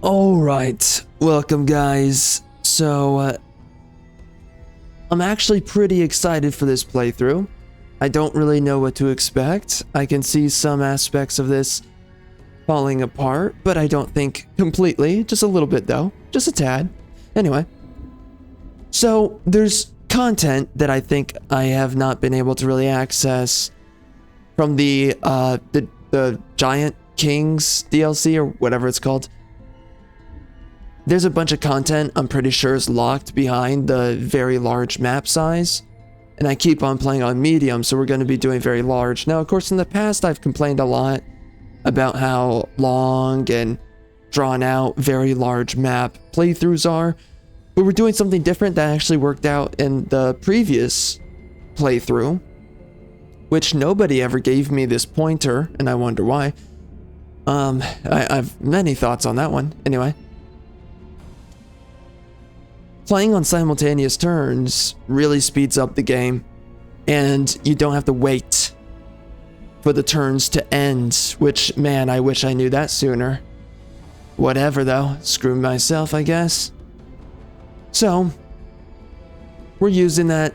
Alright, welcome guys. I'm actually pretty excited for this playthrough. I don't really know what to expect. I can see some aspects of this falling apart, but I don't think completely. Just a little bit though, just a tad. Anyway, so there's content that I think I have not been able to really access from the Giant Kings DLC or whatever it's called. There's a bunch of content I'm pretty sure is locked behind the very large map size. And I keep on playing on medium, so we're going to be doing very large. Now, of course, in the past, I've complained a lot about how long and drawn out very large map playthroughs are. But we're doing something different that actually worked out in the previous playthrough, which nobody ever gave me this pointer, and I wonder why. I've many thoughts on that one. Anyway. Playing on simultaneous turns really speeds up the game, and you don't have to wait for the turns to end, which, man, I wish I knew that sooner. Whatever though, screw myself, I guess. So, we're using that.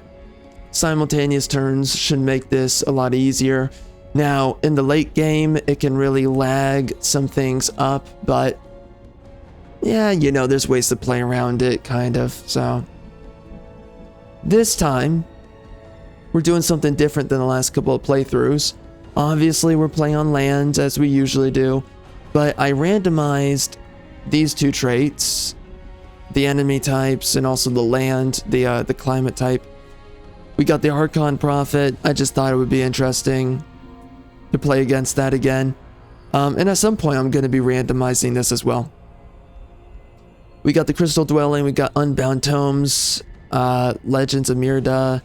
Simultaneous turns should make this a lot easier. Now, in the late game, it can really lag some things up, but yeah, you know, there's ways to play around it, kind of, so. This time, we're doing something different than the last couple of playthroughs. Obviously, we're playing on land, as we usually do, but I randomized these two traits, the enemy types, and also the land, the climate type. We got the Archon Prophet. I just thought it would be interesting to play against that again. And at some point, I'm going to be randomizing this as well. We got the Crystal Dwelling, we got Unbound Tomes, Legends of Mirda,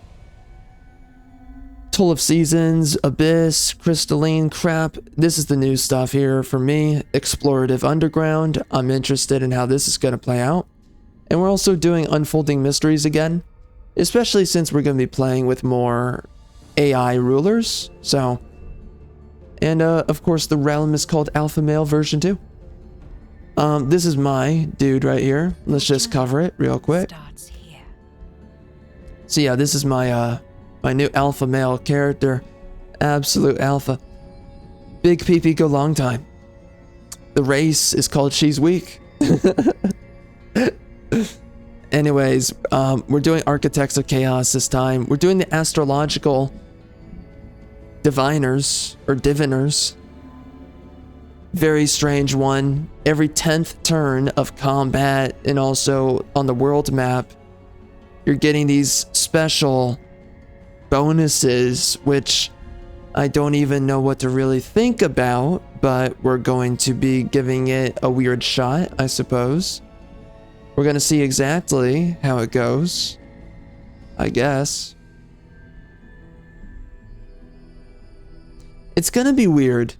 Toll of Seasons, Abyss, Crystalline, crap. This is the new stuff here for me. Explorative Underground. I'm interested in how this is going to play out. And we're also doing Unfolding Mysteries again, especially since we're going to be playing with more AI rulers. So, and of course the realm is called Alpha Male version 2. This is my dude right here. Let's just cover it real quick. So yeah, this is my my new alpha male character. Absolute alpha. Big PP go long time. The race is called She's Weak. Anyways, we're doing Architects of Chaos this time. We're doing the Astrological Diviners, or Diviners. Very strange one. Every 10th turn of combat, and also on the world map, you're getting these special bonuses, which I don't even know what to really think about, but we're going to be giving it a weird shot, I suppose. We're going to see exactly how it goes, I guess. It's going to be weird.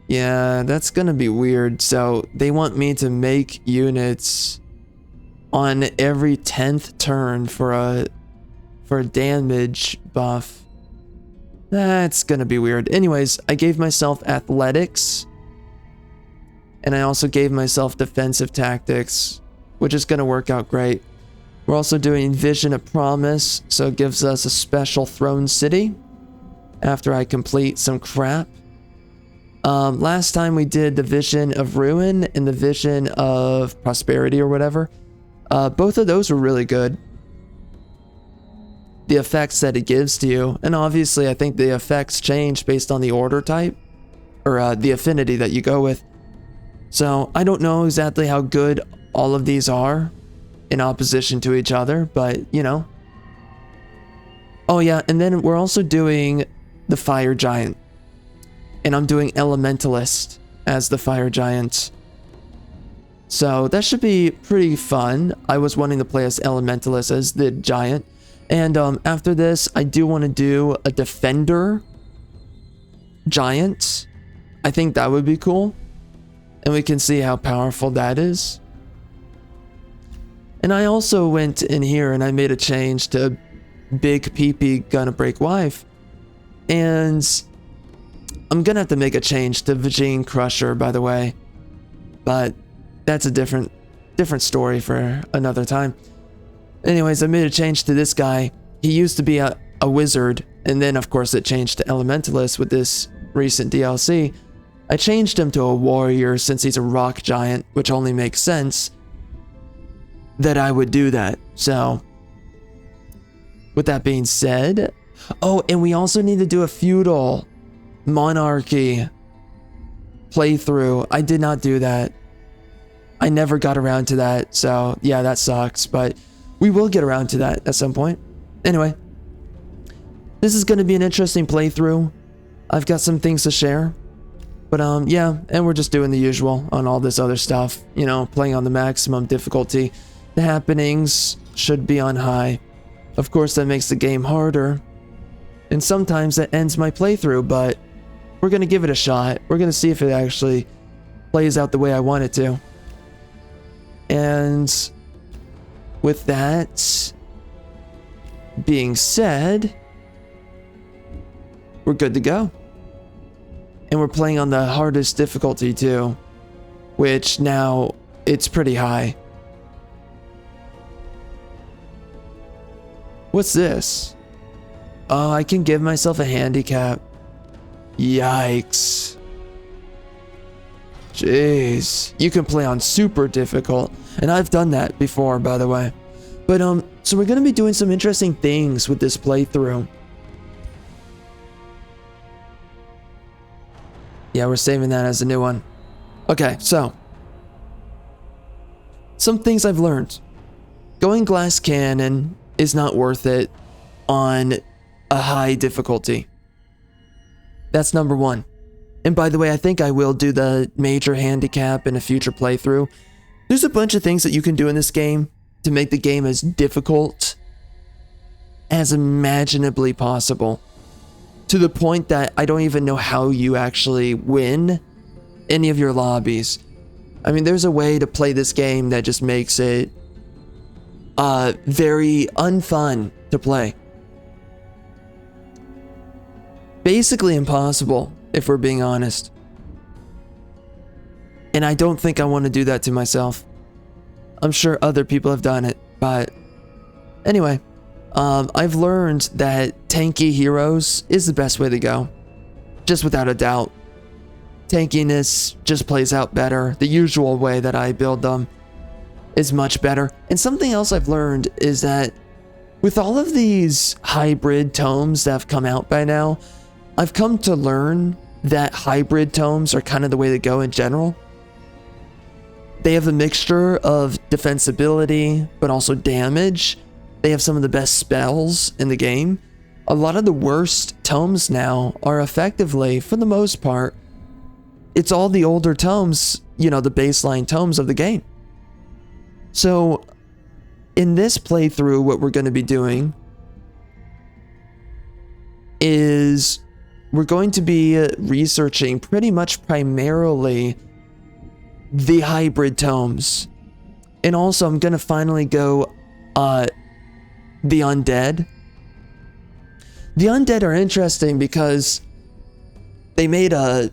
Yeah, that's gonna be weird. So they want me to make units on every 10th turn for a damage buff. That's gonna be weird. Anyways, I gave myself athletics, and I also gave myself defensive tactics, which is gonna work out great. We're also doing Vision of Promise, so it gives us a special throne city after I complete some crap. Last time we did the Vision of Ruin and the Vision of Prosperity or whatever. Both of those were really good. The effects that it gives to you. And obviously I think the effects change based on the order type. Or the affinity that you go with. So I don't know exactly how good all of these are in opposition to each other. But, you know. Oh yeah, and then we're also doing the Fire Giant. And I'm doing Elementalist as the Fire Giant. So that should be pretty fun. I was wanting to play as Elementalist as the Giant. And after this, I do want to do a Defender Giant. I think that would be cool. And we can see how powerful that is. And I also went in here and I made a change to Big PP Gonna Break Wife. And I'm gonna have to make a change to Vagine Crusher, by the way. but that's a different story for another time. Anyways, I made a change to this guy. He used to be a wizard, and then of course it changed to elementalist with this recent DLC. I changed him to a warrior since he's a rock giant, which only makes sense that I would do that. So, with that being said, oh, and we also need to do a feudal monarchy playthrough. I did not do that. I never got around to that, so yeah, that sucks, but we will get around to that at some point. Anyway, this is going to be an interesting playthrough. I've got some things to share, but yeah, and we're just doing the usual on all this other stuff, you know, playing on the maximum difficulty. The happenings should be on high. Of course, that makes the game harder, and sometimes that ends my playthrough, but we're going to give it a shot. We're going to see if it actually plays out the way I want it to. And with that being said, we're good to go. And we're playing on the hardest difficulty too, which now it's pretty high. What's this? Oh, I can give myself a handicap. Yikes. Jeez. You can play on super difficult, and I've done that before, by the way. But so we're gonna be doing some interesting things with this playthrough. Yeah, we're saving that as a new one. Okay, so some things I've learned. Going glass cannon is not worth it on a high difficulty. That's number one. And by the way, I think I will do the major handicap in a future playthrough. There's a bunch of things that you can do in this game to make the game as difficult as imaginably possible. To the point that I don't even know how you actually win any of your lobbies. I mean, there's a way to play this game that just makes it very unfun to play. Basically impossible, if we're being honest. And I don't think I want to do that to myself. I'm sure other people have done it, but anyway, I've learned that tanky heroes is the best way to go. Just without a doubt. Tankiness just plays out better. The usual way that I build them is much better. And something else I've learned is that with all of these hybrid tomes that have come out by now, I've come to learn that hybrid tomes are kind of the way to go in general. They have a mixture of defensibility, but also damage. They have some of the best spells in the game. A lot of the worst tomes now are effectively, for the most part, it's all the older tomes, you know, the baseline tomes of the game. So, in this playthrough, what we're going to be doing is we're going to be researching pretty much primarily the hybrid tomes. And also, I'm going to finally go the undead. The undead are interesting because they made a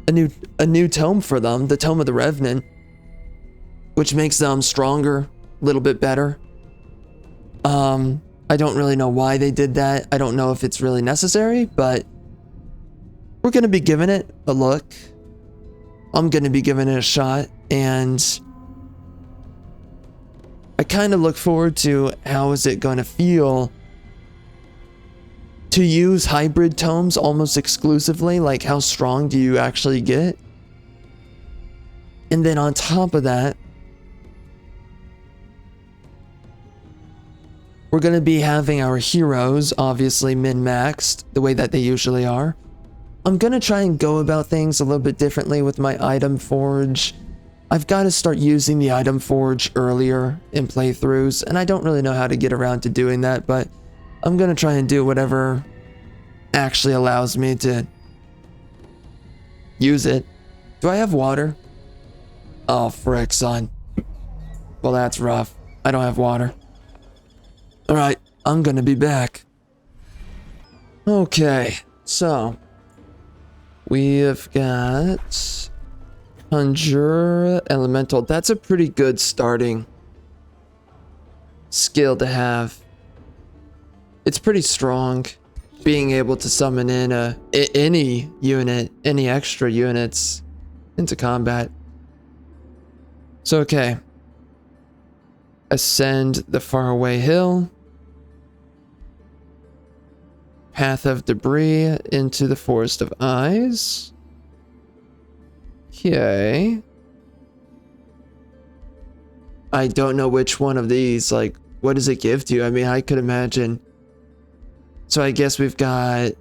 new tome for them, the Tome of the Revenant, which makes them stronger, a little bit better. I don't really know why they did that. I don't know if it's really necessary, but we're going to be giving it a look. I'm going to be giving it a shot, and I kind of look forward to how is it going to feel to use hybrid tomes almost exclusively. Like, how strong do you actually get? And then on top of that, we're going to be having our heroes obviously min-maxed the way that they usually are. I'm going to try and go about things a little bit differently with my item forge. I've got to start using the item forge earlier in playthroughs, and I don't really know how to get around to doing that, but I'm going to try and do whatever actually allows me to use it. Do I have water? Oh, frick, son. Well, that's rough. I don't have water. Alright, I'm gonna be back. Okay, so we have got Conjure Elemental. That's a pretty good starting skill to have. It's pretty strong. Being able to summon in any unit, any extra units into combat. So, okay. Ascend the faraway hill. Path of debris into the forest of eyes. Okay. I don't know which one of these, like, what does it give to you? I mean, I could imagine. So I guess we've got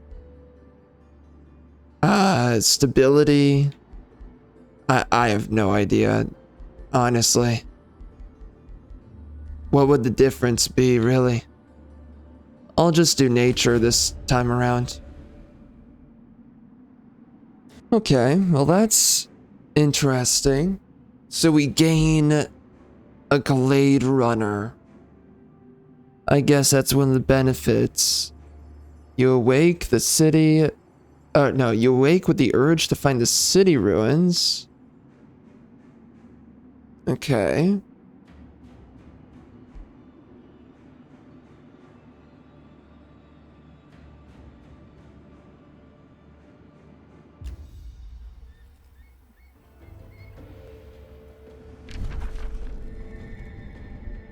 stability. I have no idea, honestly. What would the difference be, really? I'll just do nature this time around. Okay, well that's interesting. So we gain a Glade Runner. I guess that's one of the benefits. You awake the city... no, you awake with the urge to find the city ruins. Okay.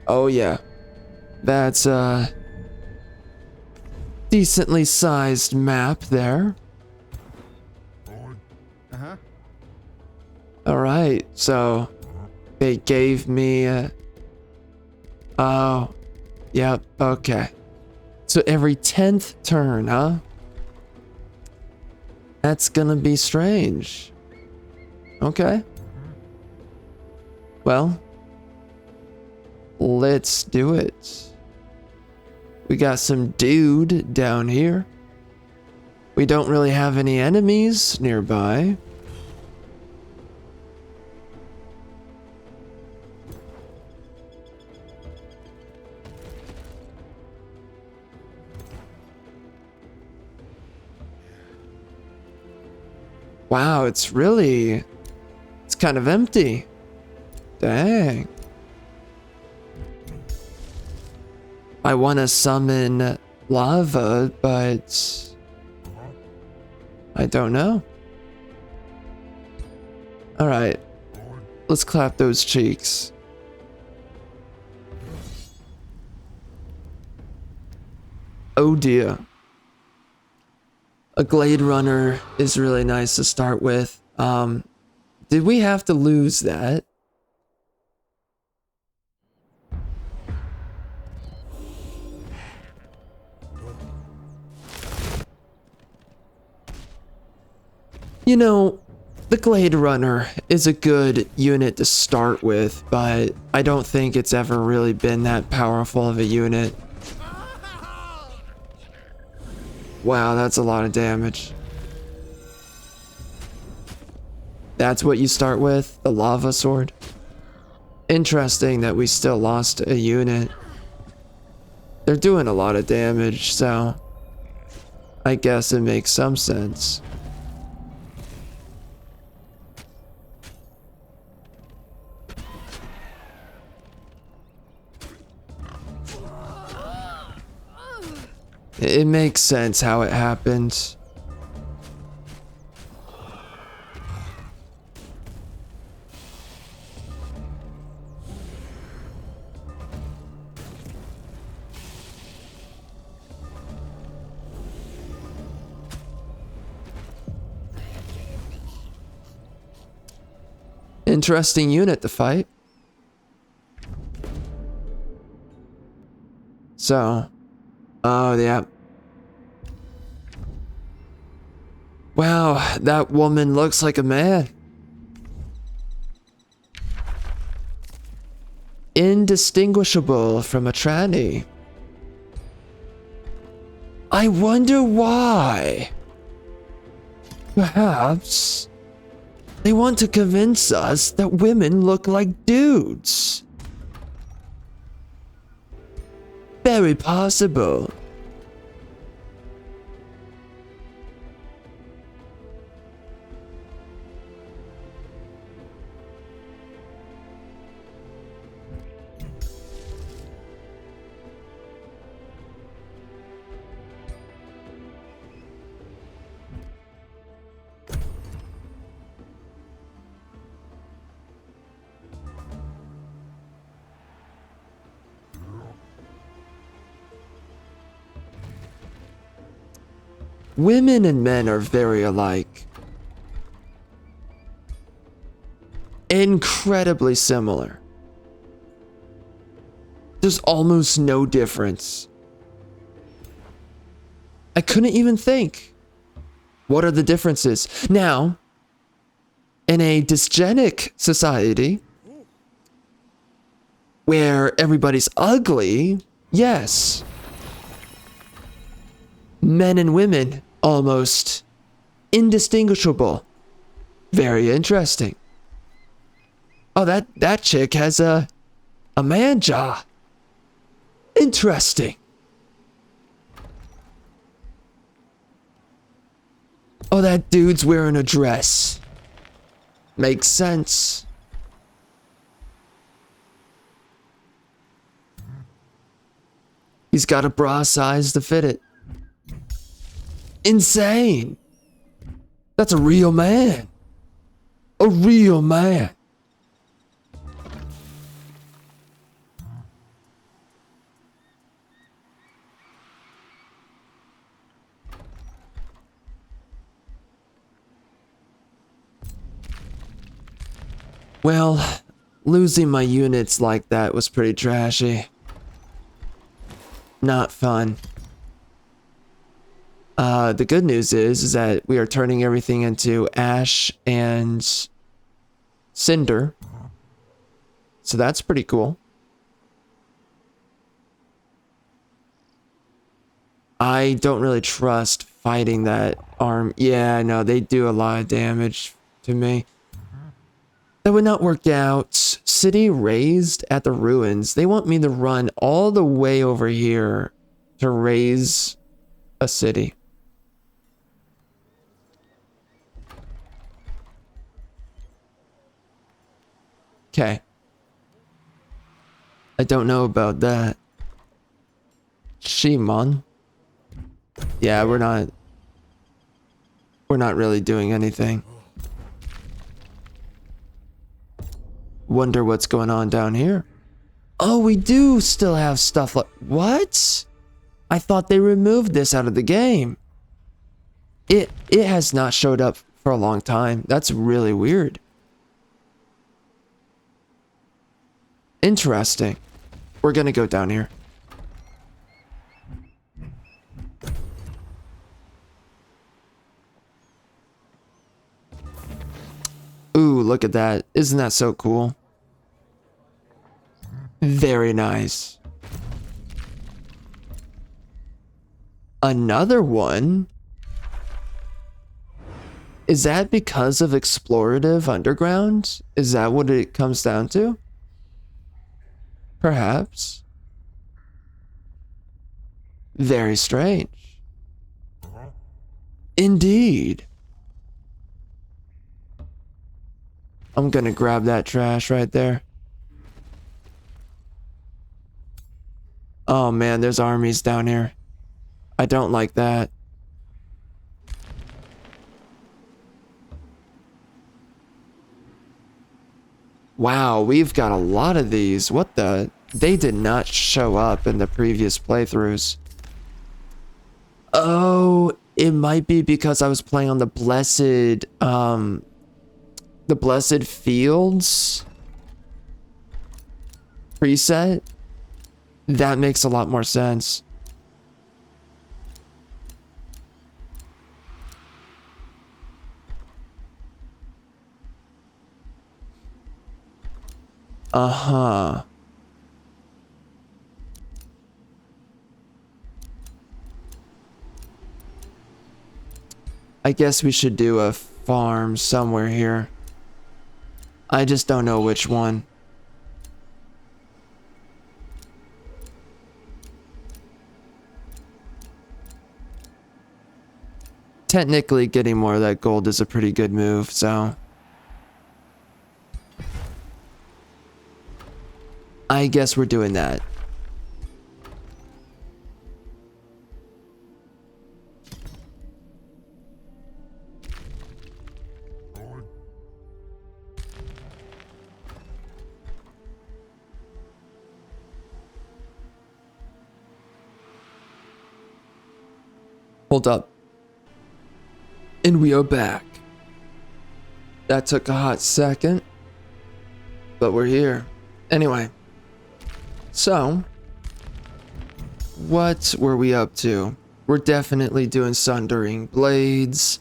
Oh yeah. That's a decently sized map there. Uh-huh. Alright, so they gave me oh, yep, okay. So every 10th turn, huh? That's gonna be strange. Okay. Well, let's do it. We got some dude down here. We don't really have any enemies nearby. Wow, it's kind of empty. Dang. I want to summon lava, but I don't know. All right, let's clap those cheeks. Oh dear. A Glade Runner is really nice to start with. Did we have to lose that? You know, the Glade Runner is a good unit to start with, but I don't think it's ever really been that powerful of a unit. Wow, that's a lot of damage. That's what you start with? The lava sword? Interesting that we still lost a unit. They're doing a lot of damage, so I guess it makes some sense. It makes sense how it happened. Interesting unit to fight. So, oh yeah. Wow, that woman looks like a man. Indistinguishable from a tranny. I wonder why. Perhaps they want to convince us that women look like dudes. Very possible. Women and men are very alike. Incredibly similar. There's almost no difference. I couldn't even think. What are the differences? Now, in a dysgenic society where everybody's ugly, yes. Men and women, almost indistinguishable. Very interesting. Oh, that chick has a man jaw. Interesting. Oh, that dude's wearing a dress. Makes sense. He's got a bra size to fit it. Insane. That's a real man. A real man. Well, losing my units like that was pretty trashy. Not fun. The good news is that we are turning everything into ash and cinder. So that's pretty cool. I don't really trust fighting that arm. Yeah, no, they do a lot of damage to me. That would not work out. City raised at the ruins. They want me to run all the way over here to raise a city. Okay. I don't know about that. Shimon. Yeah, we're not really doing anything. Wonder what's going on down here. Oh, we do still have stuff like... What? I thought they removed this out of the game. It has not showed up for a long time. That's really weird. Interesting. We're gonna go down here. Ooh, look at that. Isn't that so cool? Very nice. Another one? Is that because of explorative underground? Is that what it comes down to? Perhaps. Very strange. Indeed. I'm gonna grab that trash right there. Oh man, there's armies down here. I don't like that. Wow, we've got a lot of these. What the? They did not show up in the previous playthroughs. Oh, it might be because I was playing on the Blessed Fields preset. That makes a lot more sense. Uh-huh. I guess we should do a farm somewhere here. I just don't know which one. Technically, getting more of that gold is a pretty good move, so... I guess we're doing that. Hold up. And we are back. That took a hot second, but we're here. Anyway, so what were we up to? We're definitely doing Sundering Blades.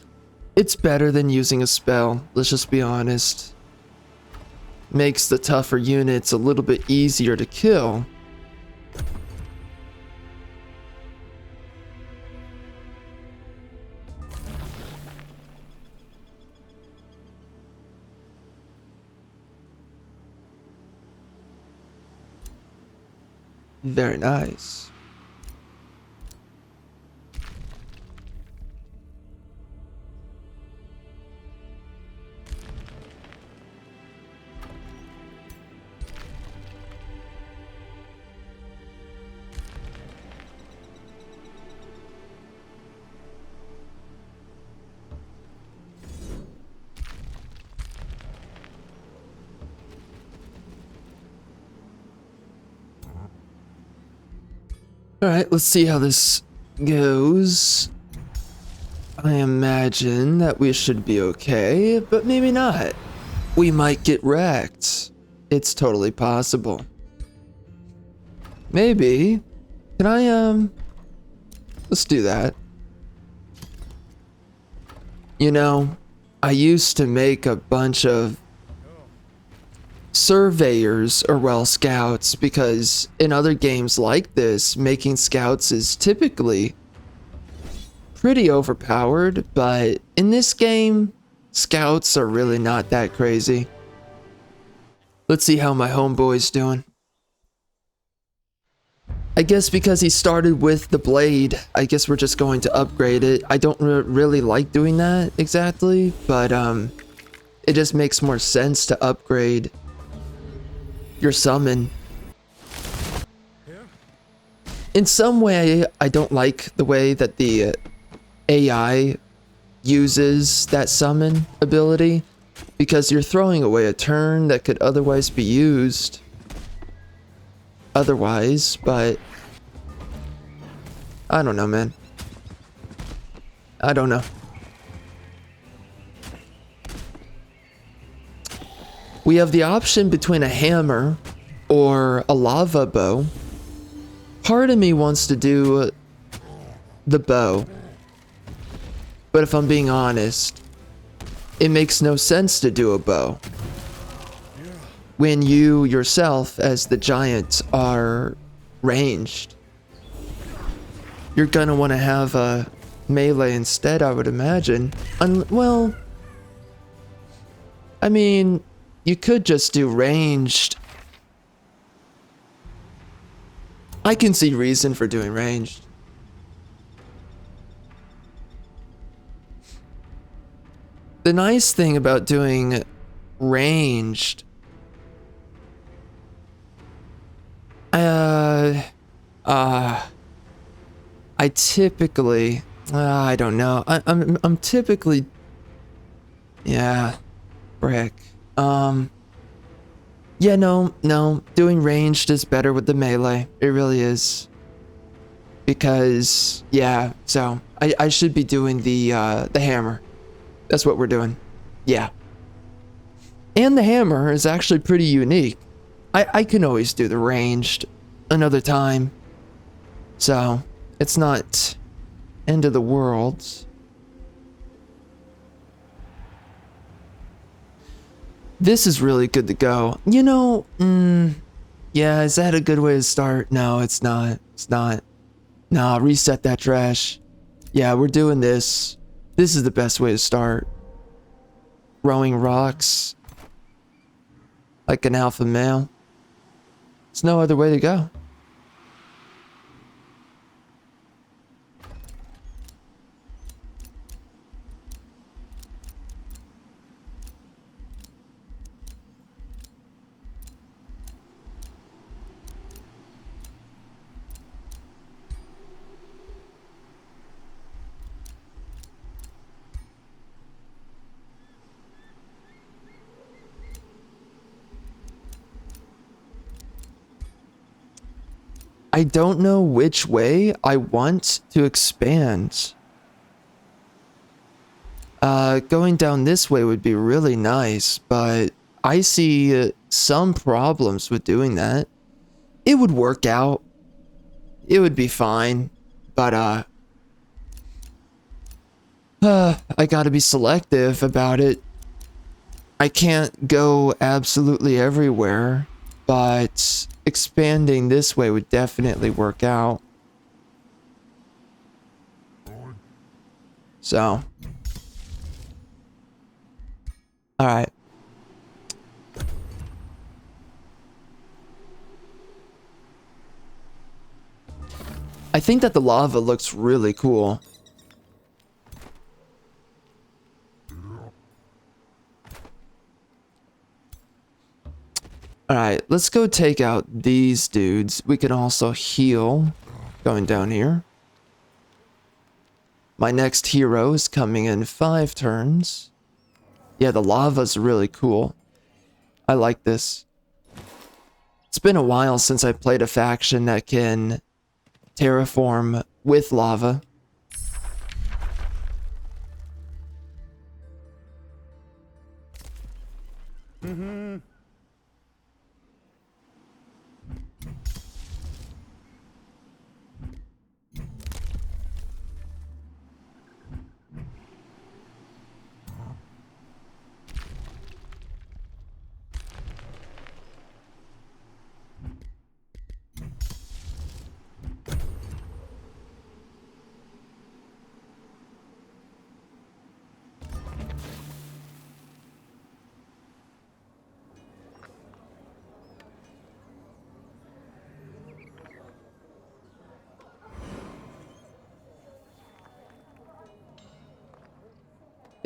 It's better than using a spell, let's just be honest. Makes the tougher units a little bit easier to kill. Very nice. Alright, let's see how this goes. I imagine that we should be okay, but maybe not. We might get wrecked. It's totally possible. Maybe. Can I, let's do that. You know, I used to make a bunch of surveyors, or well, scouts, because in other games like this, making scouts is typically pretty overpowered, but in this game, scouts are really not that crazy. Let's see how my homeboy's doing. I guess because he started with the blade, I guess we're just going to upgrade it. I don't really like doing that exactly, but it just makes more sense to upgrade your summon. In some way, I don't like the way that the AI uses that summon ability, because you're throwing away a turn that could otherwise be used otherwise, but I don't know, man. I don't know. We have the option between a hammer or a lava bow. Part of me wants to do the bow, but if I'm being honest, it makes no sense to do a bow when you yourself, as the giant, are ranged. You're gonna want to have a melee instead, I would imagine. Well, I mean, you could just do ranged. I can see reason for doing ranged. The nice thing about doing ranged, I typically, I don't know. I'm typically, yeah, frick. Yeah, no, doing ranged is better with the melee. It really is. Because, yeah, so I should be doing the hammer. That's what we're doing. Yeah. And the hammer is actually pretty unique. I can always do the ranged another time. So, it's not end of the world. This is really good to go. You know, yeah, is that a good way to start? No, it's not. It's not. Nah, reset that trash. Yeah, we're doing this. This is the best way to start. Throwing rocks like an alpha male. There's no other way to go. I don't know which way I want to expand. Going down this way would be really nice, but I see some problems with doing that. It would work out. It would be fine, but I gotta be selective about it. I can't go absolutely everywhere, but expanding this way would definitely work out. So, alright. I think that the lava looks really cool. Alright, let's go take out these dudes. We can also heal going down here. My next hero is coming in 5 turns. Yeah, the lava's really cool. I like this. It's been a while since I played a faction that can terraform with lava.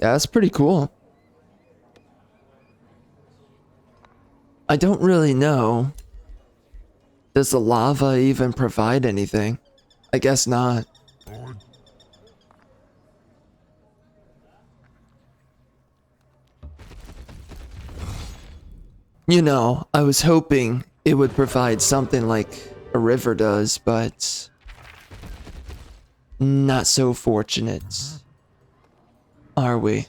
Yeah, that's pretty cool. I don't really know. Does the lava even provide anything? I guess not. You know, I was hoping it would provide something like a river does, but not so fortunate, are we?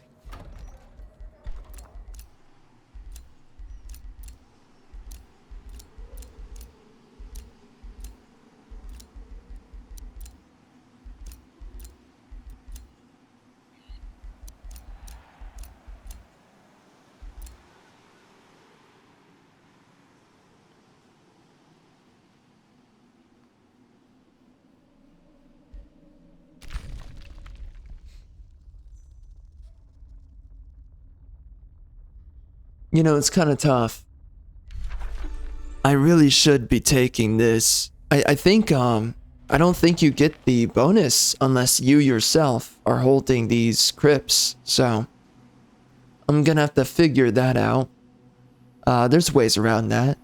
You know, it's kind of tough. I really should be taking this. I think, I don't think you get the bonus unless you yourself are holding these crypts, so I'm gonna have to figure that out. There's ways around that.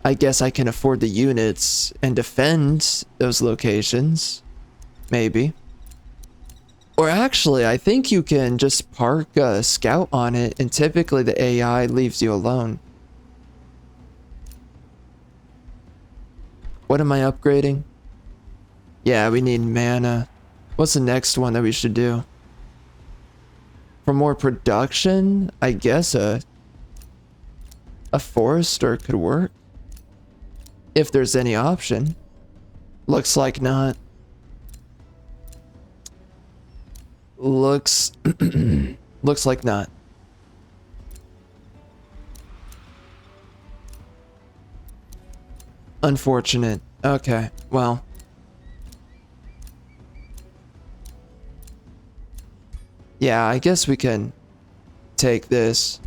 I guess I can afford the units and defend those locations. Maybe. Or actually, I think you can just park a scout on it, and typically the AI leaves you alone. What am I upgrading? Yeah, we need mana. What's the next one that we should do? For more production, I guess a forester could work. If there's any option. Looks like not. Looks looks like not. Unfortunate. Okay, well. Yeah, I guess we can take this.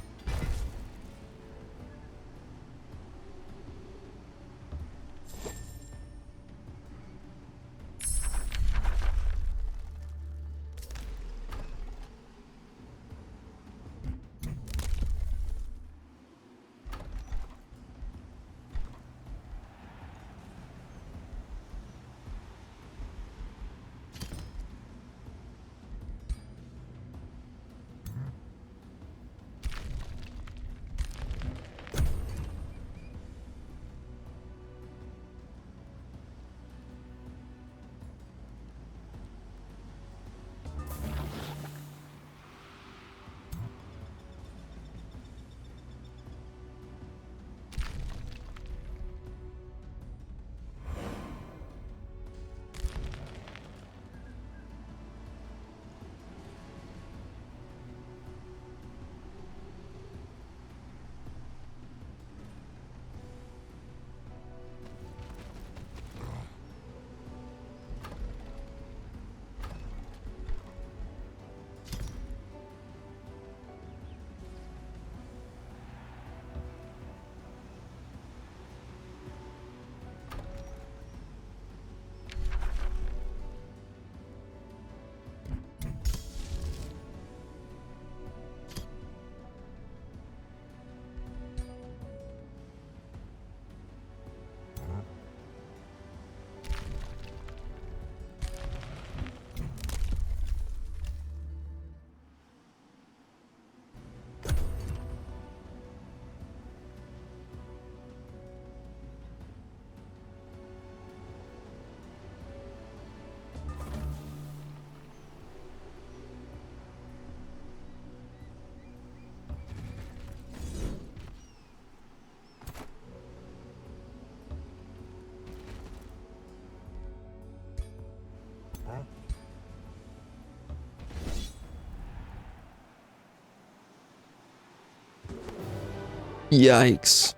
Yikes.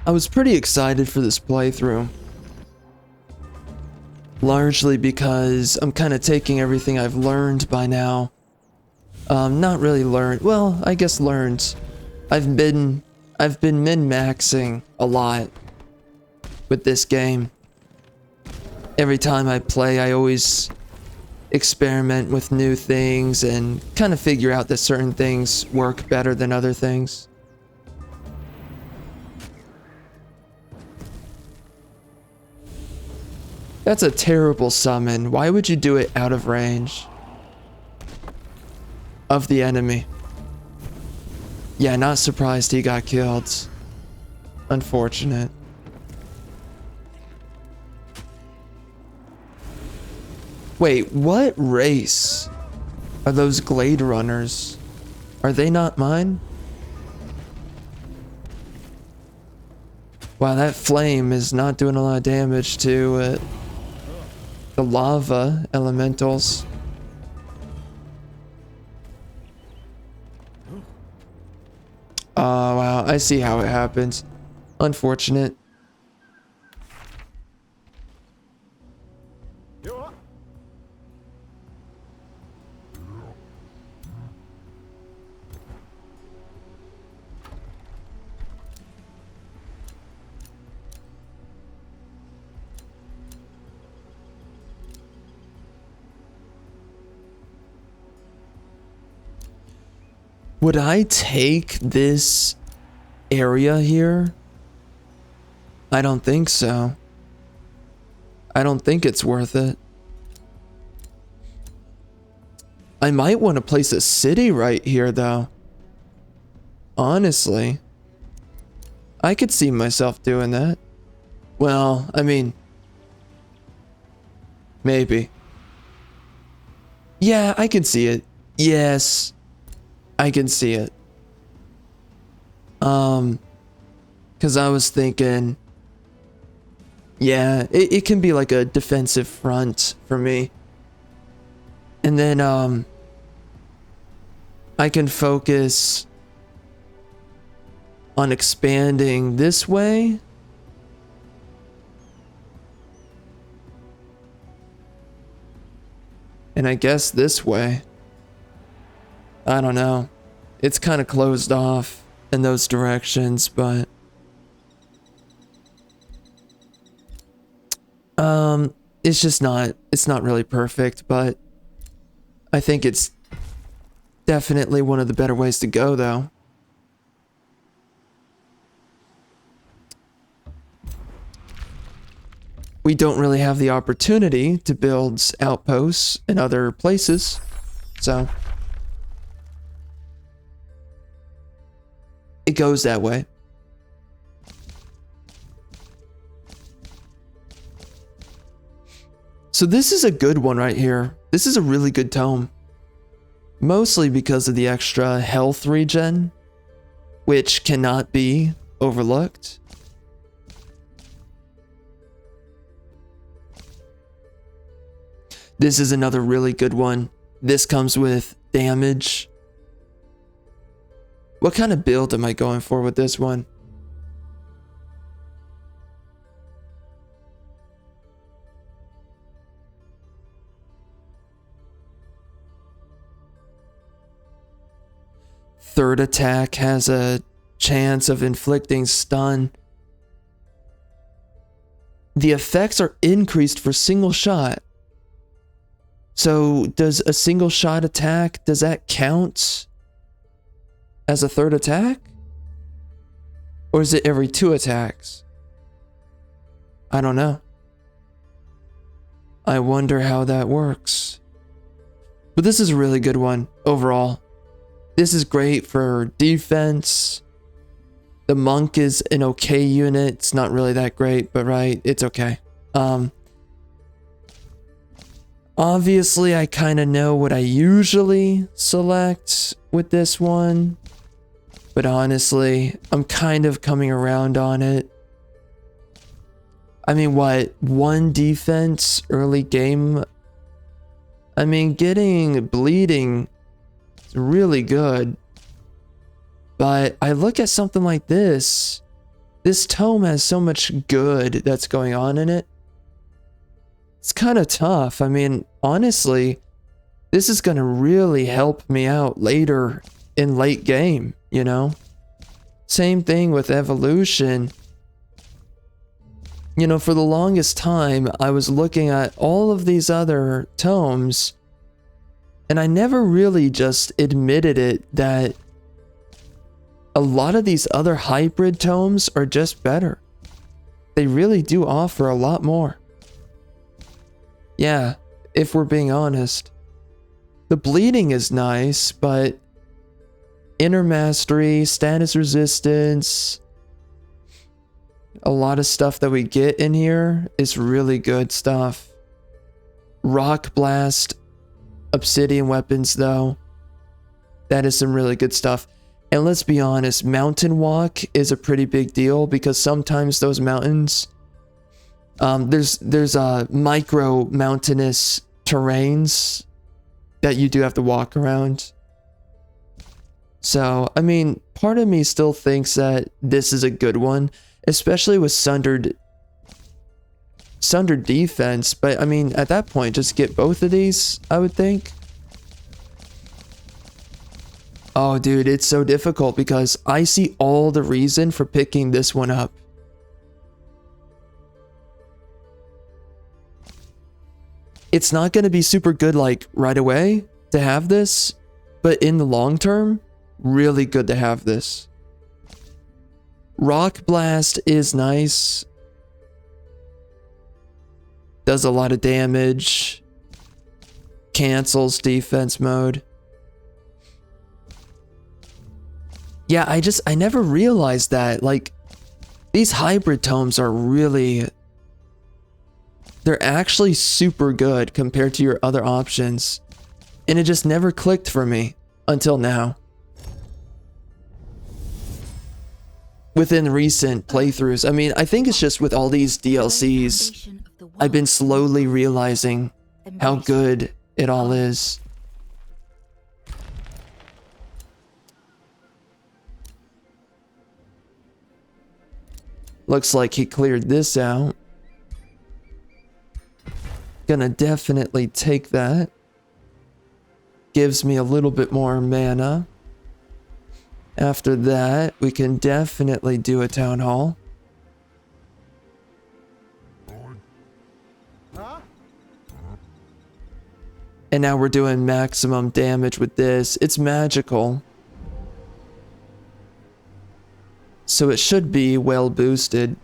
I was pretty excited for this playthrough. Largely because I'm kind of taking everything I've learned by now. Not really learned. Well, I guess learned. I've been min-maxing a lot with this game. Every time I play, I always experiment with new things and kind of figure out that certain things work better than other things. That's a terrible summon. Why would you do it out of range of the enemy? Yeah, not surprised he got killed. Unfortunate. Wait, what race are those Glade Runners? Are they not mine? Wow, that flame is not doing a lot of damage to the lava elementals. Oh, wow, I see how it happens. Unfortunate. Would I take this area here? I don't think so. I don't think it's worth it. I might want to place a city right here, though. Honestly. I could see myself doing that. Well, I mean... maybe. Yeah, I can see it. Yes. I can see it. Because I was thinking... yeah, it can be like a defensive front for me. And then, I can focus on expanding this way. And I guess this way. I don't know. It's kind of closed off in those directions, but... it's just not, it's not really perfect, but I think it's definitely one of the better ways to go, though. We don't really have the opportunity to build outposts in other places, so it goes that way. So this is a good one right here. This is a really good tome. Mostly because of the extra health regen, which cannot be overlooked. This is another really good one. This comes with damage. What kind of build am I going for with this one? Third attack has a chance of inflicting stun. The effects are increased for single shot. So does a single shot attack, does that count as a third attack? Or is it every 2 attacks? I don't know. I wonder how that works. But this is a really good one overall. This is great for defense. The monk is an okay unit. It's not really that great, but right, it's okay. Obviously, I kind of know what I usually select with this one. But honestly, I'm kind of coming around on it. I mean, what? 1 defense early game? I mean, getting bleeding It's really good. But I look at something like this. This tome has so much good that's going on in it. It's kind of tough. I mean, honestly, this is going to really help me out later in late game, you know? Same thing with evolution. You know, for the longest time, I was looking at all of these other tomes, and I never really just admitted it that a lot of these other hybrid tomes are just better. They really do offer a lot more. Yeah, if we're being honest. The bleeding is nice, but inner mastery, status resistance, a lot of stuff that we get in here is really good stuff. Rock blast, obsidian weapons though, that is some really good stuff. And let's be honest, mountain walk is a pretty big deal because sometimes those mountains, there's micro mountainous terrains that you do have to walk around. So, I mean, part of me still thinks that this is a good one, especially with sundered defense. But I mean, at that point, just get both of these, I would think. Oh, dude, it's so difficult because I see all the reason for picking this one up. It's not going to be super good, like, right away to have this, but in the long term, really good to have this. Rock Blast is nice. Does a lot of damage. Cancels defense mode. Yeah, I never realized that. Like, these hybrid tomes are really... They're actually super good compared to your other options. And it just never clicked for me until now. Within recent playthroughs. I mean, I think it's just with all these DLCs, I've been slowly realizing how good it all is. Looks like he cleared this out. Gonna definitely take that. Gives me a little bit more mana. After that, we can definitely do a town hall. And now we're doing maximum damage with this. It's magical. So it should be well boosted.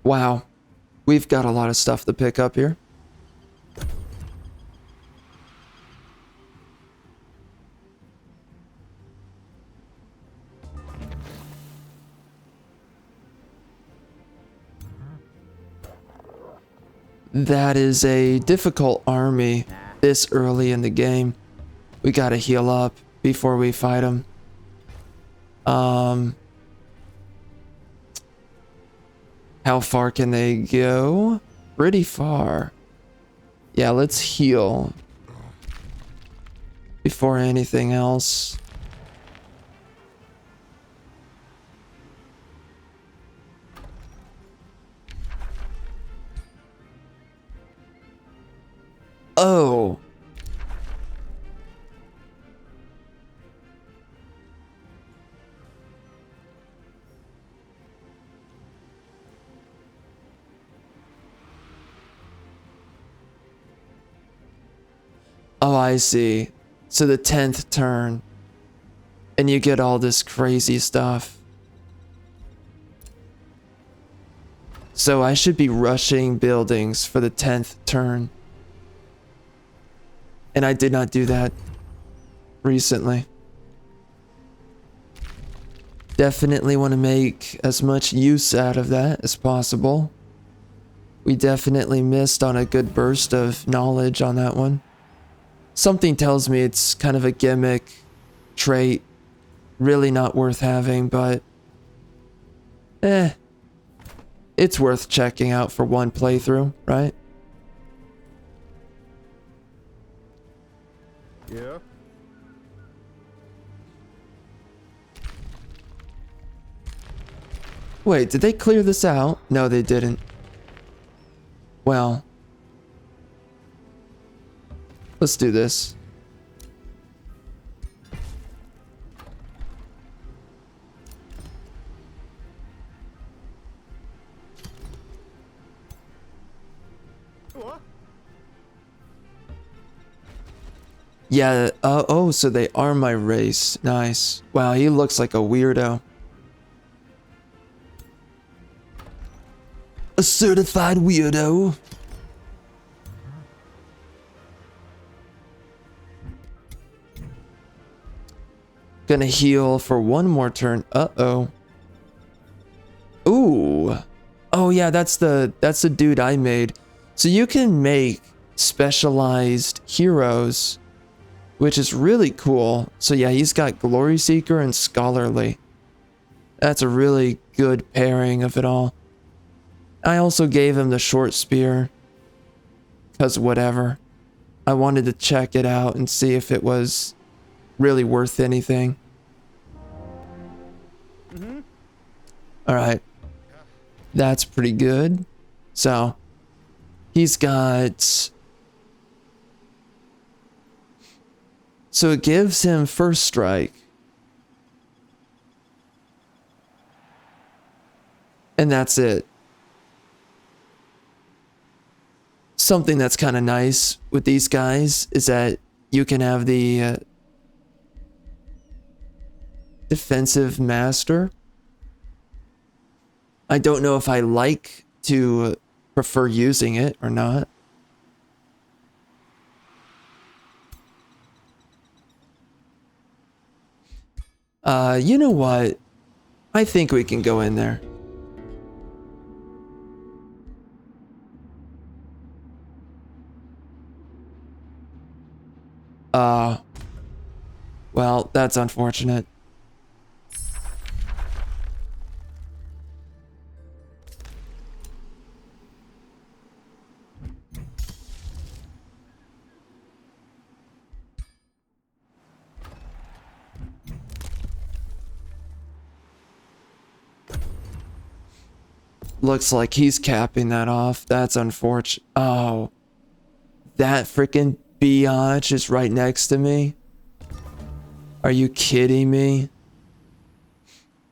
Wow, we've got a lot of stuff to pick up here. That is a difficult army this early in the game. We gotta heal up before we fight them. How far can they go? Pretty far. Yeah, let's heal before anything else. Oh. Oh, I see. So the 10th turn. And you get all this crazy stuff. So I should be rushing buildings for the 10th turn. And I did not do that. recently. Definitely want to make as much use out of that as possible. We definitely missed on a good burst of knowledge on that one. Something tells me it's kind of a gimmick trait, really not worth having, but it's worth checking out for one playthrough, right? Yeah. Wait, did they clear this out? No, they didn't. Well, let's do this. What? Yeah, oh, so they are my race. Nice. Wow, he looks like a weirdo. A certified weirdo. Gonna heal for one more turn. Uh-oh. Ooh. Oh yeah, that's the dude I made. So you can make specialized heroes, which is really cool. So yeah, he's got Glory Seeker and Scholarly. That's a really good pairing of it all. I also gave him the short spear, cause whatever. I wanted to check it out and see if it was really worth anything. Alright. That's pretty good. So, he's got... So it gives him first strike. And that's it. Something that's kind of nice with these guys is that you can have the defensive master. I don't know if I like to prefer using it or not. You know what? I think we can go in there. Well, that's unfortunate. Looks like he's capping that off. That's unfortunate. Oh. That freaking biatch is right next to me. Are you kidding me?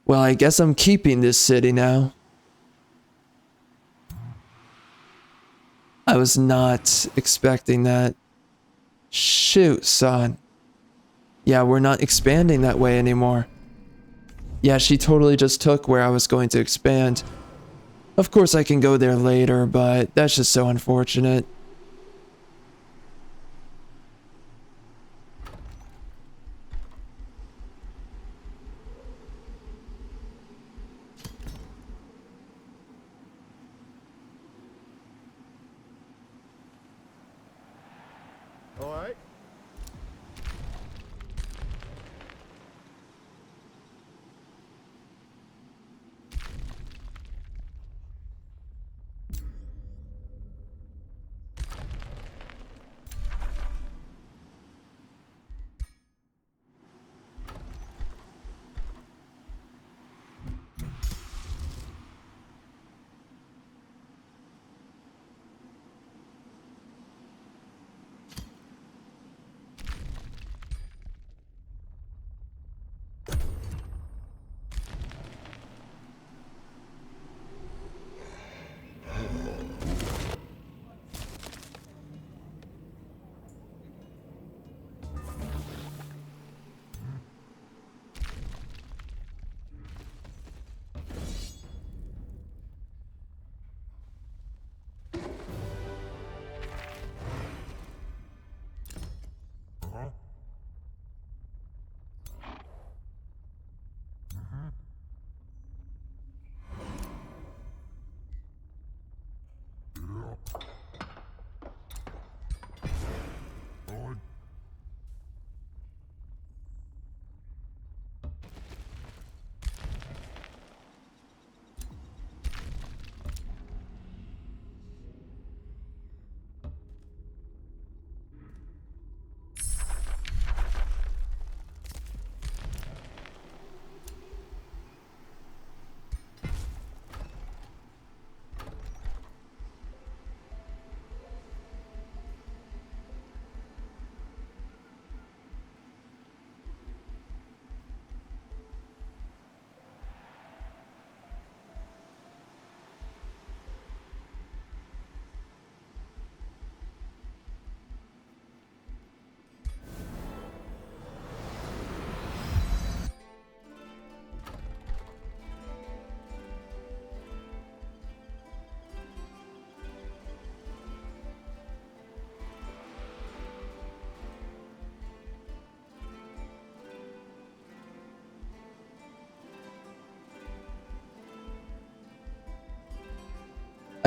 Well, I guess I'm keeping this city now. I was not expecting that. Shoot, son. Yeah, we're not expanding that way anymore. Yeah, she totally just took where I was going to expand. Of course I can go there later, but that's just so unfortunate. All right.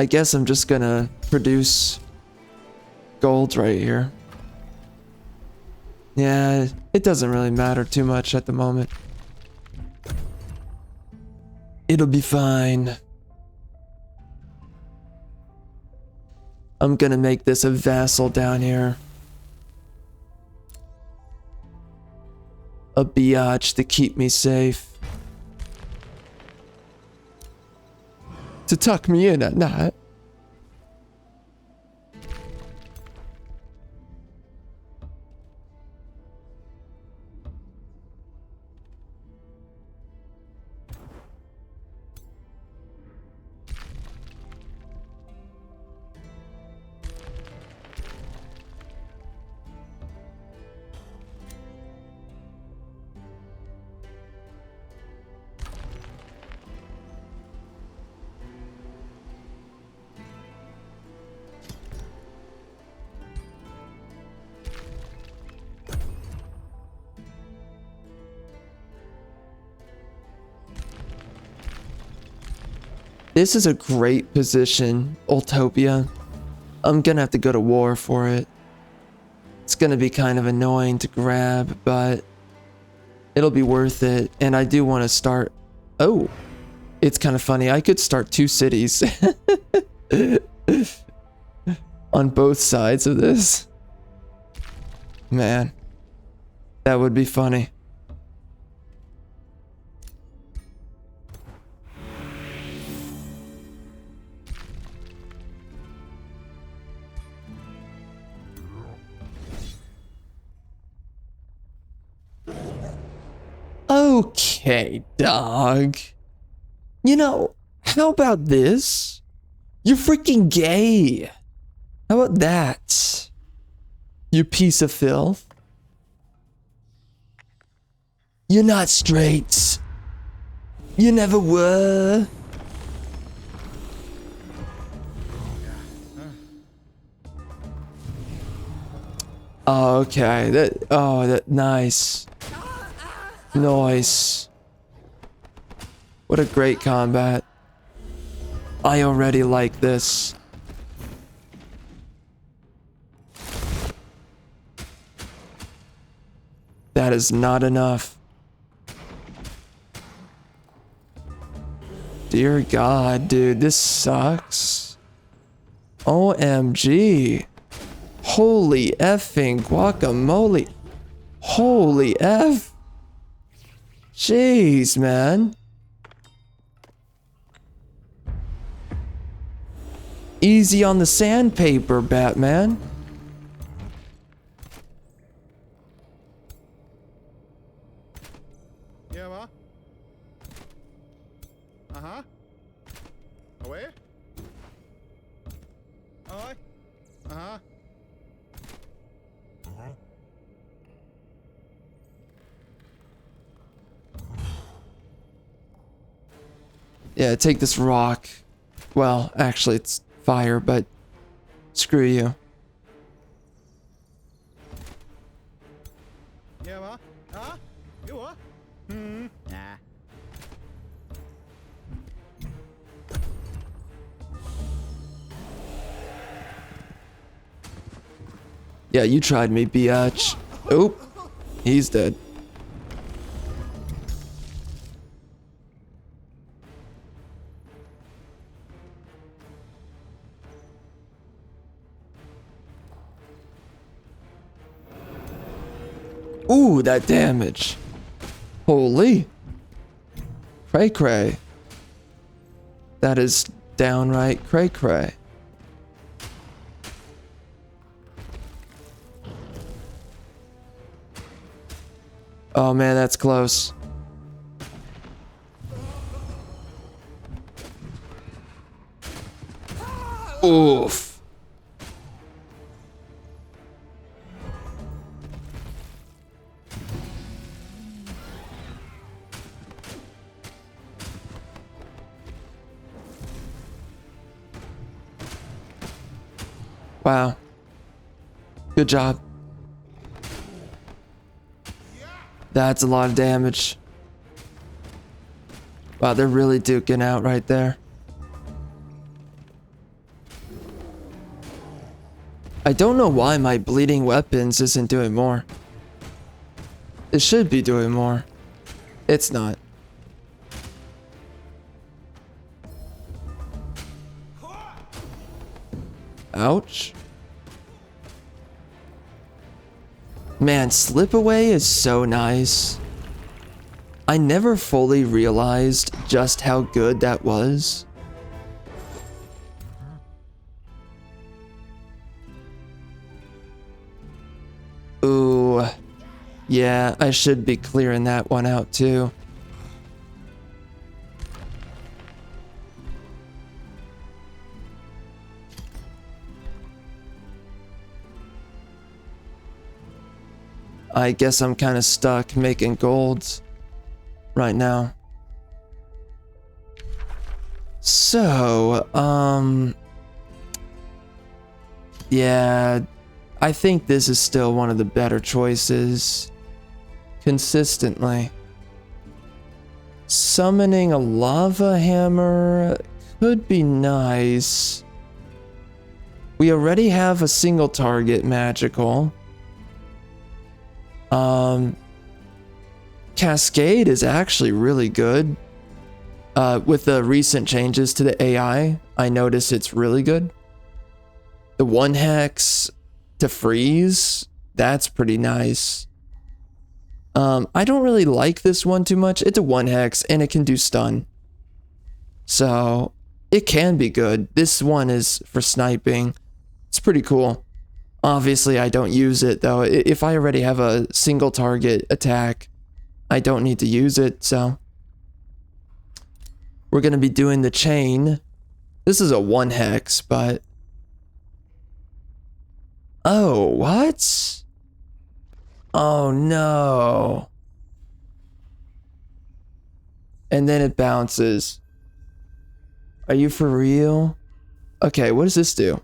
I guess I'm just gonna produce gold right here. Yeah, it doesn't really matter too much at the moment. It'll be fine. I'm gonna make this a vassal down here. A biatch to keep me safe. To tuck me in at night. This is a great position, Ultopia. I'm gonna have to go to war for it. It's gonna be kind of annoying to grab, but it'll be worth it. And I do want to start... Oh, it's kind of funny. I could start 2 cities on both sides of this. Man, that would be funny. Okay, dog. You know, how about this? You're freaking gay. How about that? You piece of filth. You're not straight. You never were. Oh, okay. That nice. Nice. What a great combat. I already like this. That is not enough. Dear God, dude, this sucks. OMG. Holy effing guacamole. Holy F. Jeez, man. Easy on the sandpaper, Batman. Yeah, ma? Uh-huh. Away? Alright. Uh-huh. Yeah, take this rock. Well, actually, it's fire, but screw you. Yeah, ma? Huh? You what? Hmm. Nah. Yeah, you tried me, biatch. Oop. He's dead. Ooh, that damage. Holy. Cray cray. That is downright cray cray. Oh man, that's close. Oof. Wow. Good job. That's a lot of damage. Wow, they're really duking out right there. I don't know why my bleeding weapons isn't doing more. It should be doing more. It's not. Ouch. Man, slip away is so nice. I never fully realized just how good that was. Ooh. Yeah, I should be clearing that one out too. I guess I'm kind of stuck making golds right now. So, yeah, I think this is still one of the better choices consistently. Summoning a lava hammer could be nice. We already have a single target magical. Cascade is actually really good. With the recent changes to the AI, I notice it's really good. The 1 hex to freeze, that's pretty nice. I don't really like this one too much. It's a 1 hex and it can do stun. So it can be good. This one is for sniping. It's pretty cool. Obviously, I don't use it though. If I already have a single target attack, I don't need to use it, so. We're going to be doing the chain. This is a 1 hex, but... Oh, what? Oh, no. And then it bounces. Are you for real? Okay, what does this do?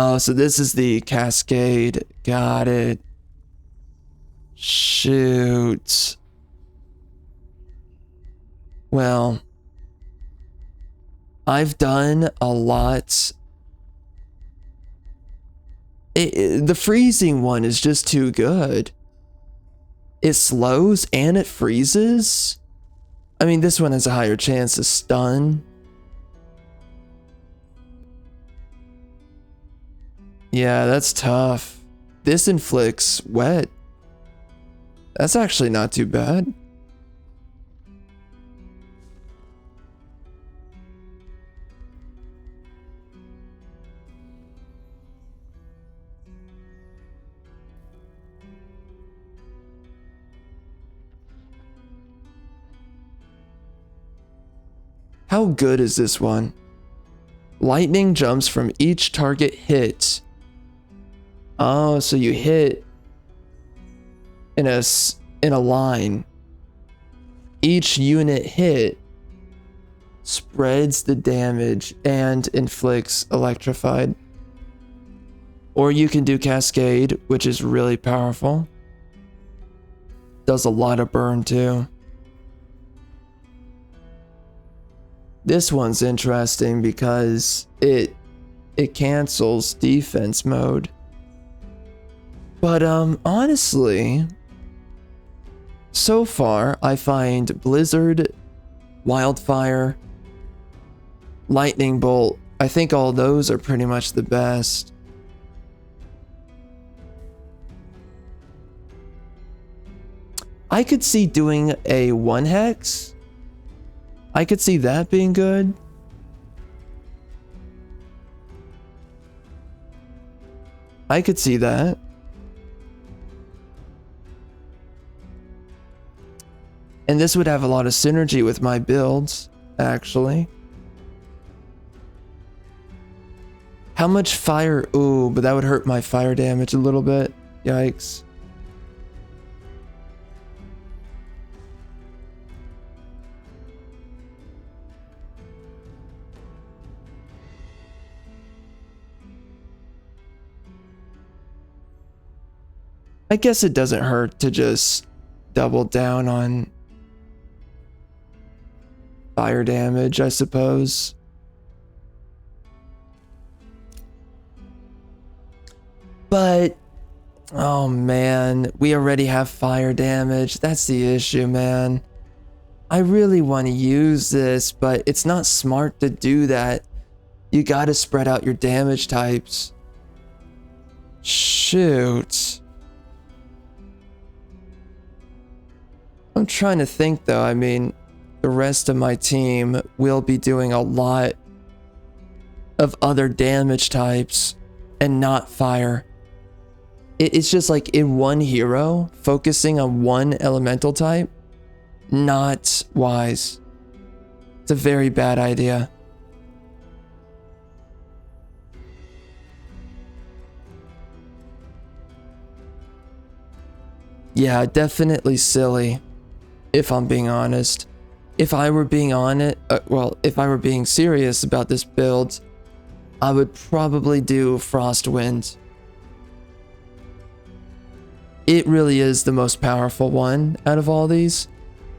Oh, so this is the cascade. Got it. Shoot. Well, I've done a lot. The freezing one is just too good. It slows and it freezes. I mean, this one has a higher chance to stun. Yeah, that's tough. This inflicts wet. That's actually not too bad. How good is this one? Lightning jumps from each target hit. Oh, so you hit in a line. Each unit hit spreads the damage and inflicts electrified. Or you can do cascade, which is really powerful. Does a lot of burn too. This one's interesting because it cancels defense mode. But honestly, so far I find Blizzard, Wildfire, Lightning Bolt, I think all those are pretty much the best. I could see doing a 1 hex. I could see that being good. I could see that. And this would have a lot of synergy with my builds, actually. How much fire? Ooh, but that would hurt my fire damage a little bit. Yikes. I guess it doesn't hurt to just double down on fire damage, I suppose. But, oh man, we already have fire damage. That's the issue, man. I really want to use this, but it's not smart to do that. You gotta spread out your damage types. Shoot. I'm trying to think though. I mean, the rest of my team will be doing a lot of other damage types and not fire. It's just like in one hero, focusing on one elemental type, not wise. It's a very bad idea. Yeah, definitely silly, if I'm being honest. If I were being on it, if I were being serious about this build, I would probably do Frostwind. It really is the most powerful one out of all these.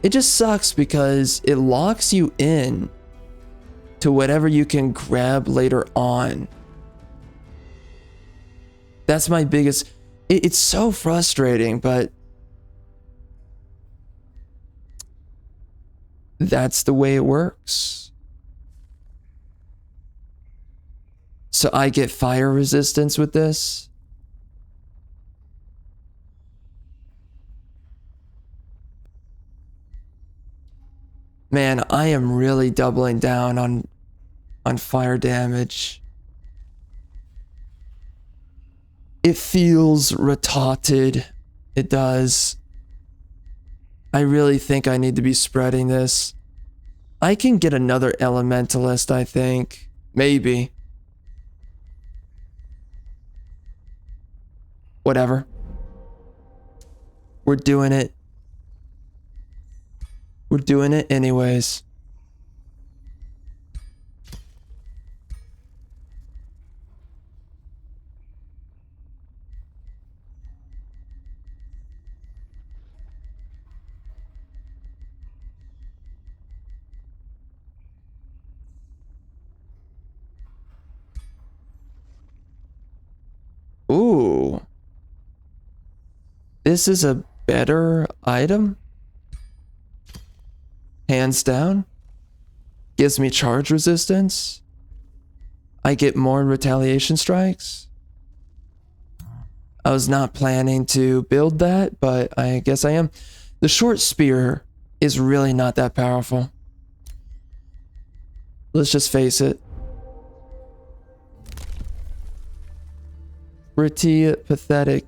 It just sucks because it locks you in to whatever you can grab later on. That's my biggest... It's so frustrating, but that's the way it works. So I get fire resistance with this. Man, I am really doubling down on fire damage. It feels retarded. It does. I really think I need to be spreading this. I can get another elementalist, I think. Maybe. Whatever. We're doing it. We're doing it anyways. Ooh. This is a better item? Hands down. Gives me charge resistance. I get more retaliation strikes. I was not planning to build that, but I guess I am. The short spear is really not that powerful. Let's just face it. Pretty pathetic.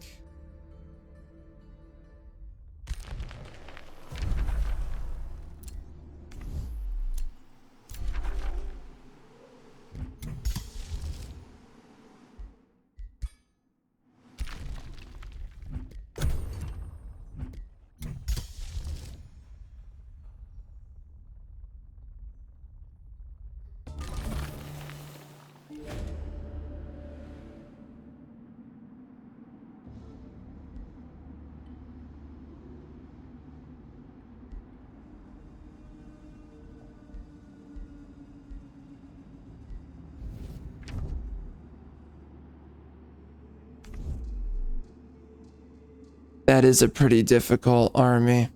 That is a pretty difficult army.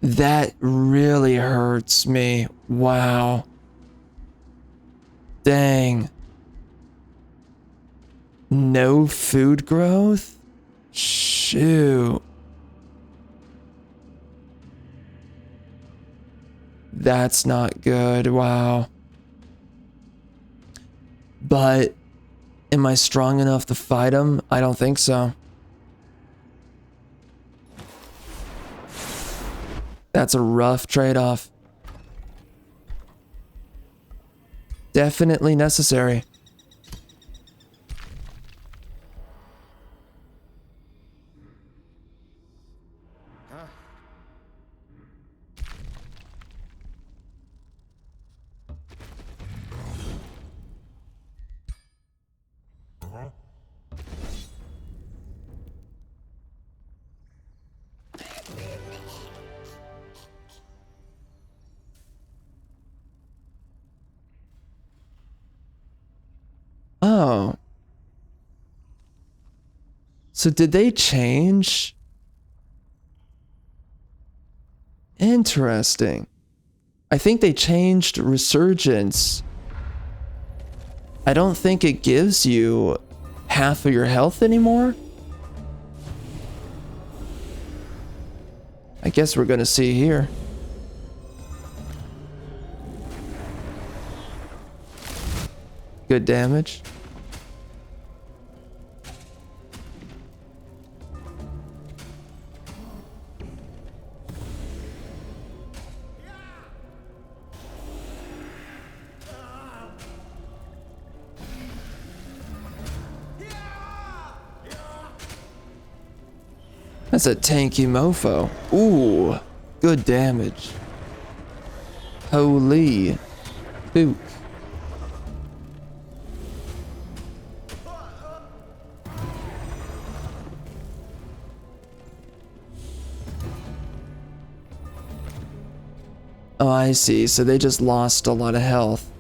That really hurts me. Wow. Dang. No food growth? Shoot. That's not good. Wow. But am I strong enough to fight him? I don't think so. That's a rough trade-off. Definitely necessary. So did they change? Interesting. I think they changed Resurgence. I don't think it gives you half of your health anymore. I guess we're gonna see here. Good damage. That's a tanky mofo. Ooh, good damage. Holy poop. Oh, I see. So they just lost a lot of health.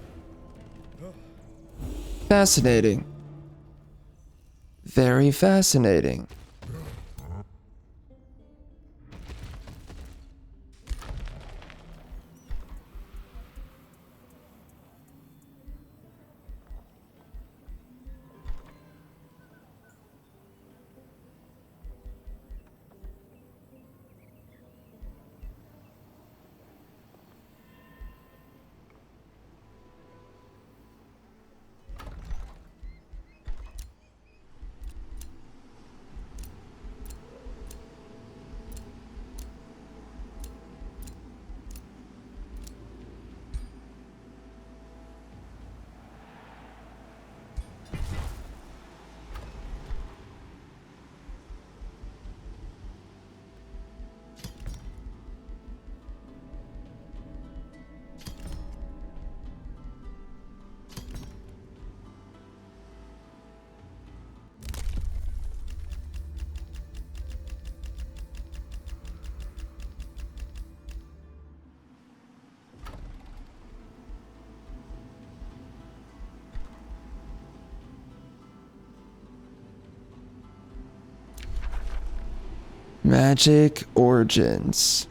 Fascinating. Very fascinating. Magic Origins.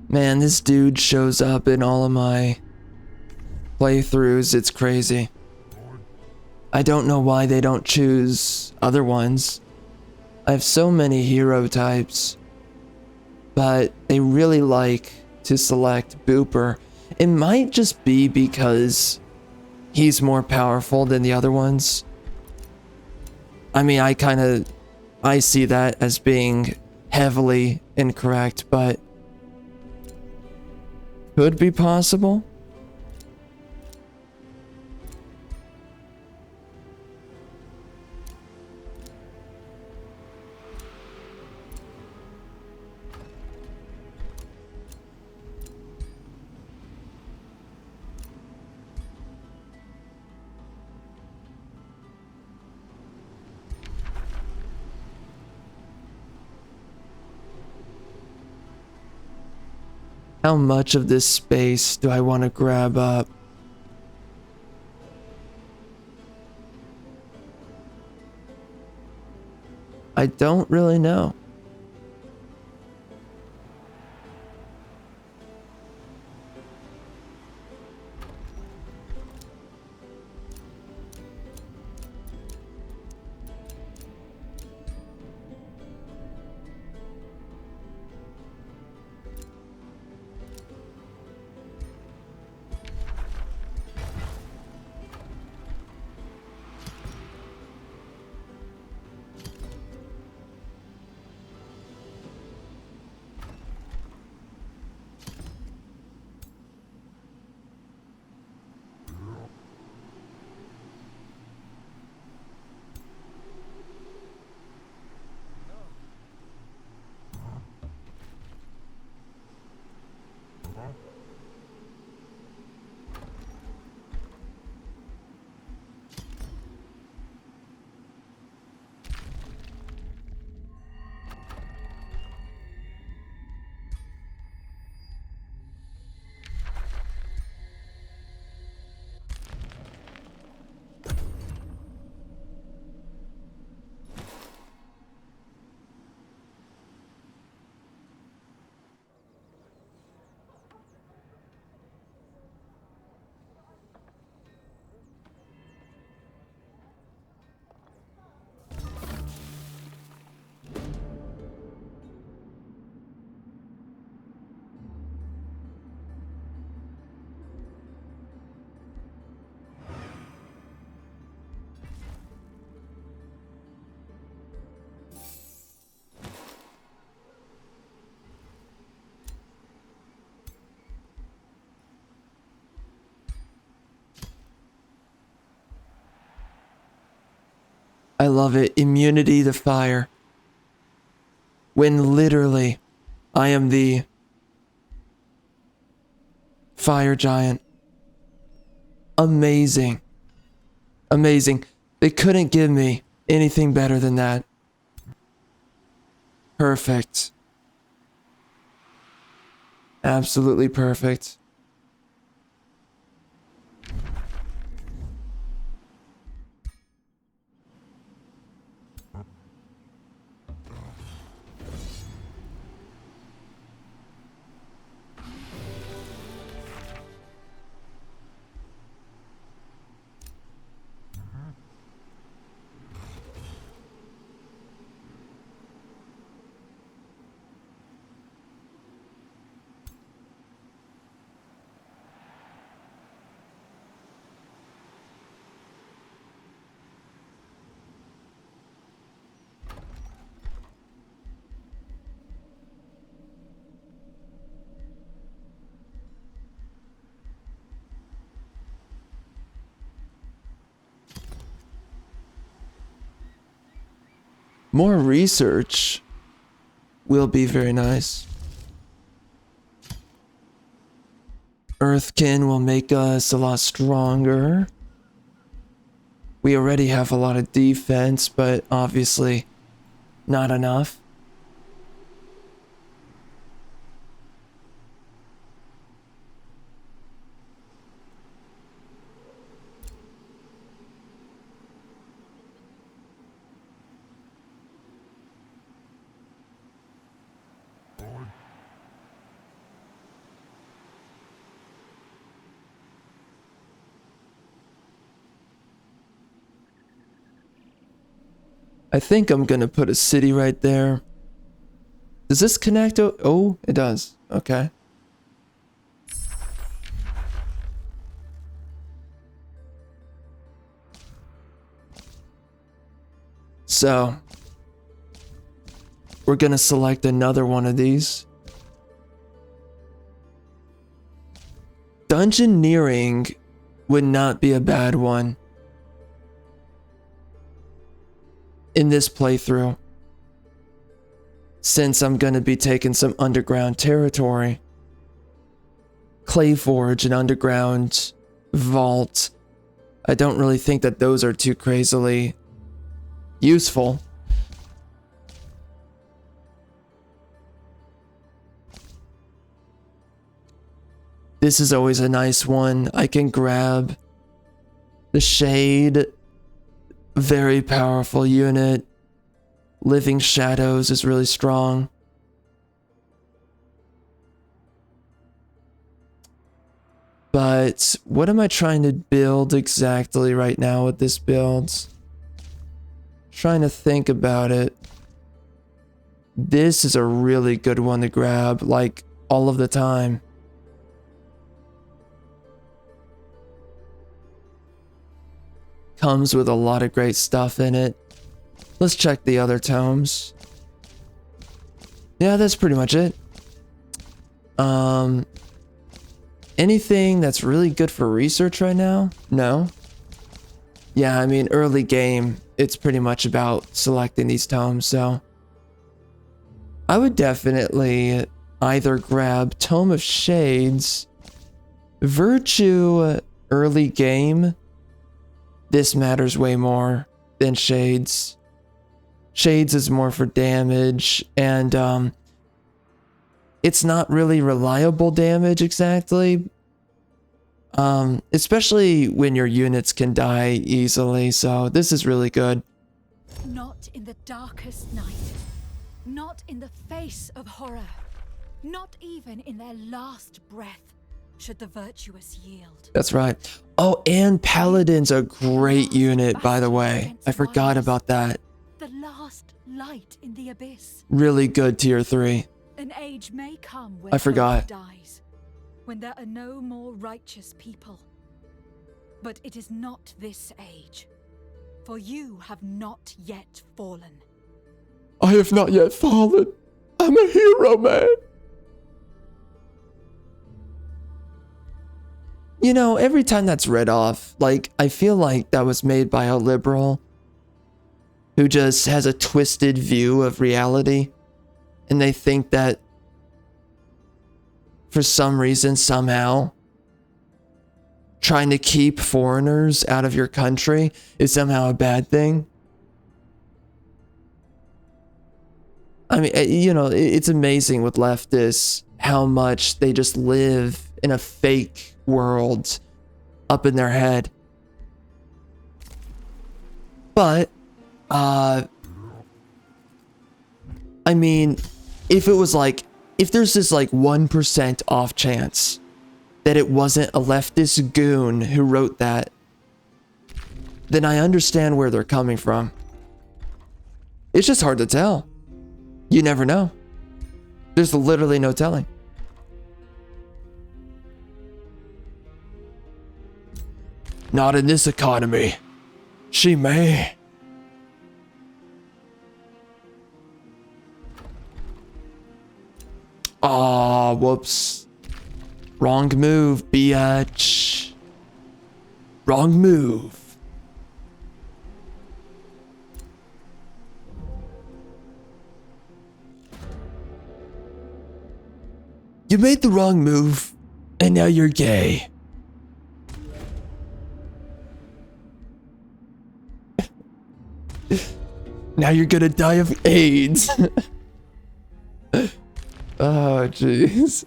Man, this dude shows up in all of my playthroughs. It's crazy. I don't know why they don't choose other ones. I have so many hero types, but they really like to select Booper. It might just be because he's more powerful than the other ones. I mean, I see that as being heavily incorrect, but could be possible. How much of this space do I want to grab up? I don't really know. I love it. Immunity to fire. When literally, I am the fire giant. Amazing. Amazing. They couldn't give me anything better than that. Perfect. Absolutely perfect. More research will be very nice. Earthkin will make us a lot stronger. We already have a lot of defense, but obviously not enough. I think I'm gonna put a city right there. Does this connect? Oh, it does. Okay. So, we're gonna select another one of these. Dungeoneering would not be a bad one in this playthrough, since I'm going to be taking some underground territory. Clayforge and underground vault. I don't really think that those are too crazily useful. This is always a nice one. I can grab the Shade. Very powerful unit. Living Shadows is really strong. But what am I trying to build exactly right now with this build? Trying to think about it. This is a really good one to grab, like, all of the time. Comes with a lot of great stuff in it. Let's check the other tomes. Yeah, that's pretty much it. Anything that's really good for research right now? No. Yeah, I mean, early game, it's pretty much about selecting these tomes, so I would definitely either grab Tome of Shades, Virtue, early game. This matters way more than Shades. Shades is more for damage, and it's not really reliable damage exactly. Especially when your units can die easily, so this is really good. Not in the darkest night. Not in the face of horror. Not even in their last breath should the virtuous yield. That's right. Oh, and Paladin's a great unit, by the way. I forgot about that. The last light in the abyss. Really good tier 3. An age may come when I forgot. hope dies, when there are no more righteous people. But it is not this age, for you have not yet fallen. I have not yet fallen. I'm a hero, man. You know, every time that's read off, like, I feel like that was made by a liberal who just has a twisted view of reality. And they think that for some reason, somehow, trying to keep foreigners out of your country is somehow a bad thing. I mean, you know, it's amazing with leftists how much they just live in a fake world up in their head. But, I mean, if it was like, if there's this like 1% off chance that it wasn't a leftist goon who wrote that, then I understand where they're coming from. It's just hard to tell. You never know. There's literally no telling. Not in this economy. She may. Aw, whoops. Wrong move, biatch. Wrong move. You made the wrong move, and now you're gay. Now you're gonna die of AIDS. Oh, jeez.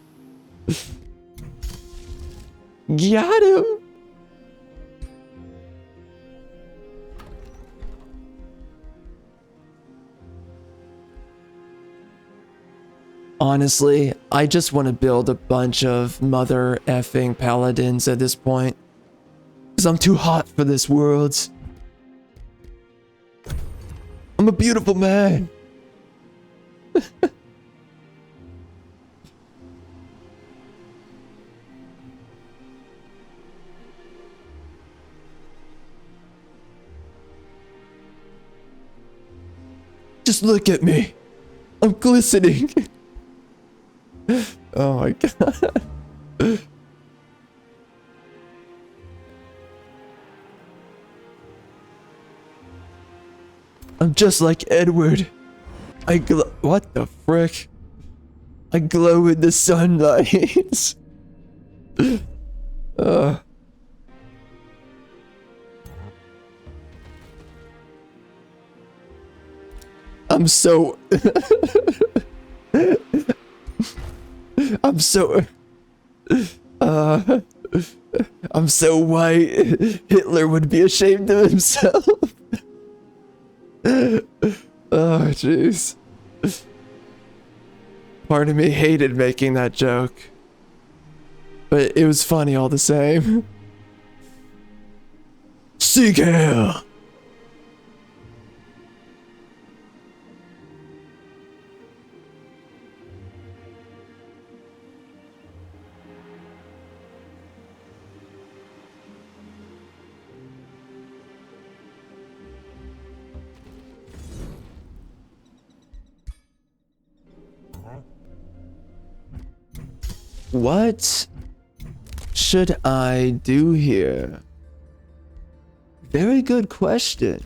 Got him. Honestly, I just want to build a bunch of mother effing paladins at this point. Because I'm too hot for this world. I'm a beautiful man. Just look at me. I'm glistening. Oh my god. I'm just like Edward. What the frick? I glow in the sunlight. I'm so... I'm so... Uh, I'm so white. Hitler would be ashamed of himself. Oh, jeez. Part of me hated making that joke, but it was funny all the same. Seek Hail! What should I do here? Very good question.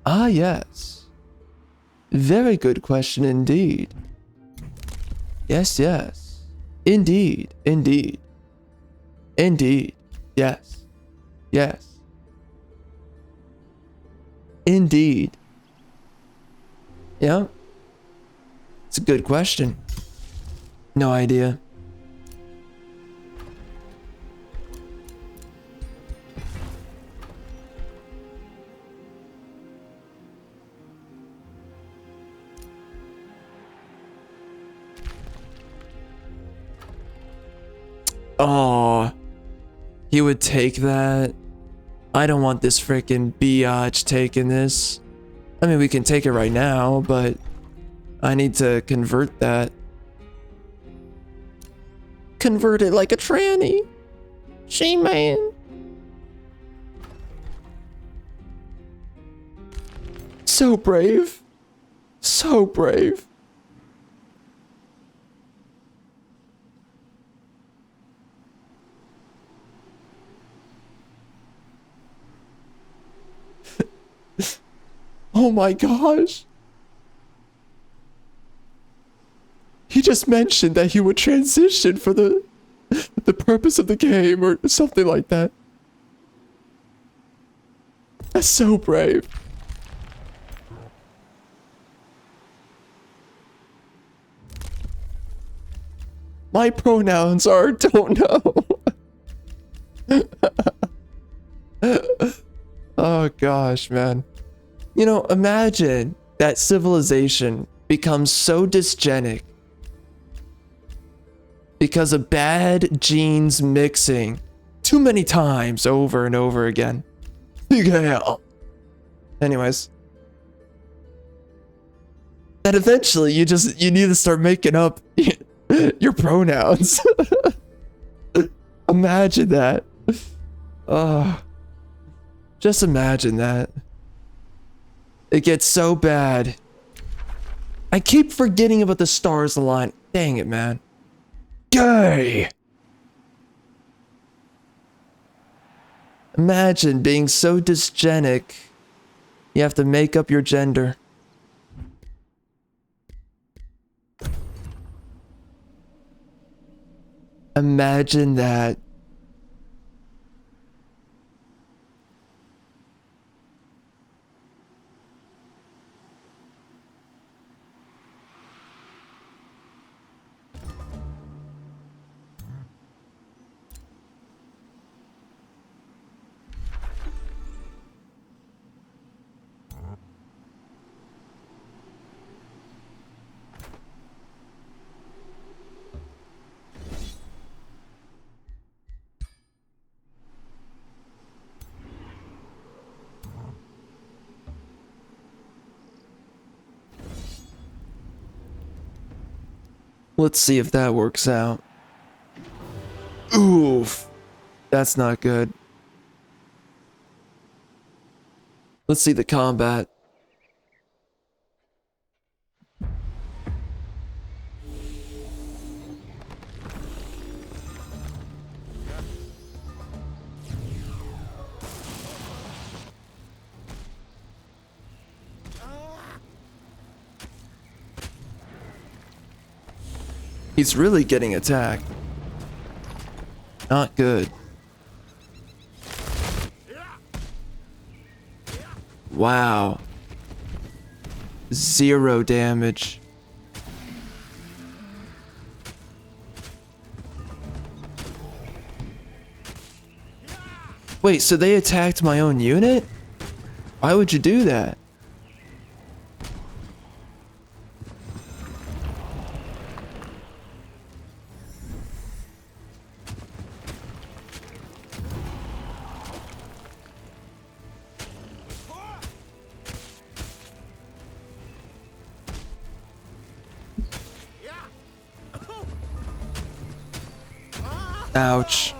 Ah, yes. Very good question indeed. Yes, yes. Indeed, indeed. Indeed. Yes. Yes. Indeed. Yeah. It's a good question. No idea. Oh, he would take that. I don't want this freaking biatch taking this. I mean, we can take it right now, but I need to convert that. Convert it like a tranny. She-man. So brave. So brave. Oh my gosh. He just mentioned that he would transition for the purpose of the game or something like that. That's so brave. My pronouns are don't know. Oh gosh, man. You know, imagine that civilization becomes so dysgenic because of bad genes mixing too many times over and over again. Yeah. Anyways. That eventually you need to start making up your pronouns. Imagine that. Just imagine that. It gets so bad. I keep forgetting about the stars align. Dang it, man. Gay! Imagine being so dysgenic, you have to make up your gender. Imagine that. Let's see if that works out. Oof. That's not good. Let's see the combat. He's really getting attacked. Not good. Wow. 0 damage. Wait, so they attacked my own unit? Why would you do that? Ouch.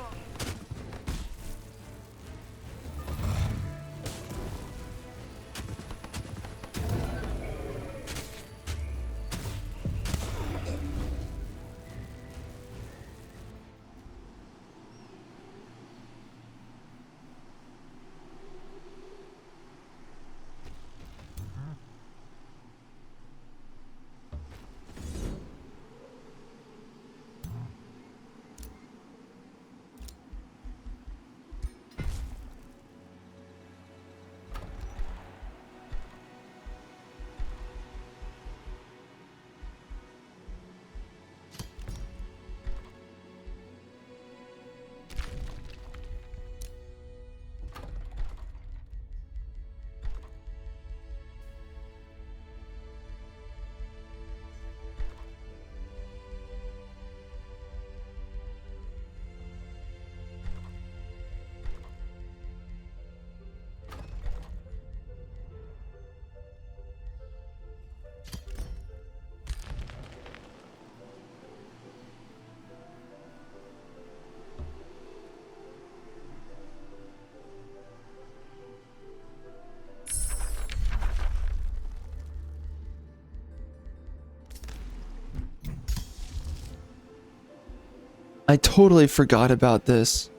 I totally forgot about this.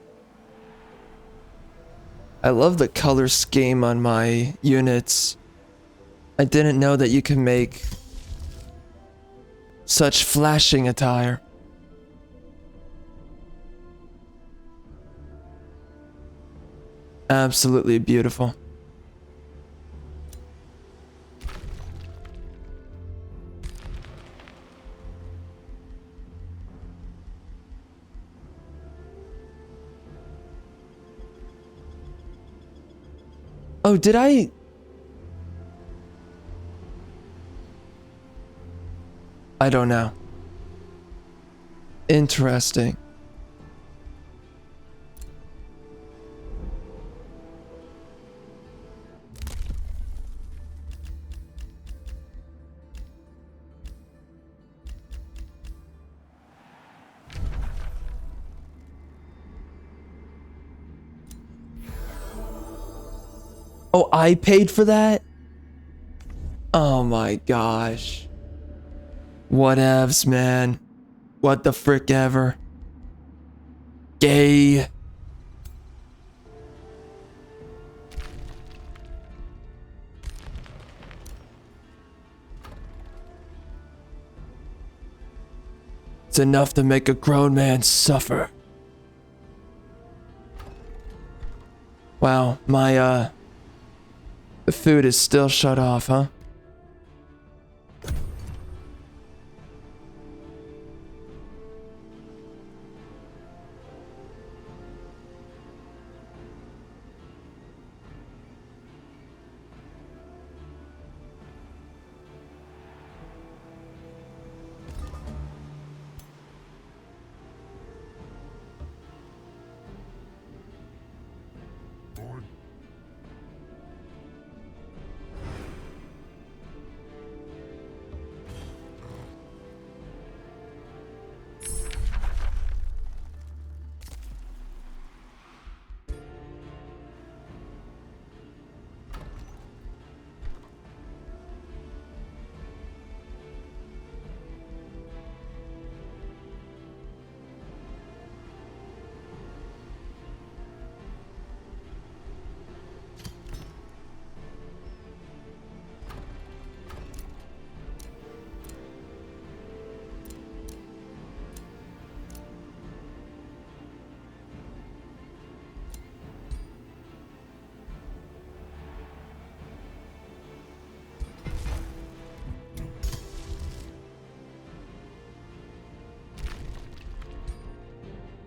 I love the color scheme on my units. I didn't know that you can make such flashing attire. Absolutely beautiful. Oh, did I? I don't know. Interesting. Oh, I paid for that? Oh my gosh. Whatevs, man. What the frick ever. Gay. It's enough to make a grown man suffer. Wow, my, the food is still shut off, huh?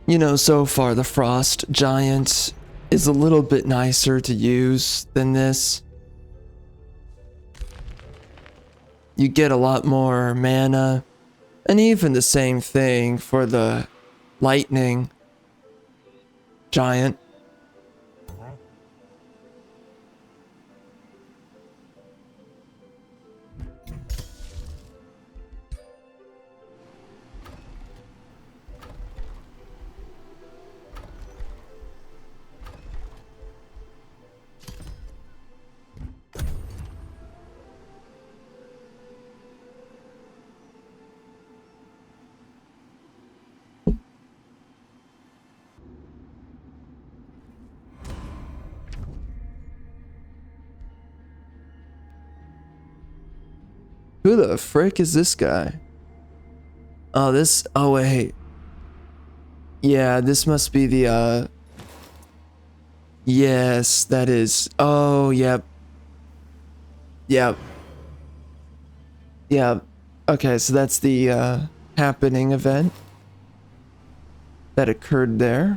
You know, so far the frost giant is a little bit nicer to use than this. You get a lot more mana, and even the same thing for the lightning giant. Who the frick is this guy? Oh, this... Oh, wait. Yeah, this must be the, Yes, that is... Oh, yep. Yep. Yep. Okay, so that's the, happening event that occurred there.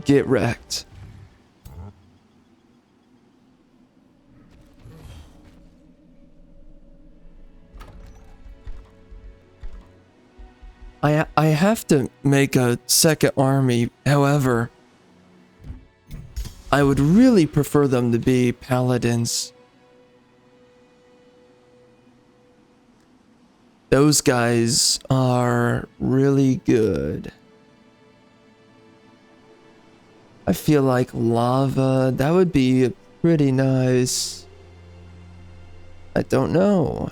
Get wrecked. I have to make a second army. However, I would really prefer them to be paladins. Those guys are really good. I feel like lava, that would be pretty nice. I don't know.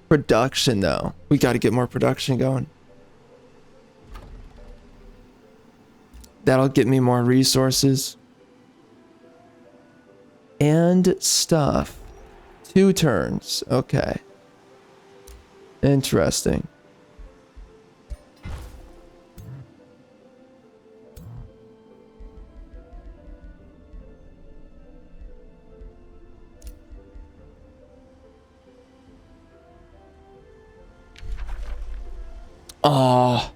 Production though. We gotta get more production going. That'll get me more resources. And stuff. 2 turns. Okay. Interesting. Aw.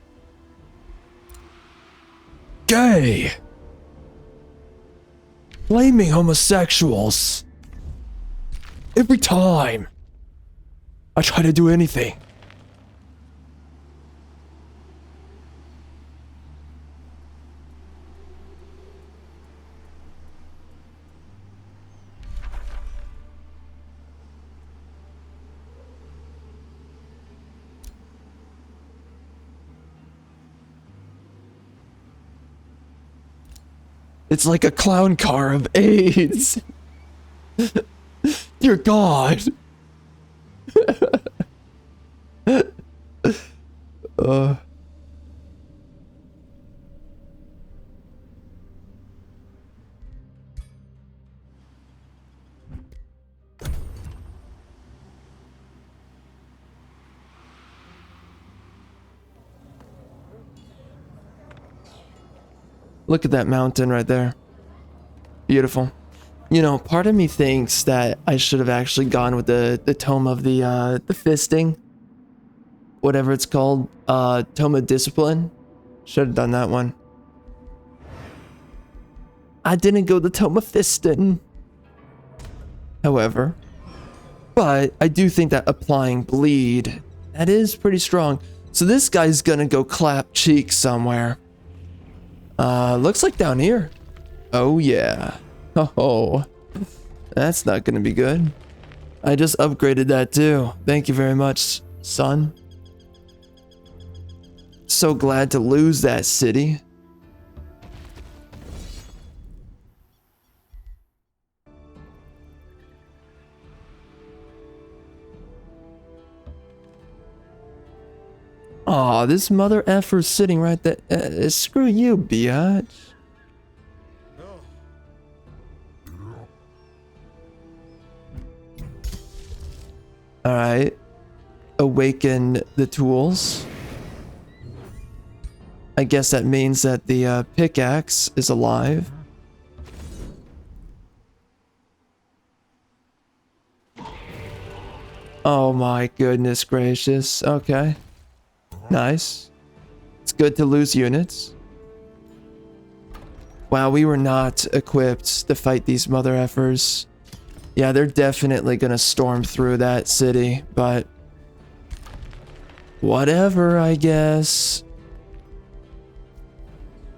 Gay. Blaming homosexuals. Every time I try to do anything. It's like a clown car of AIDS. Dear God. Look at that mountain right there. Beautiful. You know, part of me thinks that I should have actually gone with the tome of the fisting. Whatever it's called. Tome of Discipline. Should have done that one. I didn't go the tome of fisting. However. But I do think that applying bleed, that is pretty strong. So this guy's gonna go clap cheeks somewhere. Looks like down here. Oh yeah. Oh, that's not gonna be good. I just upgraded that too. Thank you very much, son. So glad to lose that city. Aw, this mother effer's sitting right there. Screw you, biatch. Alright. Awaken the tools. I guess that means that the pickaxe is alive. Oh my goodness gracious. Okay. Nice. It's good to lose units. Wow, we were not equipped to fight these mother effers. Yeah, they're definitely gonna storm through that city, but whatever, I guess.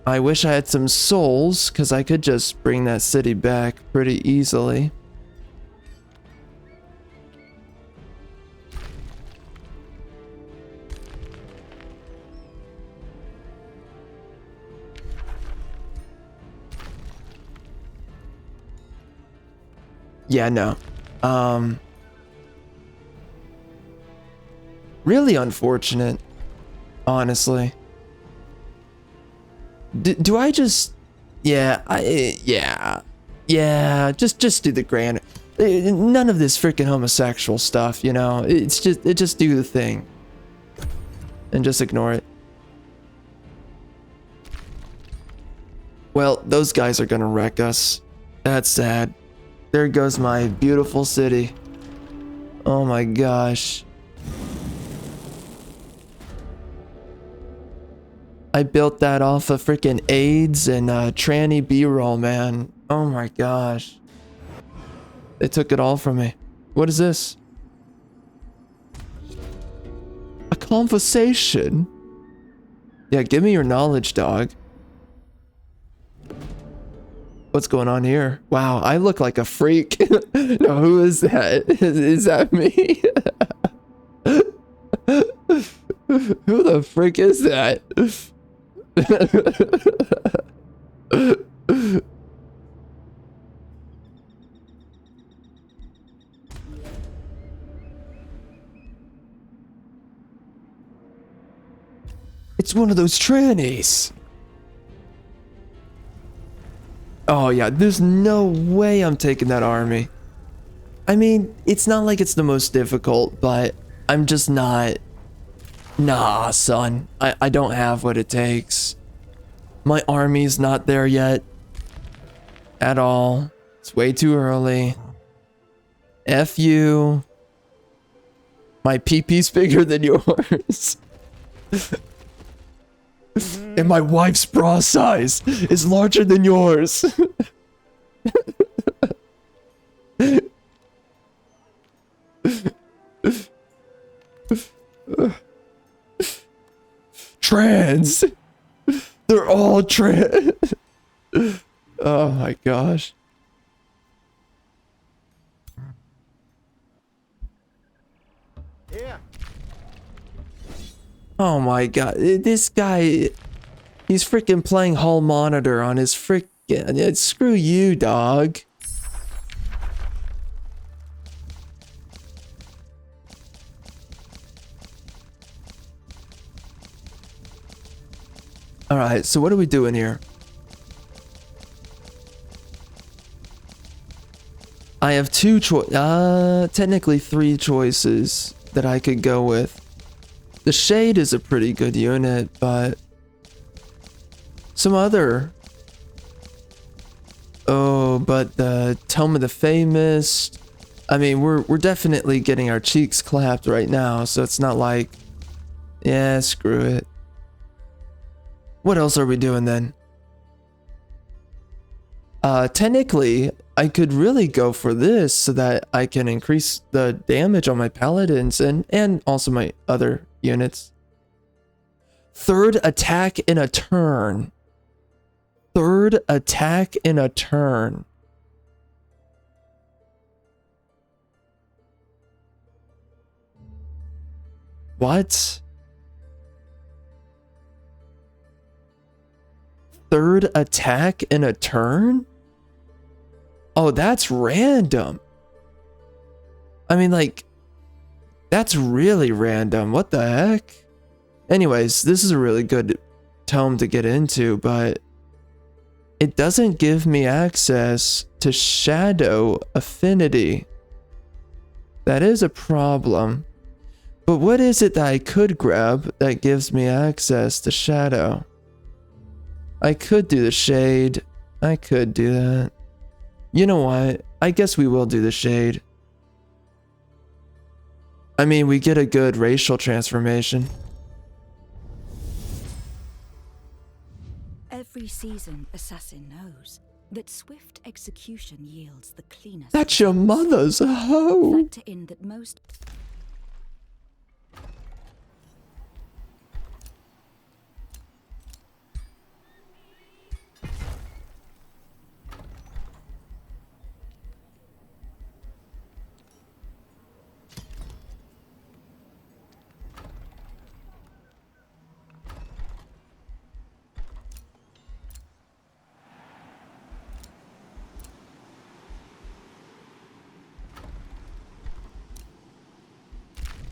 I wish I had some souls, because I could just bring that city back pretty easily. Yeah, no. Really unfortunate, honestly. Do I just... Yeah, yeah, just do the grand... None of this freaking homosexual stuff, you know? Just do the thing. And just ignore it. Well, those guys are gonna wreck us. That's sad. There goes my beautiful city. Oh my gosh. I built that off of freaking AIDS and tranny B-roll, man. Oh my gosh. They took it all from me. What is this? A conversation? Yeah, give me your knowledge, dog. What's going on here? Wow, I look like a freak. No, who is that? Is that me? Who the frick is that? It's one of those trannies. Oh yeah, there's no way I'm taking that army. I mean, it's not like it's the most difficult, but I'm just not... Nah, son. I don't have what it takes. My army's not there yet. At all. It's way too early. F you. My pee-pee's bigger than yours. And my wife's bra size is larger than yours. Trans. They're all trans. Oh my gosh. Yeah. Oh my god. This guy, he's freaking playing hall monitor on his freaking... Screw you, dog. Alright, so what are we doing here? I have technically 3 choices that I could go with. The Shade is a pretty good unit, but some other... Oh, but the Tome of the Famous... I mean, we're definitely getting our cheeks clapped right now, so it's not like... Yeah, screw it. What else are we doing then? Technically, I could really go for this so that I can increase the damage on my paladins and also my other units. 3rd attack in a turn. 3rd attack in a turn. What? 3rd attack in a turn? Oh, that's random. I mean, like, that's really random. What the heck? Anyways, this is a really good tome to get into, but it doesn't give me access to shadow affinity. That is a problem. But what is it that I could grab that gives me access to shadow? I could do the shade. I could do that. You know what? I guess we will do the shade. I mean, we get a good racial transformation. Every seasoned assassin knows that swift execution yields the cleanest. That's your mother's hoe. Factor in that most.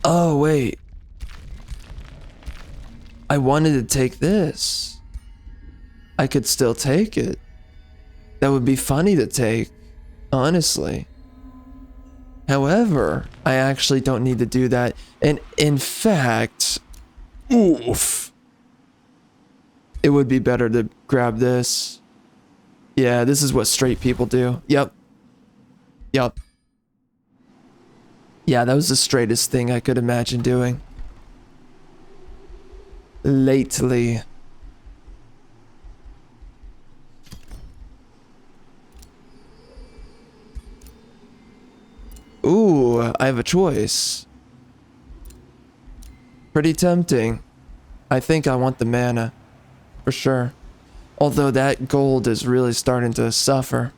Oh, wait. I wanted to take this. I could still take it. That would be funny to take, honestly. However, I actually don't need to do that. And in fact, oof. It would be better to grab this. Yeah, this is what straight people do. Yep. Yep. Yeah, that was the straightest thing I could imagine doing. Lately. Ooh, I have a choice. Pretty tempting. I think I want the mana. For sure. Although that gold is really starting to suffer.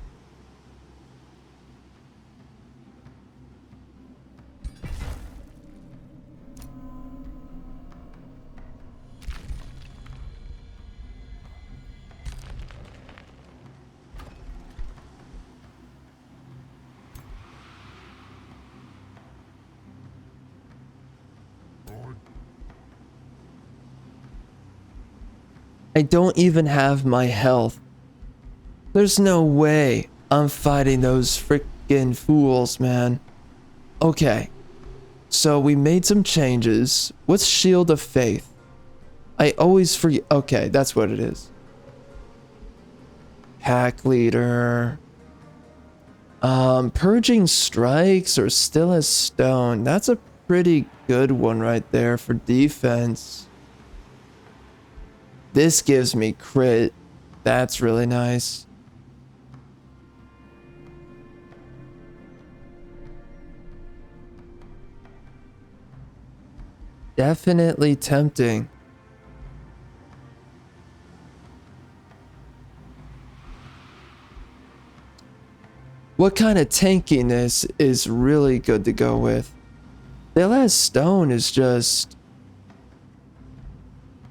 I don't even have my health. There's no way I'm fighting those freaking fools, man. Okay. So we made some changes. What's Shield of Faith? I always forget. Okay, that's what it is. Pack Leader. Purging Strikes or Still as Stone. That's a pretty good one right there for defense. This gives me crit. That's really nice. Definitely tempting. What kind of tankiness is really good to go with? The last stone is just...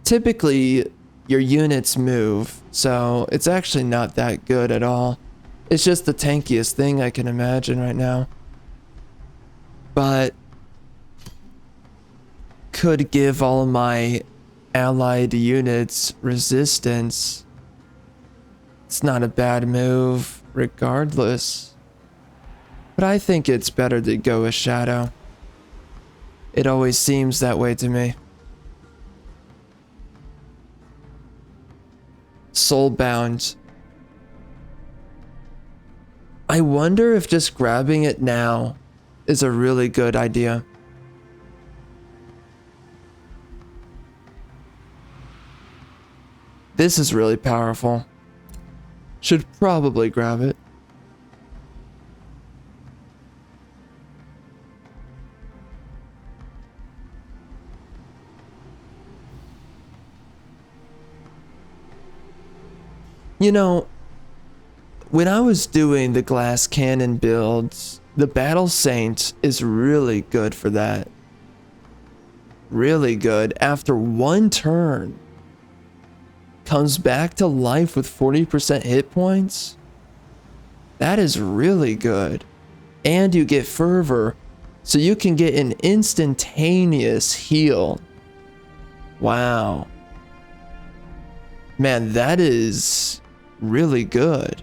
Typically, your units move, so it's actually not that good at all. It's just the tankiest thing I can imagine right now. But... could give all of my allied units resistance. It's not a bad move, regardless. But I think it's better to go with Shadow. It always seems that way to me. Soulbound. I wonder if just grabbing it now is a really good idea. This is really powerful. Should probably grab it. You know, when I was doing the glass cannon builds, the Battle Saint is really good for that. Really good. After one turn, comes back to life with 40% hit points. That is really good. And you get fervor, so you can get an instantaneous heal. Wow. Man, that is really good.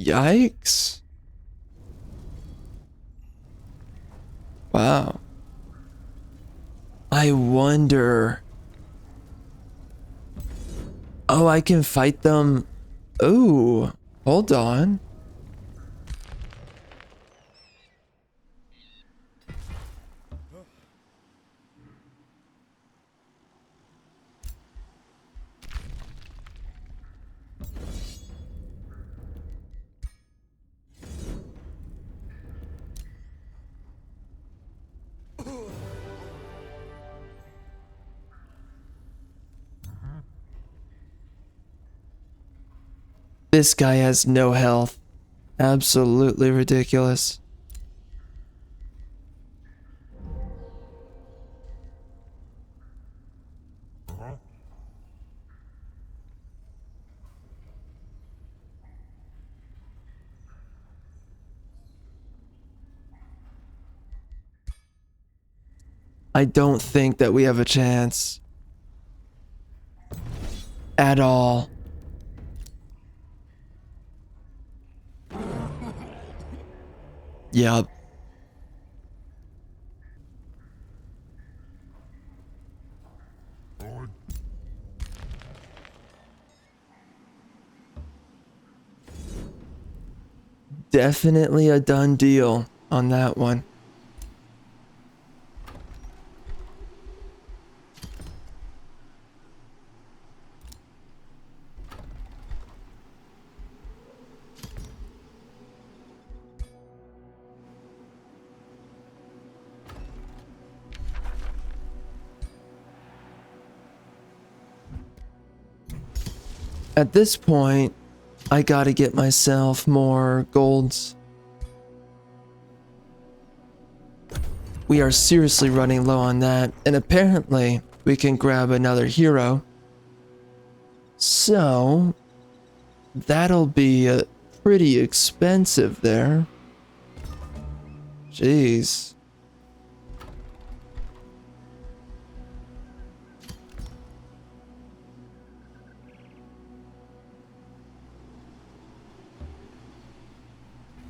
Yikes. Wow. I wonder. Oh, I can fight them. Oh, hold on. This guy has no health. Absolutely ridiculous. I don't think that we have a chance. At all. Yup. Definitely a done deal on that one. At this point, I gotta get myself more golds. We are seriously running low on that, and apparently we can grab another hero. So, that'll be pretty expensive there. Jeez.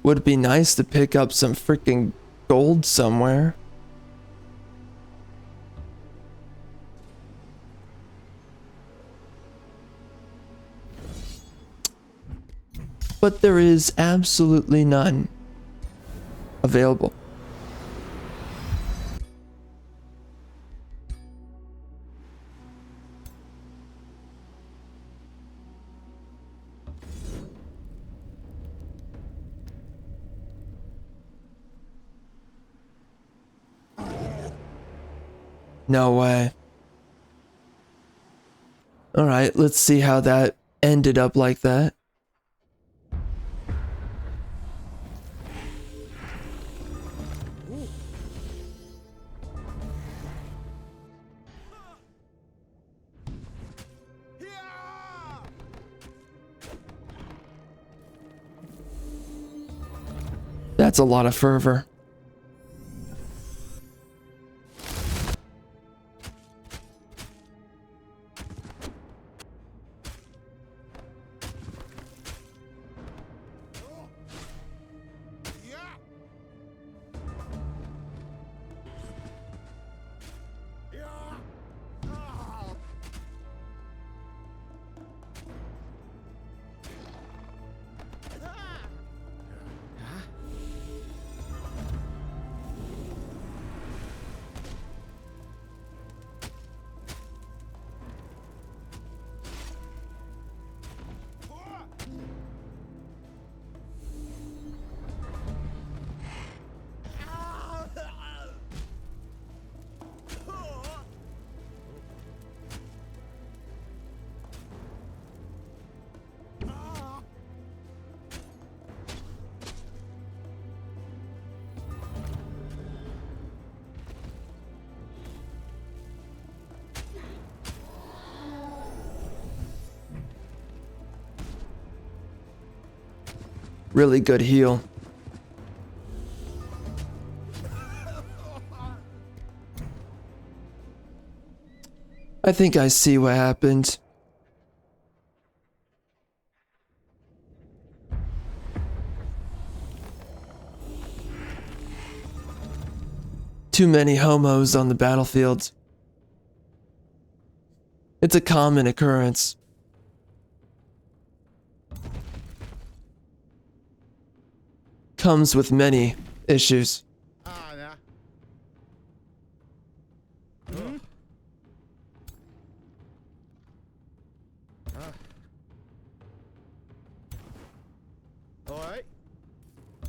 Would be nice to pick up some freaking gold somewhere. But there is absolutely none available. No way. All right, let's see how that ended up like that. That's a lot of fervor. Really good heal. I think I see what happened. Too many homos on the battlefield. It's a common occurrence. Comes with many issues. Ah, yeah. Hmm? All right.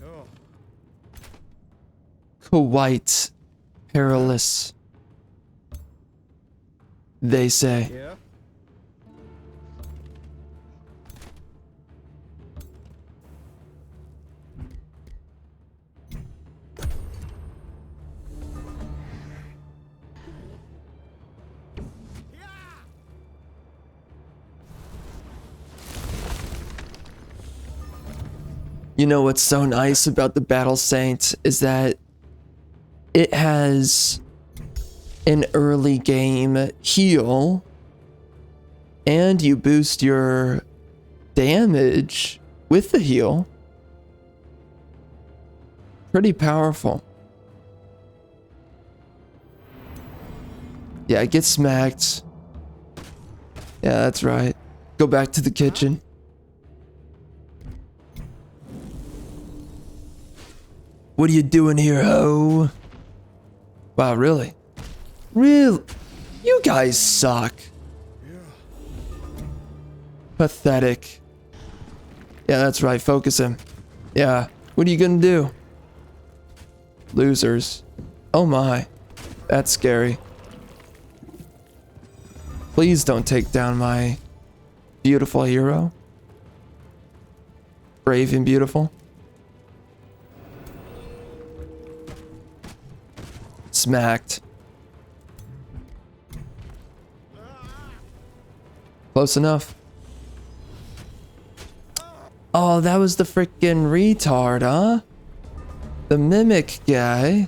Oh. Quite perilous, they say. Yeah. You know what's so nice about the Battle Saint is that it has an early game heal, and you boost your damage with the heal. Pretty powerful. Yeah, get smacked. Yeah, that's right. Go back to the kitchen. What are you doing here, ho? Wow, really? Really? You guys suck. Pathetic. Yeah, that's right. Focus him. Yeah. What are you gonna do? Losers. Oh my. That's scary. Please don't take down my beautiful hero. Brave and beautiful. Smacked. Close enough. Oh, that was the freaking retard, huh? The mimic guy.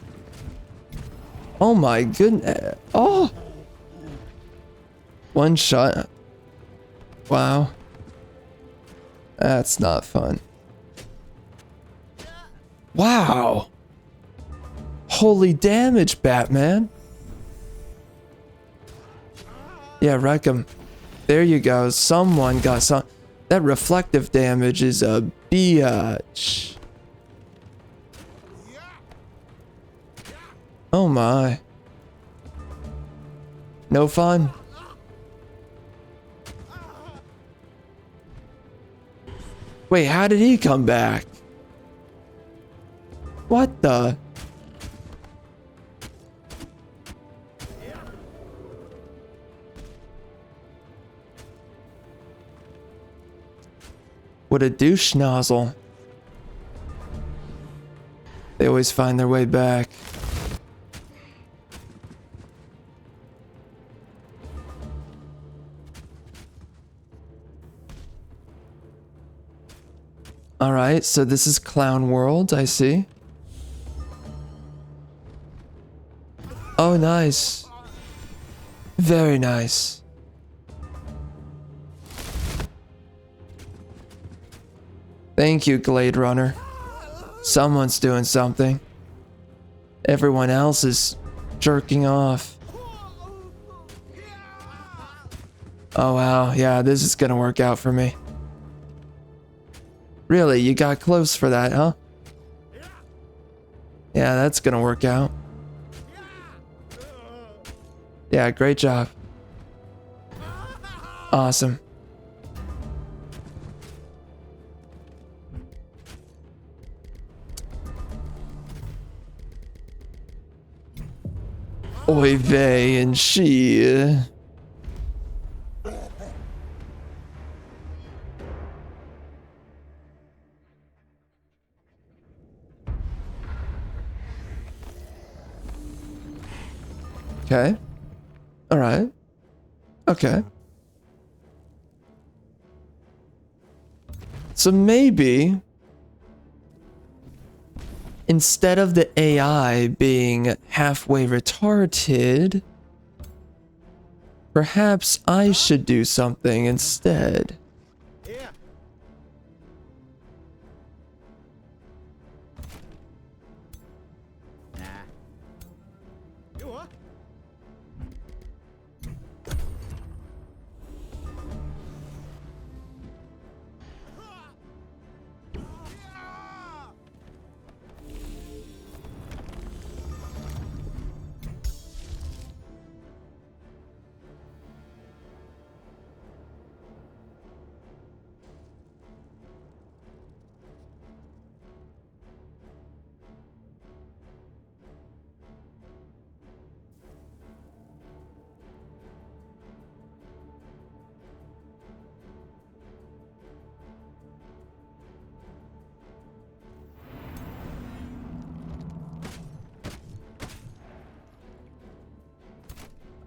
Oh my goodness. Oh. One shot. Wow. That's not fun. Wow. Holy damage, Batman. Yeah, wreck him. There you go. Someone got some. That reflective damage is a biatch. Oh my. No fun. Wait, how did he come back? What the? What a douche nozzle. They always find their way back. Alright, so this is Clown World, I see. Oh, nice. Very nice. Thank you, Glade Runner. Someone's doing something. Everyone else is jerking off. Oh wow, yeah, this is gonna work out for me. Really, you got close for that, huh? Yeah, that's gonna work out. Yeah, great job. Awesome. Oy vey and she. Okay. All right. Okay. So maybe instead of the AI being halfway retarded, perhaps I should do something instead. Yeah.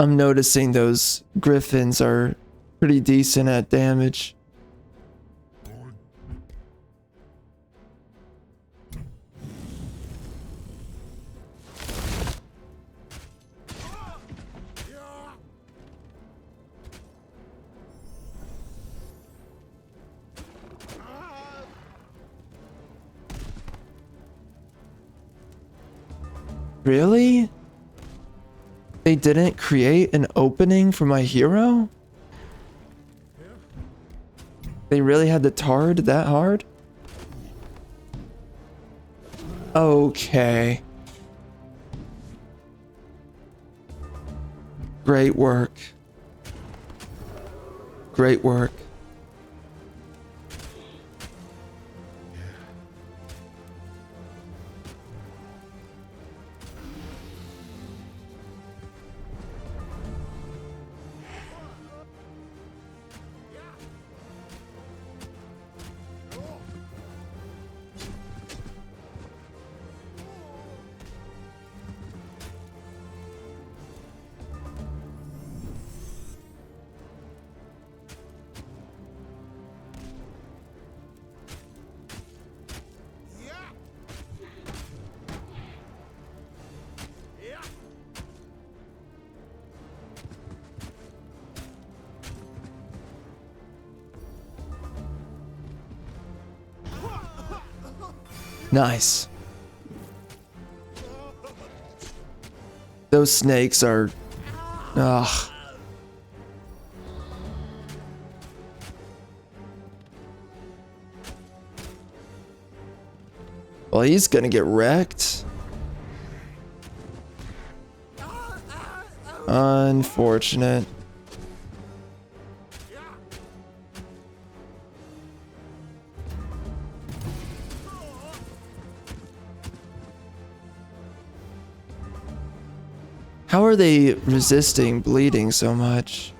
I'm noticing those griffins are pretty decent at damage. Really? They didn't create an opening for my hero? They really had to tard that hard? Okay. Great work. Great work. Nice. Those snakes are... Ugh. Well, he's gonna get wrecked. Unfortunate. How are they resisting bleeding so much?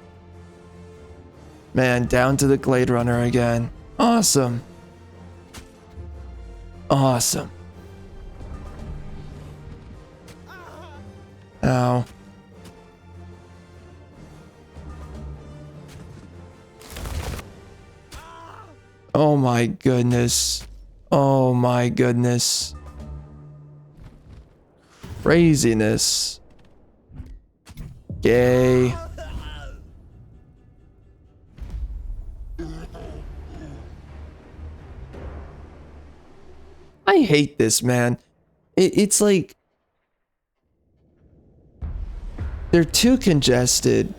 Man, down to the Glade Runner again. Awesome. Awesome. Ow. Oh my goodness. Oh my goodness. Craziness. Gay. I hate this, man. It's like they're too congested.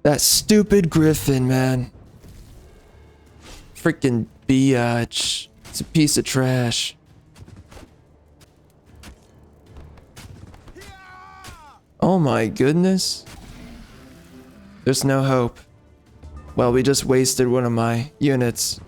That stupid griffin, man. Freaking biatch. It's a piece of trash. Oh my goodness. There's no hope. Well, we just wasted one of my units.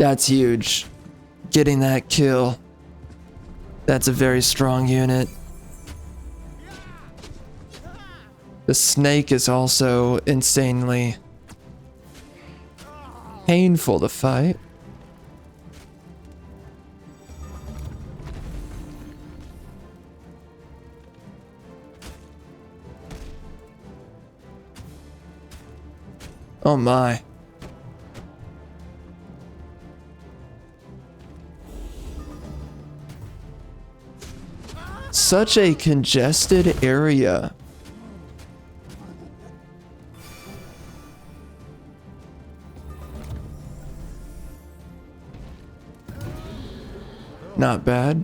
That's huge. Getting that kill. That's a very strong unit. The snake is also insanely painful to fight. Oh my. Such a congested area. Not bad.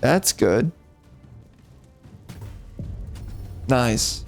That's good. Nice.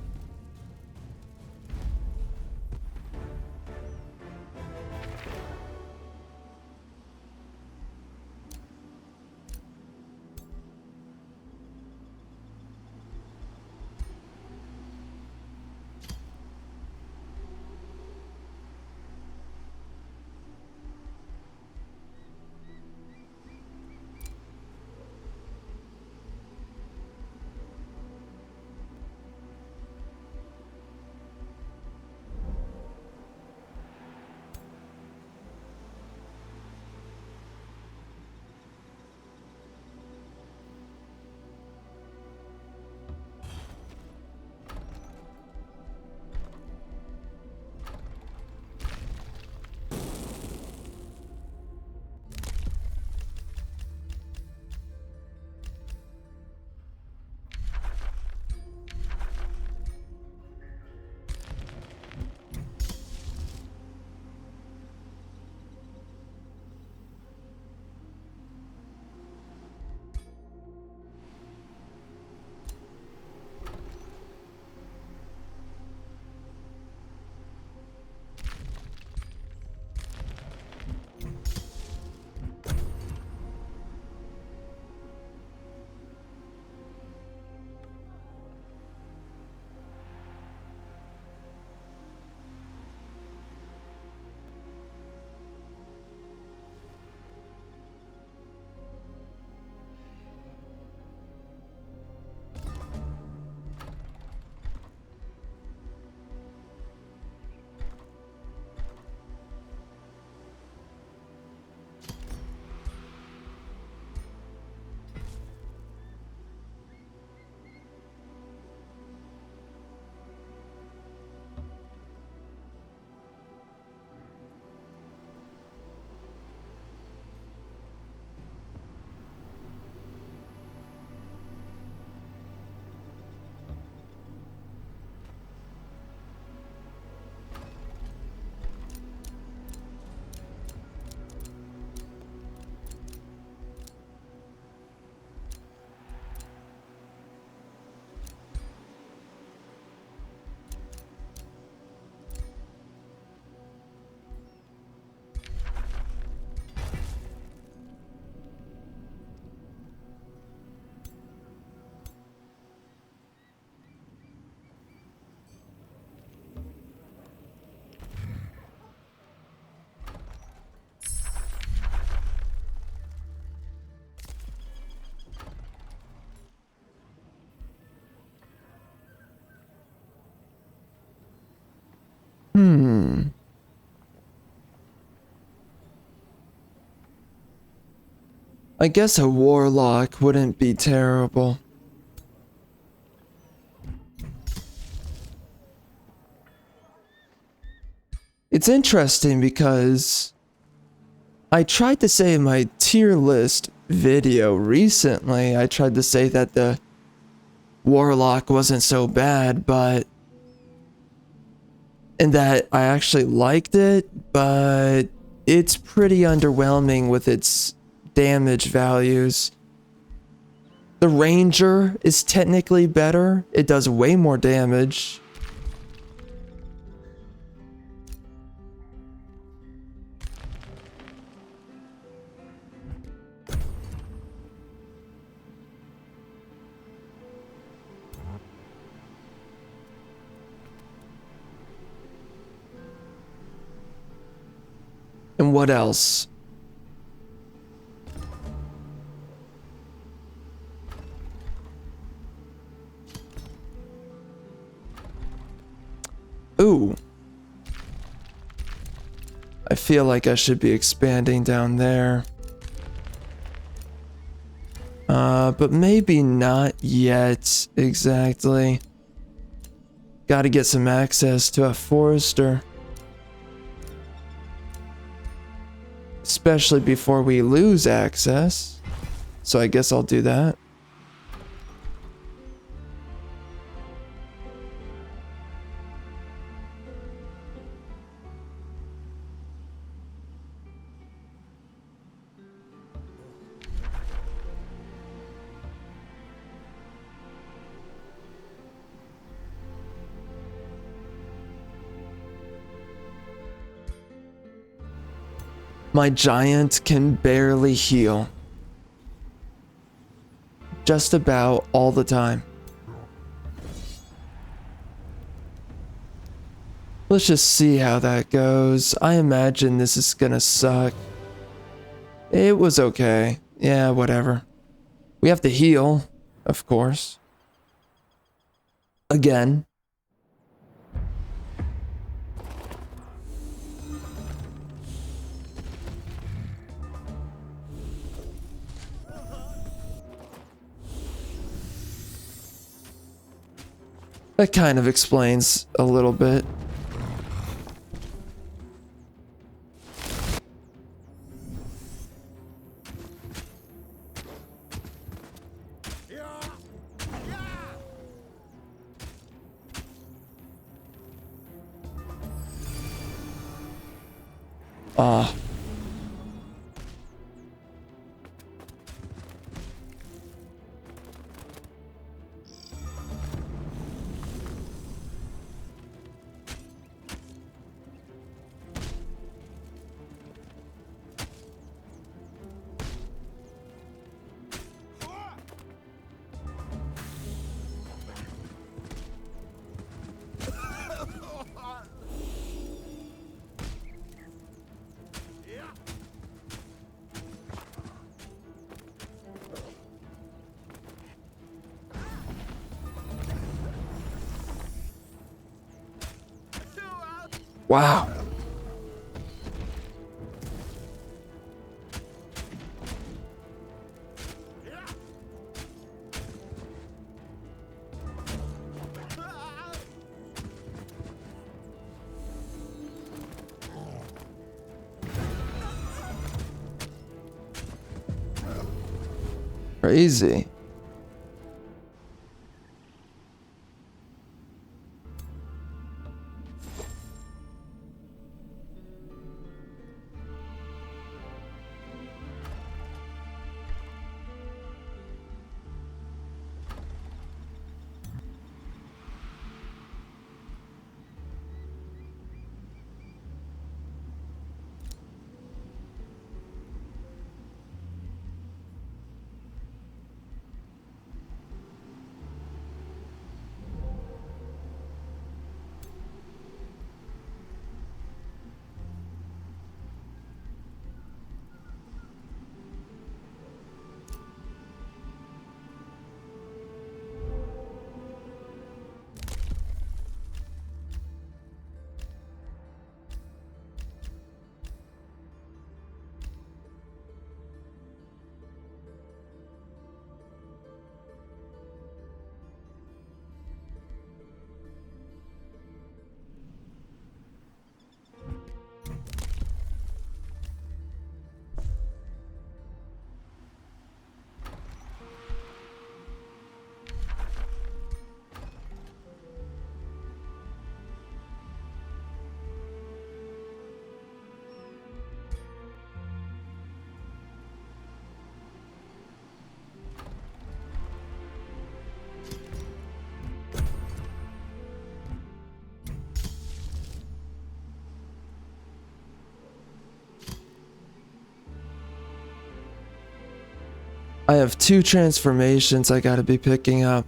I guess a warlock wouldn't be terrible. It's interesting because I tried to say in my tier list video recently, I tried to say that the warlock wasn't so bad, and that I actually liked it, but it's pretty underwhelming with its damage values. The ranger is technically better. It does way more damage. And what else? Ooh. I feel like I should be expanding down there. But maybe not yet exactly. Gotta get some access to a forester. Especially before we lose access. So I guess I'll do that. My giant can barely heal. Just about all the time. Let's just see how that goes. I imagine this is gonna suck. It was okay. Yeah, whatever. We have to heal, of course. Again. That kind of explains a little bit. Ah. Wow. Crazy. I have 2 transformations I gotta be picking up.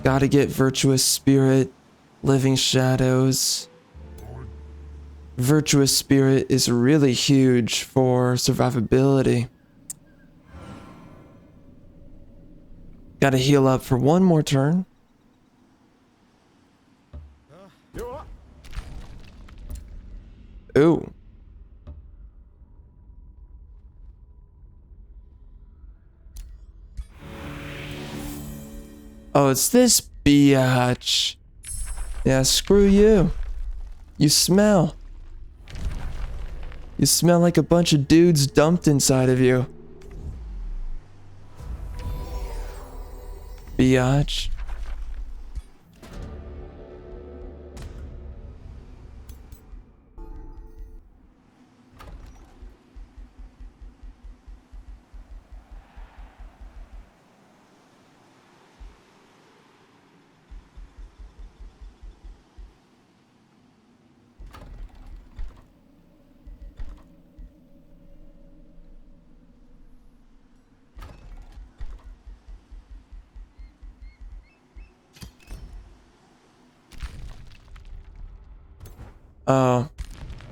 Gotta get Virtuous Spirit, Living Shadows. Virtuous Spirit is really huge for survivability. Gotta heal up for one more turn. Ooh. Oh, it's this biatch. Yeah, screw you. You smell. You smell like a bunch of dudes dumped inside of you. Biatch. Oh,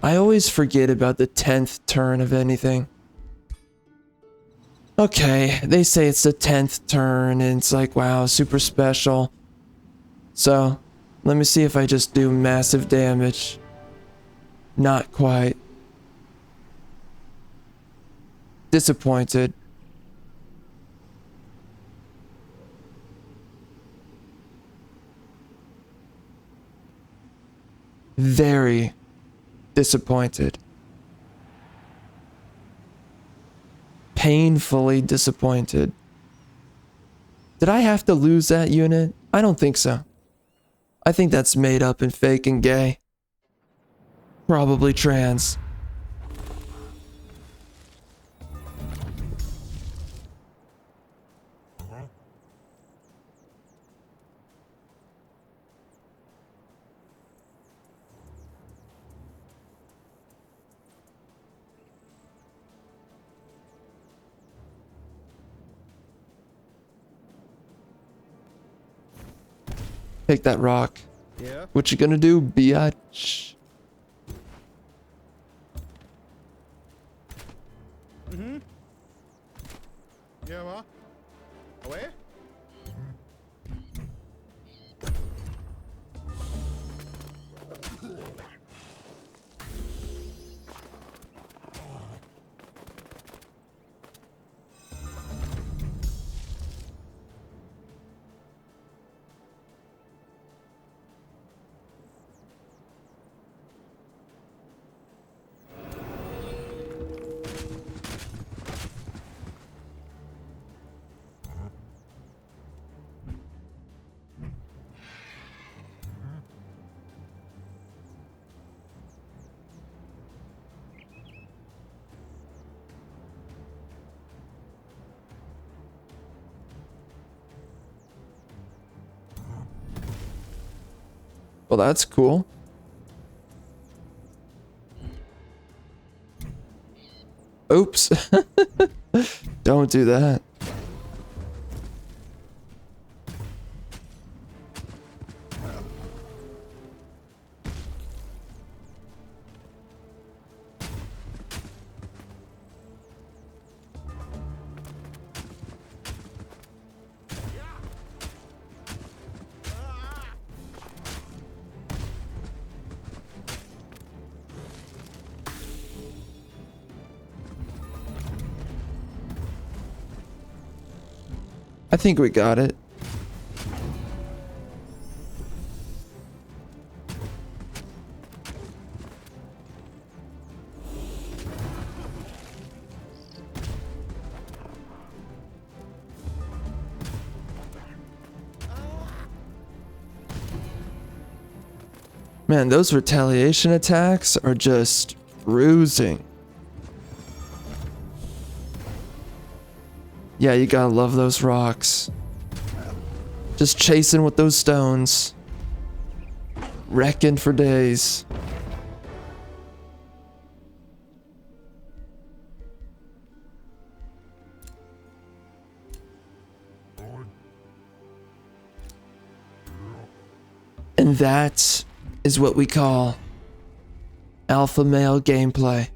I always forget about the 10th turn of anything. Okay, they say it's the 10th turn and it's like, wow, super special. So, let me see if I just do massive damage. Not quite. Disappointed. Very disappointed. Painfully disappointed. Did I have to lose that unit? I don't think so. I think that's made up and fake and gay. Probably trans. Take that rock. Yeah. What you gonna do, biatch? Mm-hmm. Yeah, ma. Away? Well, that's cool. Oops. Don't do that. I think we got it. Man, those retaliation attacks are just bruising. Yeah, you gotta love those rocks. Just chasing with those stones. Wrecking for days. And that is what we call Alpha male gameplay.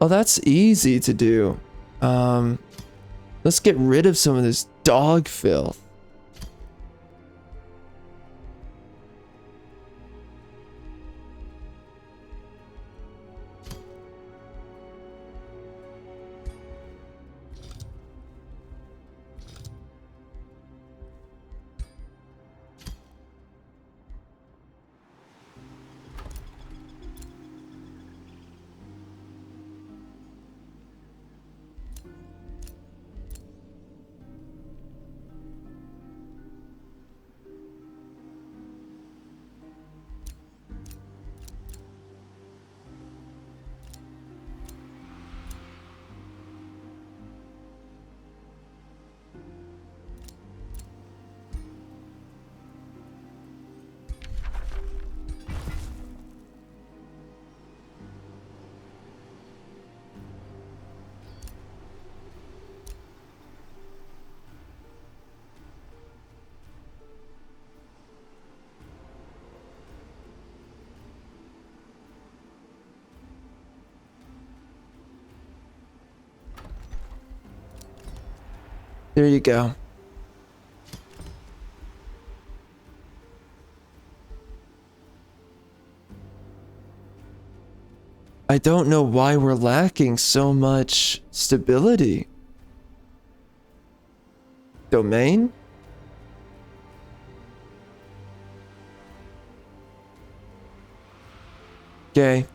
Oh, that's easy to do. Let's get rid of some of this dog filth. There you go. I don't know why we're lacking so much stability. Domain? Okay.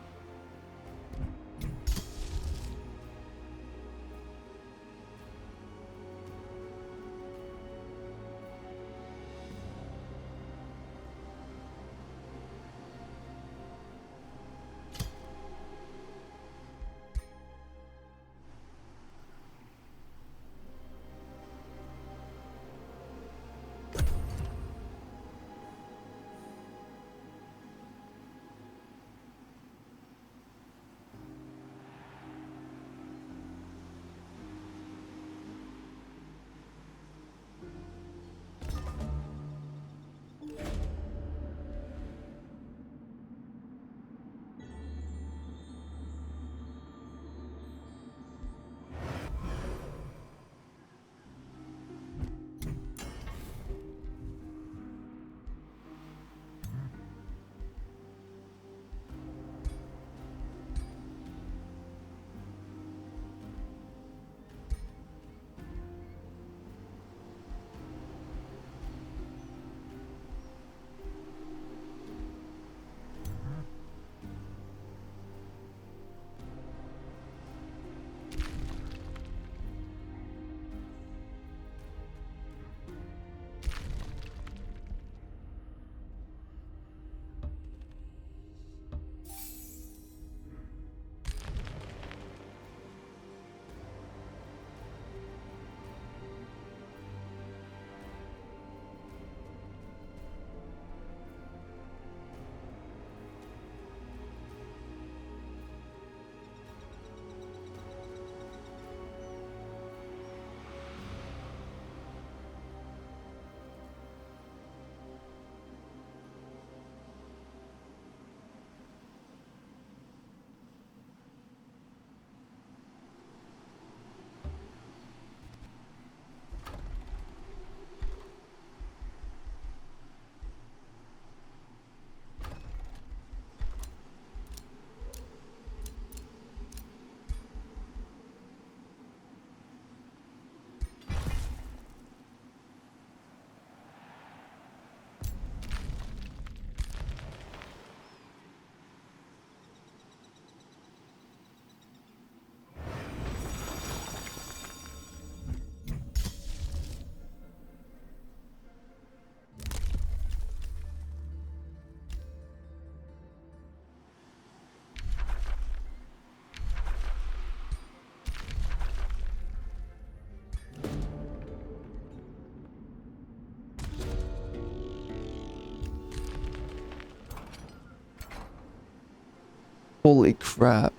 Holy crap.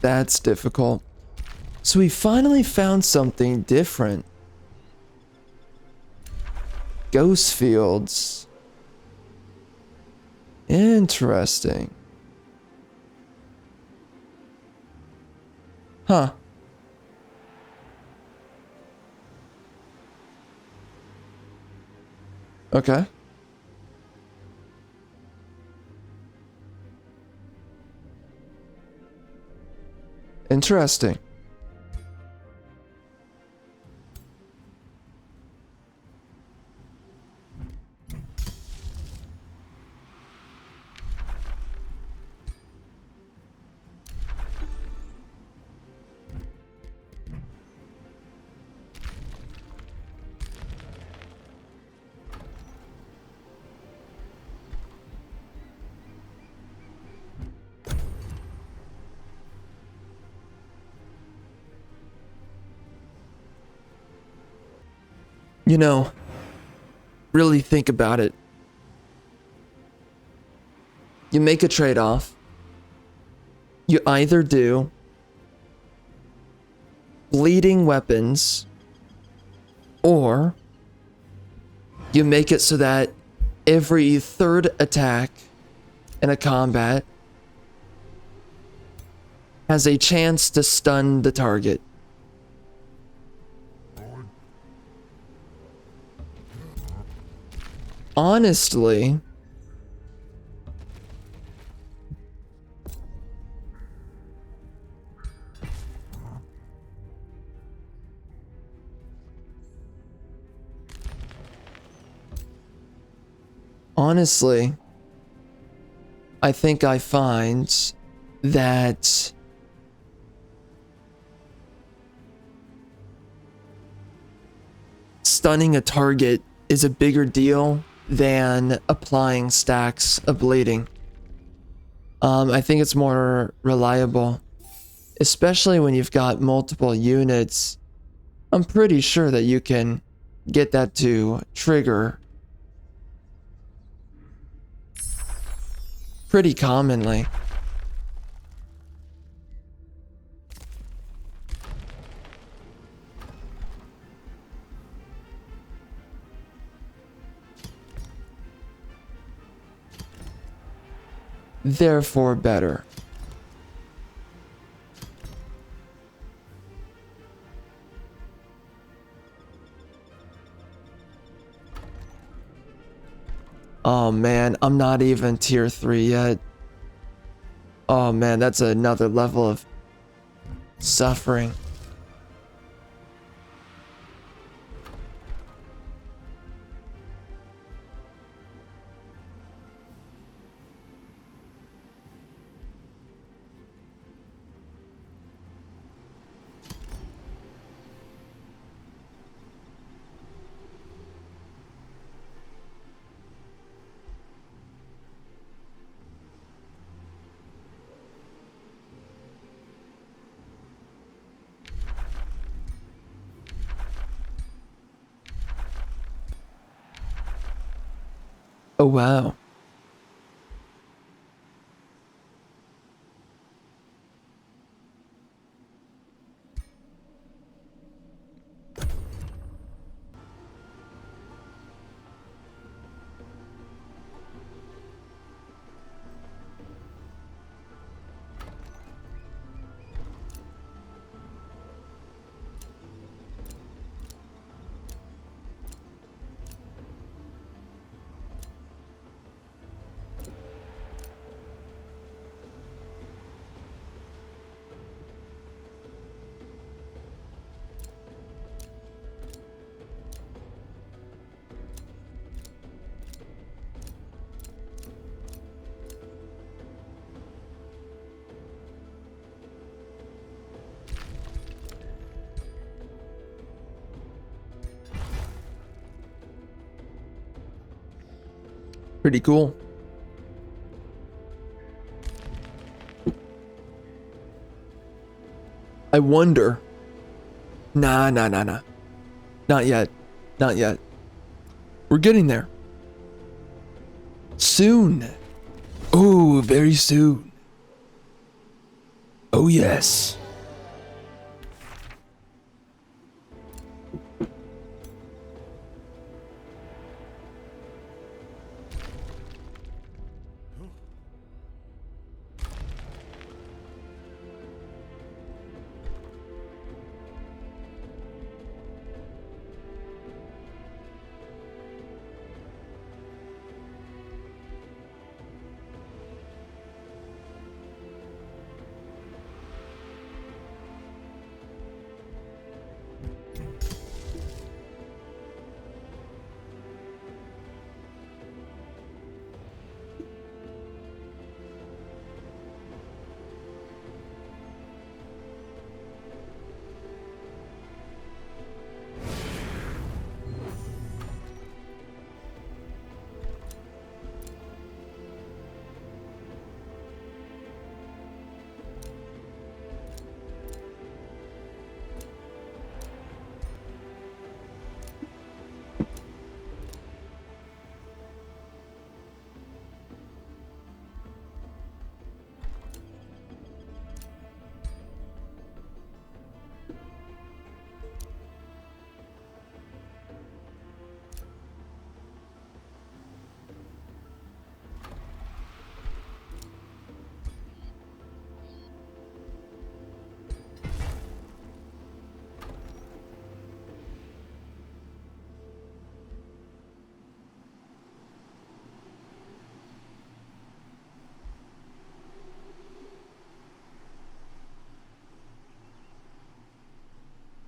That's difficult. So we finally found something different. Ghost fields. Interesting. Huh. Okay. Interesting. You know, really think about it. You make a trade-off. You either do bleeding weapons, or you make it so that every third attack in a combat has a chance to stun the target. Honestly, I think I find that stunning a target is a bigger deal than applying stacks of bleeding. I think it's more reliable, especially when you've got multiple units. I'm pretty sure that you can get that to trigger pretty commonly. Therefore better. Oh man, I'm not even tier 3 yet. Oh man, that's another level of suffering. Oh wow. Pretty cool. I wonder. Nah. Not yet. Not yet. We're getting there. Soon. Oh, very soon. Oh, yes.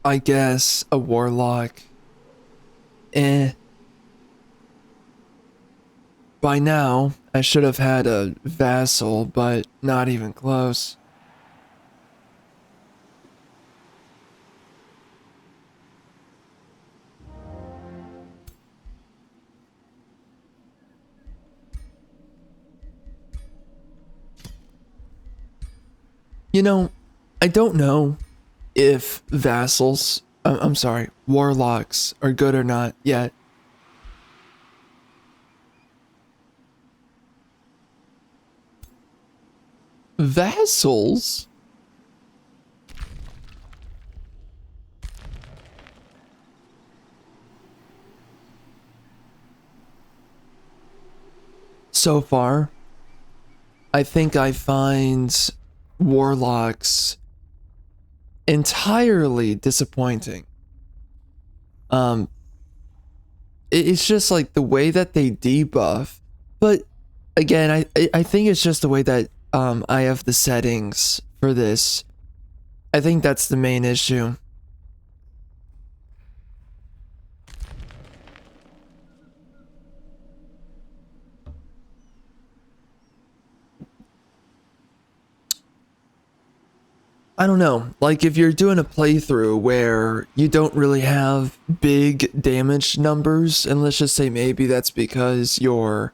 I guess a warlock. Eh. By now, I should have had a vassal, but not even close. You know, I don't know if vassals, I'm sorry, warlocks are good or not yet. Vassals? So far, I think I find warlocks entirely disappointing. Um, it's just like the way that they debuff. But again, I think it's just the way that I have the settings for this. I think that's the main issue. I don't know. Like if you're doing a playthrough where you don't really have big damage numbers, and let's just say maybe that's because your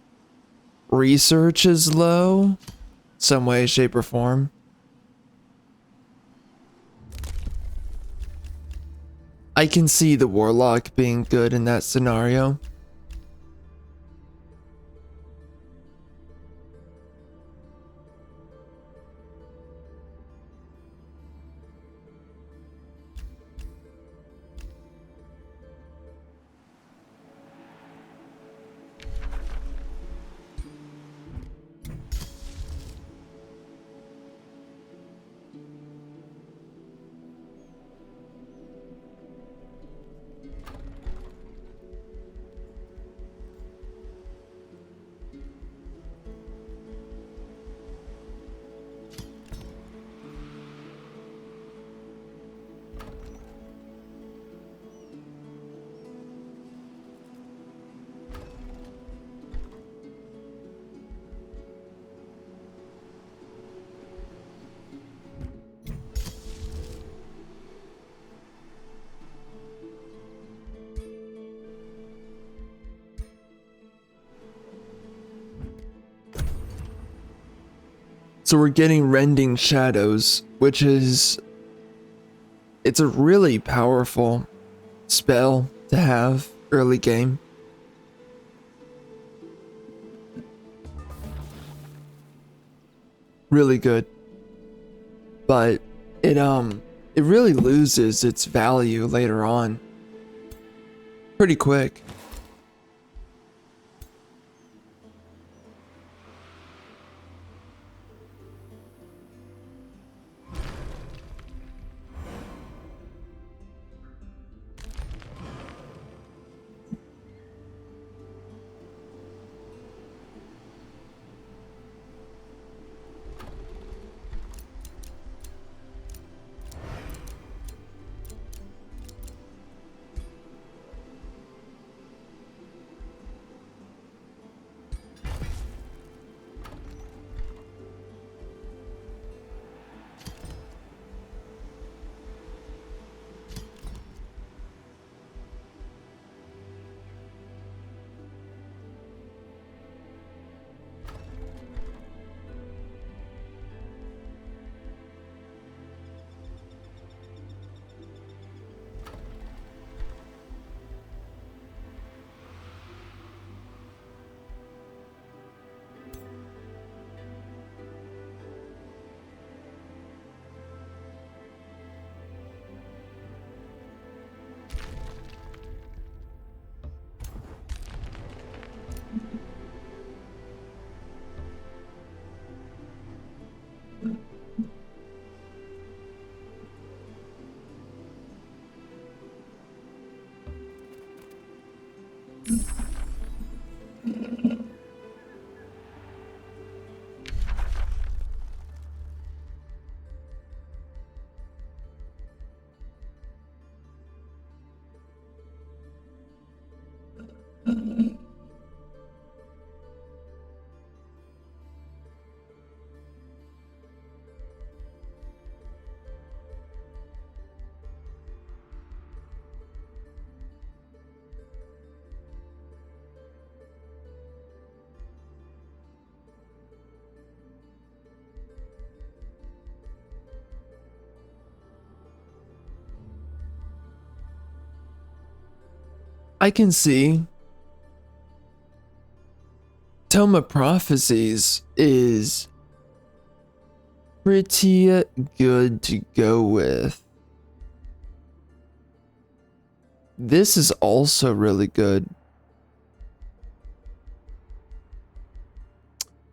research is low, some way, shape, or form. I can see the warlock being good in that scenario. So we're getting Rending Shadows, which is... it's a really powerful spell to have early game. Really good. But it really loses its value later on. Pretty quick. I can see Tome of Prophecies is pretty good to go with. This is also really good.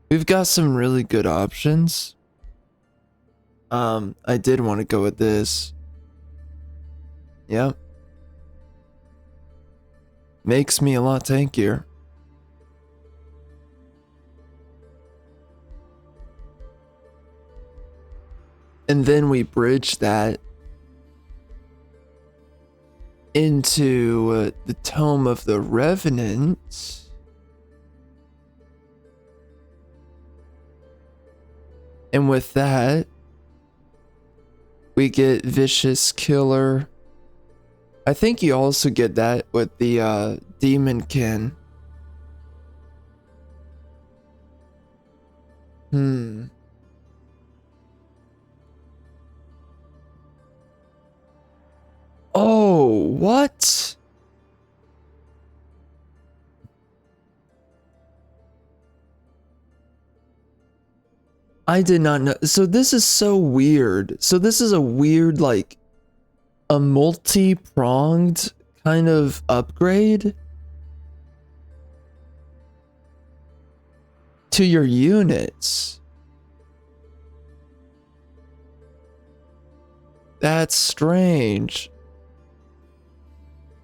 We've got some really good options. I did want to go with this. Yep. Makes me a lot tankier. And then we bridge that into the Tome of the Revenant. And with that, we get Vicious Killer. I think you also get that with the Demonkin. Oh, what? I did not know. So this is so weird. So this is a weird, like, a multi-pronged kind of upgrade to your units. That's strange.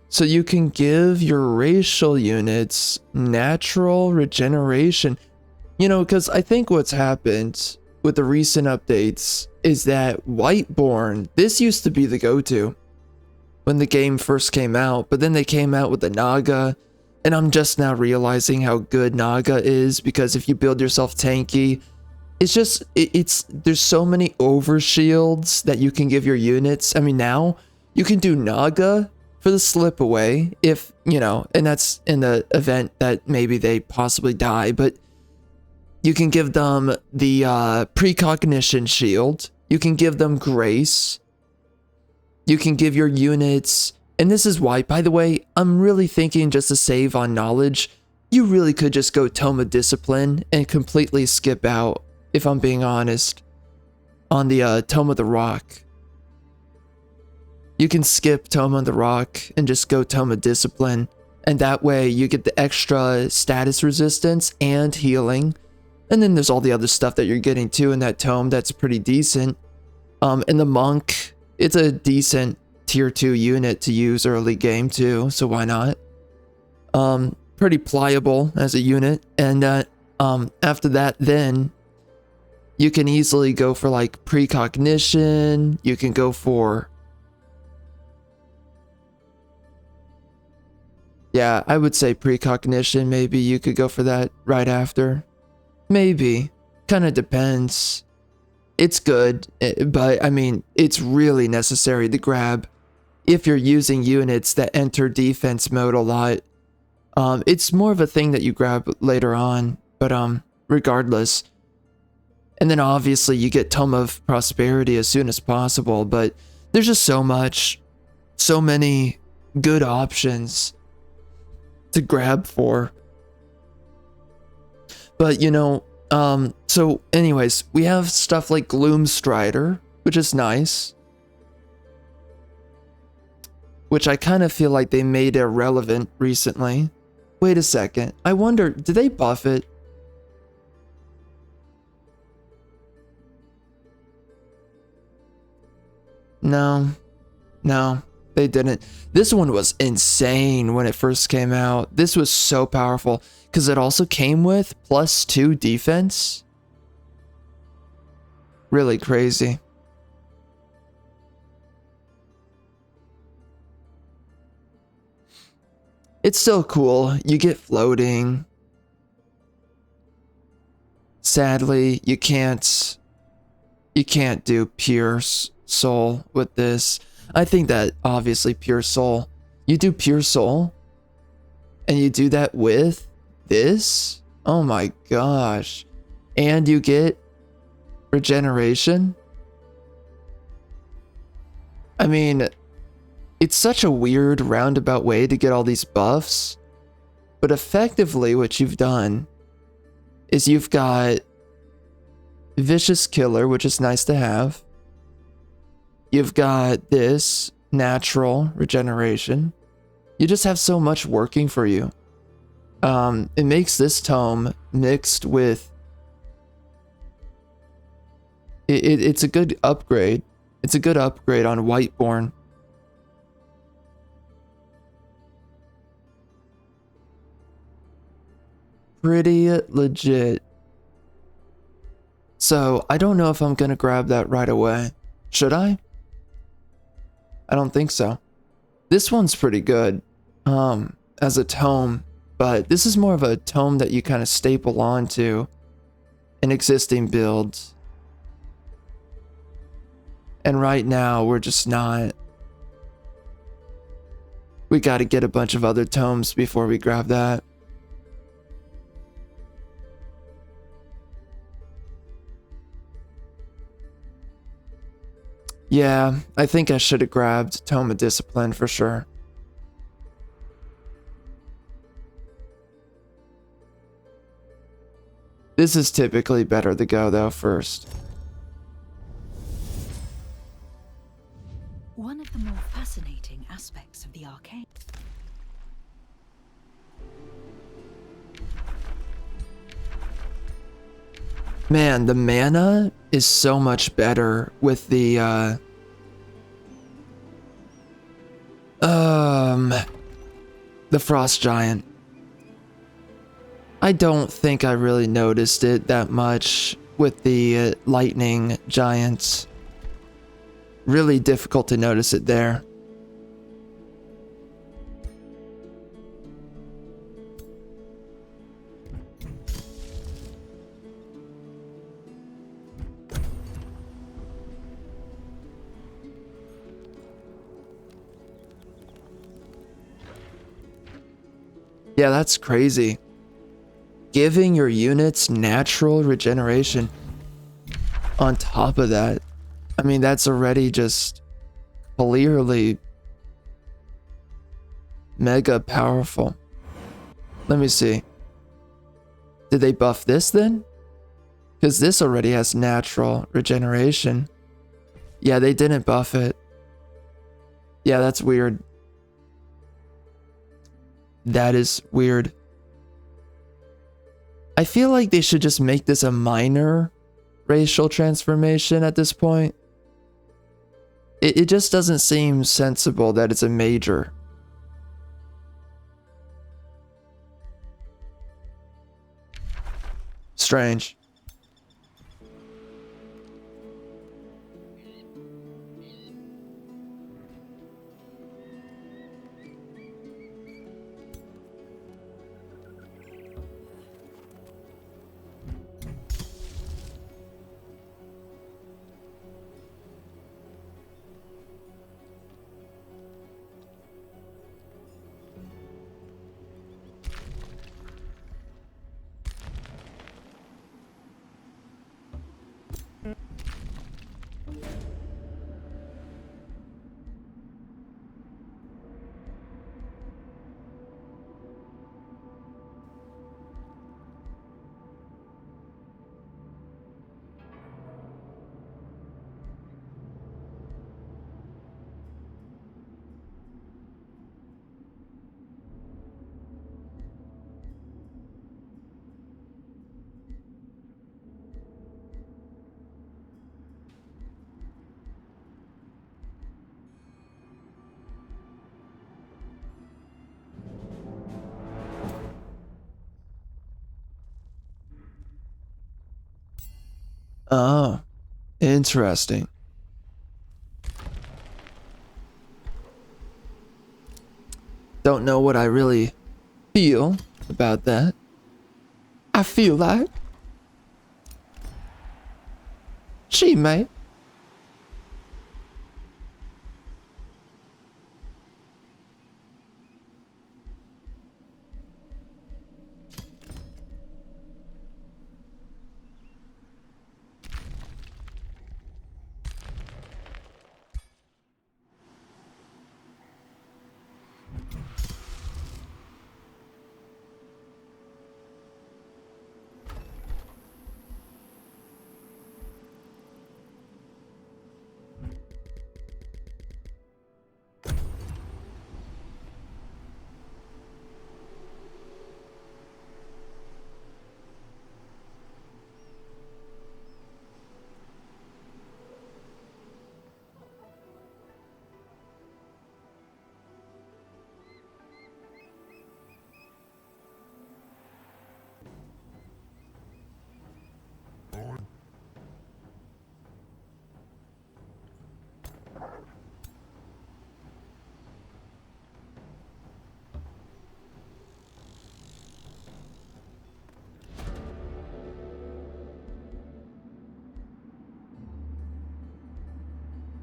So you can give your racial units natural regeneration. You know, because I think what's happened with the recent updates is that Whiteborn, this used to be the go-to when the game first came out, but then they came out with the Naga, and I'm just now realizing how good Naga is, because if you build yourself tanky, it's just, there's so many overshields that you can give your units. I mean, now you can do Naga for the slip away if, you know, and that's in the event that maybe they possibly die, but you can give them the precognition shield. You can give them grace. You can give your units, and this is why, by the way, I'm really thinking just to save on knowledge, you really could just go Tome of Discipline and completely skip out, if I'm being honest, on the Tome of the Rock. You can skip Tome of the Rock and just go Tome of Discipline, and that way you get the extra status resistance and healing. And then there's all the other stuff that you're getting too in that tome that's pretty decent. And the Monk, it's a decent tier 2 unit to use early game too, so why not? Pretty pliable as a unit. And after that, then you can easily go for like precognition. You can go for, yeah, I would say precognition. Maybe you could go for that right after. Maybe. Kind of depends. It's good, but I mean, it's really necessary to grab if you're using units that enter defense mode a lot. It's more of a thing that you grab later on, but regardless. And then obviously you get Tome of Prosperity as soon as possible, but there's just so much, so many good options to grab for. But, you know, so anyways, we have stuff like Gloomstrider, which is nice. Which I kind of feel like they made irrelevant recently. Wait a second. I wonder, did they buff it? No. No, they didn't. This one was insane when it first came out. This was so powerful. Because it also came with +2 defense. Really crazy. It's still cool. You get floating. Sadly, you can't do pure soul with this. I think that obviously pure soul. You do pure soul, and you do that with this? Oh my gosh. And you get regeneration? I mean, It's such a weird roundabout way to get all these buffs, but effectively what you've done is you've got Vicious Killer, which is nice to have. You've got this natural regeneration. You just have so much working for you. It makes this tome mixed with... It's a good upgrade. It's a good upgrade on Whiteborn. Pretty legit. So, I don't know if I'm gonna grab that right away. Should I? I don't think so. This one's pretty good, as a tome, but this is more of a tome that you kind of staple onto an existing build. And right now, we're just not. We gotta get a bunch of other tomes before we grab that. Yeah, I think I should have grabbed Tome of Discipline for sure. This is typically better to go though first. One of the more fascinating aspects of the arcane. Man, the mana is so much better with the Frost Giant. I don't think I really noticed it that much with the Lightning Giants. Really difficult to notice it there. Yeah, that's crazy. Giving your units natural regeneration on top of that. I mean, that's already just clearly mega powerful. Let me see. Did they buff this then? Because this already has natural regeneration. Yeah, they didn't buff it. Yeah, that's weird. That is weird. I feel like they should just make this a minor racial transformation at this point. It just doesn't seem sensible that it's a major. Strange. Oh, interesting. Don't know what I really feel about that. I feel like she may.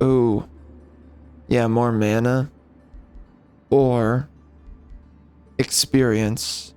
Ooh. Yeah, more mana. Or experience.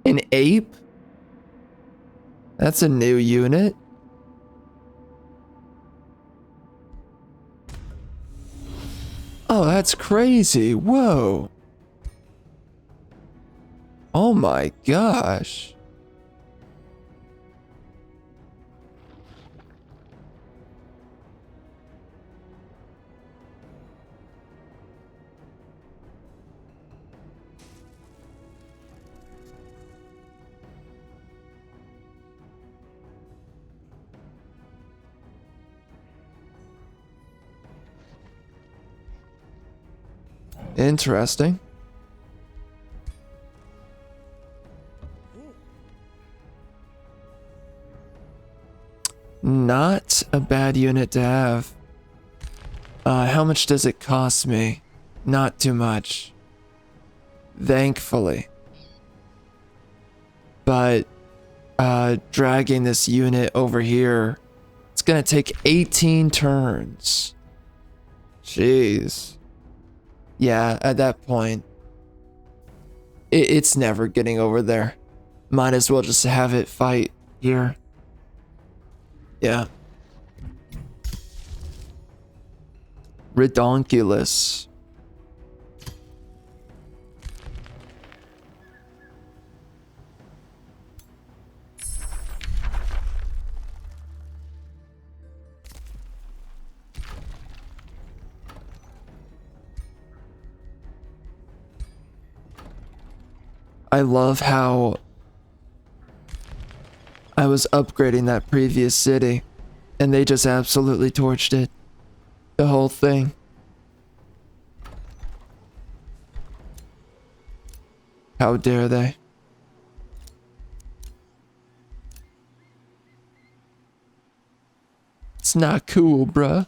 An ape? That's a new unit. Oh, that's crazy. Whoa. Oh my gosh. Interesting. Not a bad unit to have. How much does it cost me? Not too much. Thankfully. But, dragging this unit over here, it's gonna take 18 turns. Jeez. Yeah, at that point, it's never getting over there. Might as well just have it fight here. Yeah. Redonkulous. I love how I was upgrading that previous city and they just absolutely torched it. The whole thing. How dare they? It's not cool, bruh.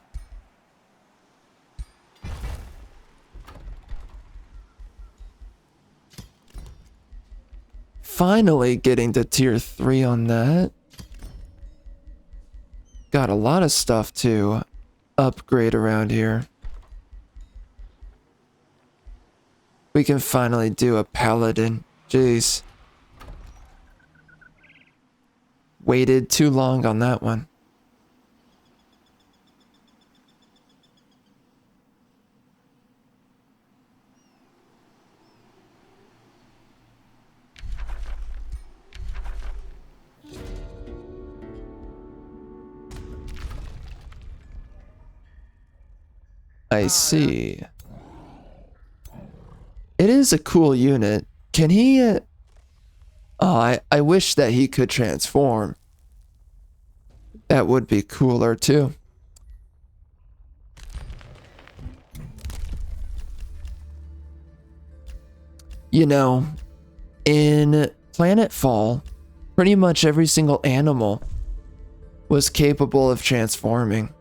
Finally getting to tier 3 on that. Got a lot of stuff to upgrade around here. We can finally do a paladin. Jeez. Waited too long on that one. I see. It is a cool unit. Can he... Oh, I wish that he could transform. That would be cooler too. You know, in Planetfall, pretty much every single animal was capable of transforming.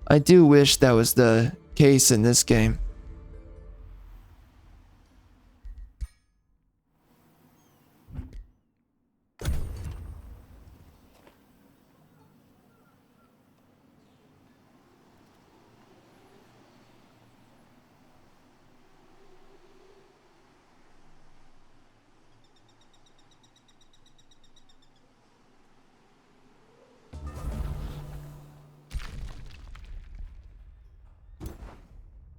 I do wish that was the case in this game.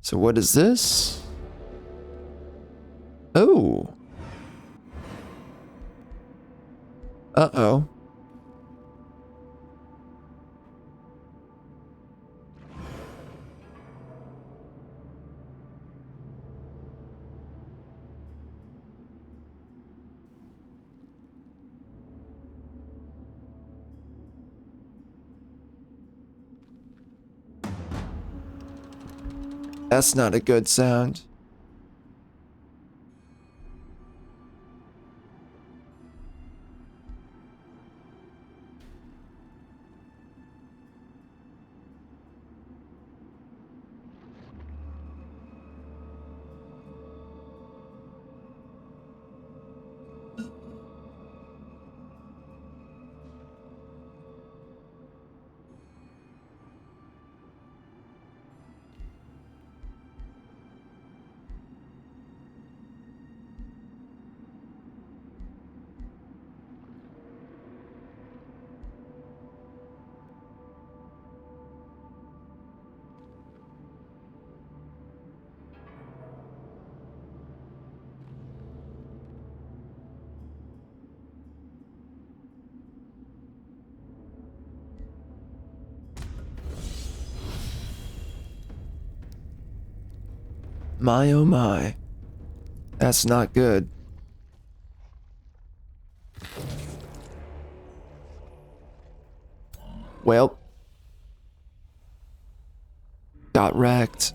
So what is this? Oh. Uh-oh. That's not a good sound. My oh my. That's not good. Well. Got wrecked.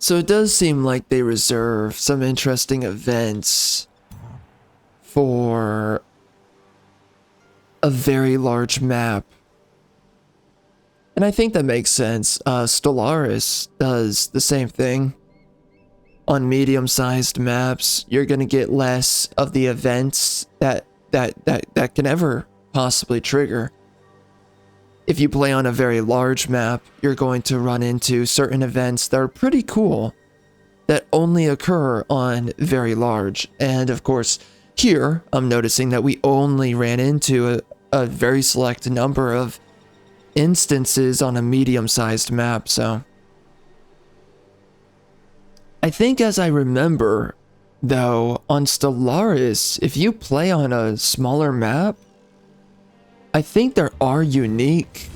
So it does seem like they reserve some interesting events for a very large map. And I think that makes sense. Stellaris does the same thing. On medium-sized maps, you're going to get less of the events that can ever possibly trigger. If you play on a very large map, you're going to run into certain events that are pretty cool that only occur on very large. And of course, here, I'm noticing that we only ran into a very select number of instances on a medium-sized map, so... I think as I remember, though, on Stellaris, if you play on a smaller map, I think there are unique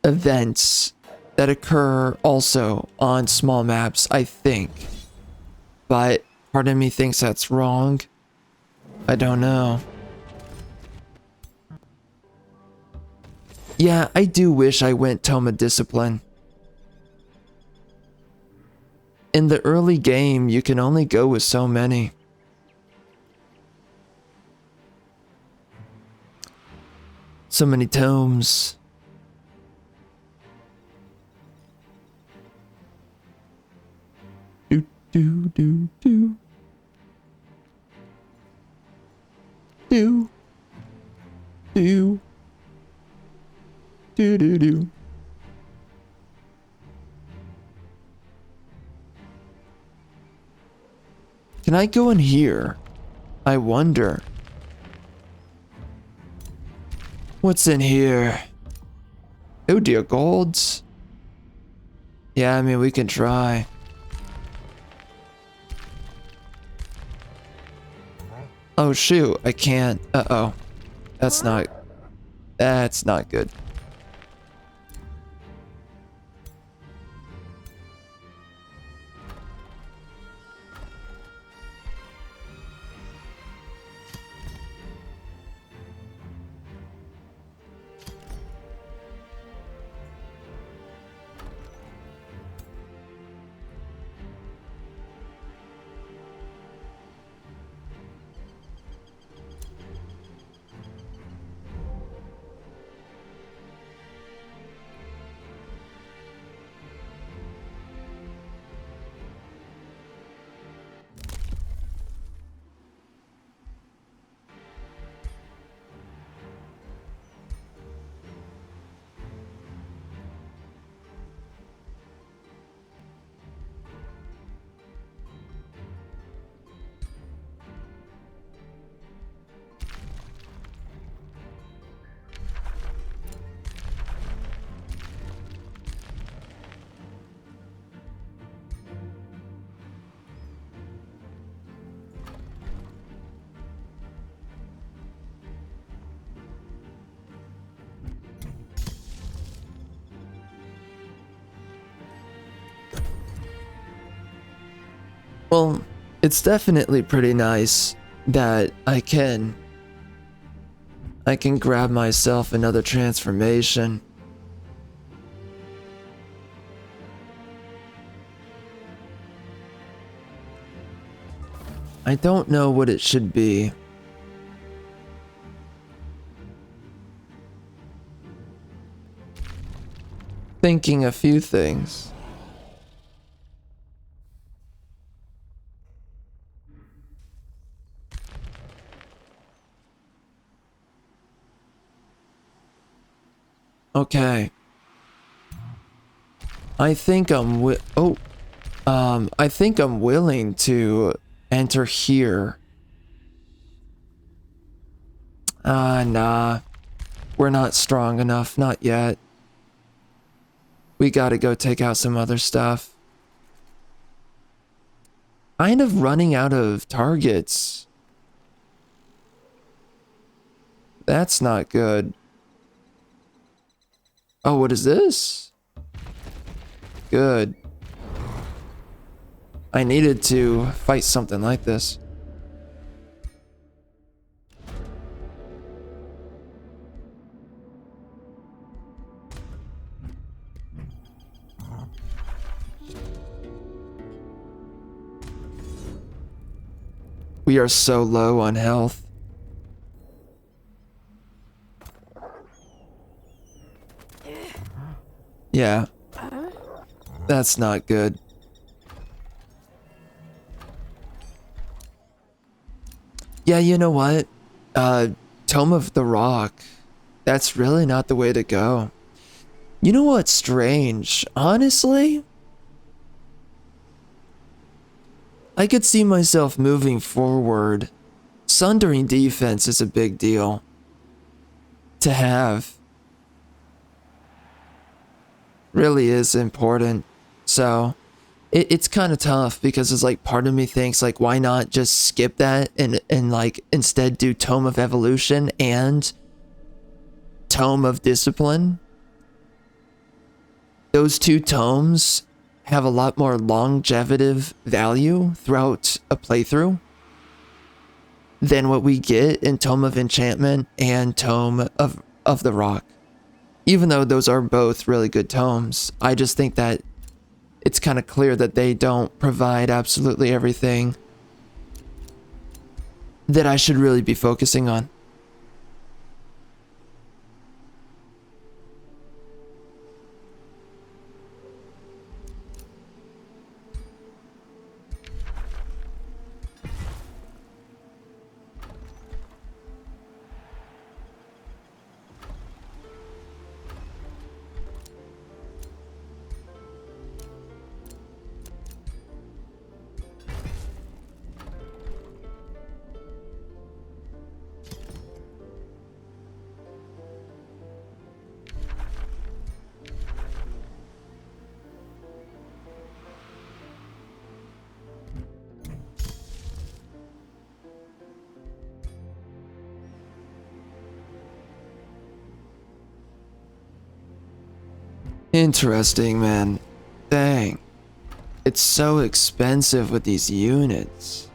events that occur also on small maps, I think. But part of me thinks that's wrong. I don't know. Yeah, I do wish I went Tome of Discipline. In the early game, you can only go with so many. So many tomes. Do do do do. Do. Do. Do do do. Can I go in here? I wonder. What's in here? Oh dear, golds. Yeah, I mean, we can try. Oh shoot, I can't. Uh-oh. That's not good. Well, it's definitely pretty nice that I can I can grab myself another transformation. I don't know what it should be. Thinking a few things. Okay. I think I think I'm willing to enter here. Nah. We're not strong enough, not yet. We gotta go take out some other stuff. Kind of running out of targets. That's not good. Oh, what is this? Good. I needed to fight something like this. We are so low on health. Yeah. That's not good. Yeah, you know what? Tome of the Rock. That's really not the way to go. You know what's strange? Honestly, I could see myself moving forward. Sundering defense is a big deal to have. Really is important. So it's kind of tough because it's like part of me thinks like, why not just skip that and like instead do Tome of Evolution and Tome of Discipline? Those two tomes have a lot more longevitive value throughout a playthrough than what we get in Tome of Enchantment and Tome of the Rock. Even though those are both really good tomes, I just think that it's kind of clear that they don't provide absolutely everything that I should really be focusing on. Interesting, man. Dang. It's so expensive with these units.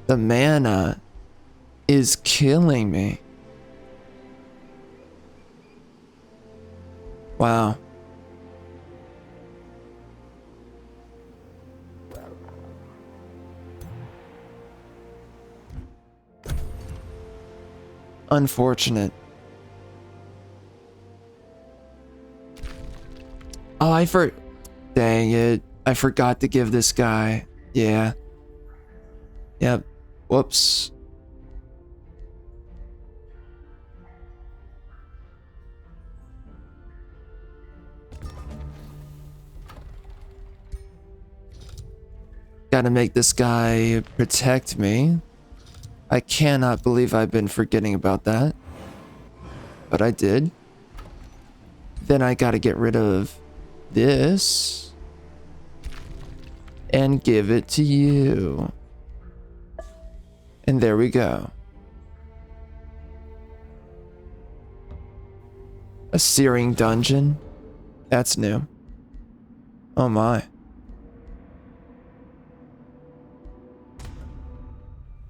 The mana is killing me. Wow. Unfortunate. Oh, dang it. I forgot to give this guy. Yeah. Yep. Whoops. Gotta make this guy protect me. I cannot believe I've been forgetting about that. But I did. Then I gotta get rid of this and give it to you. And there we go. A searing dungeon? That's new. Oh my.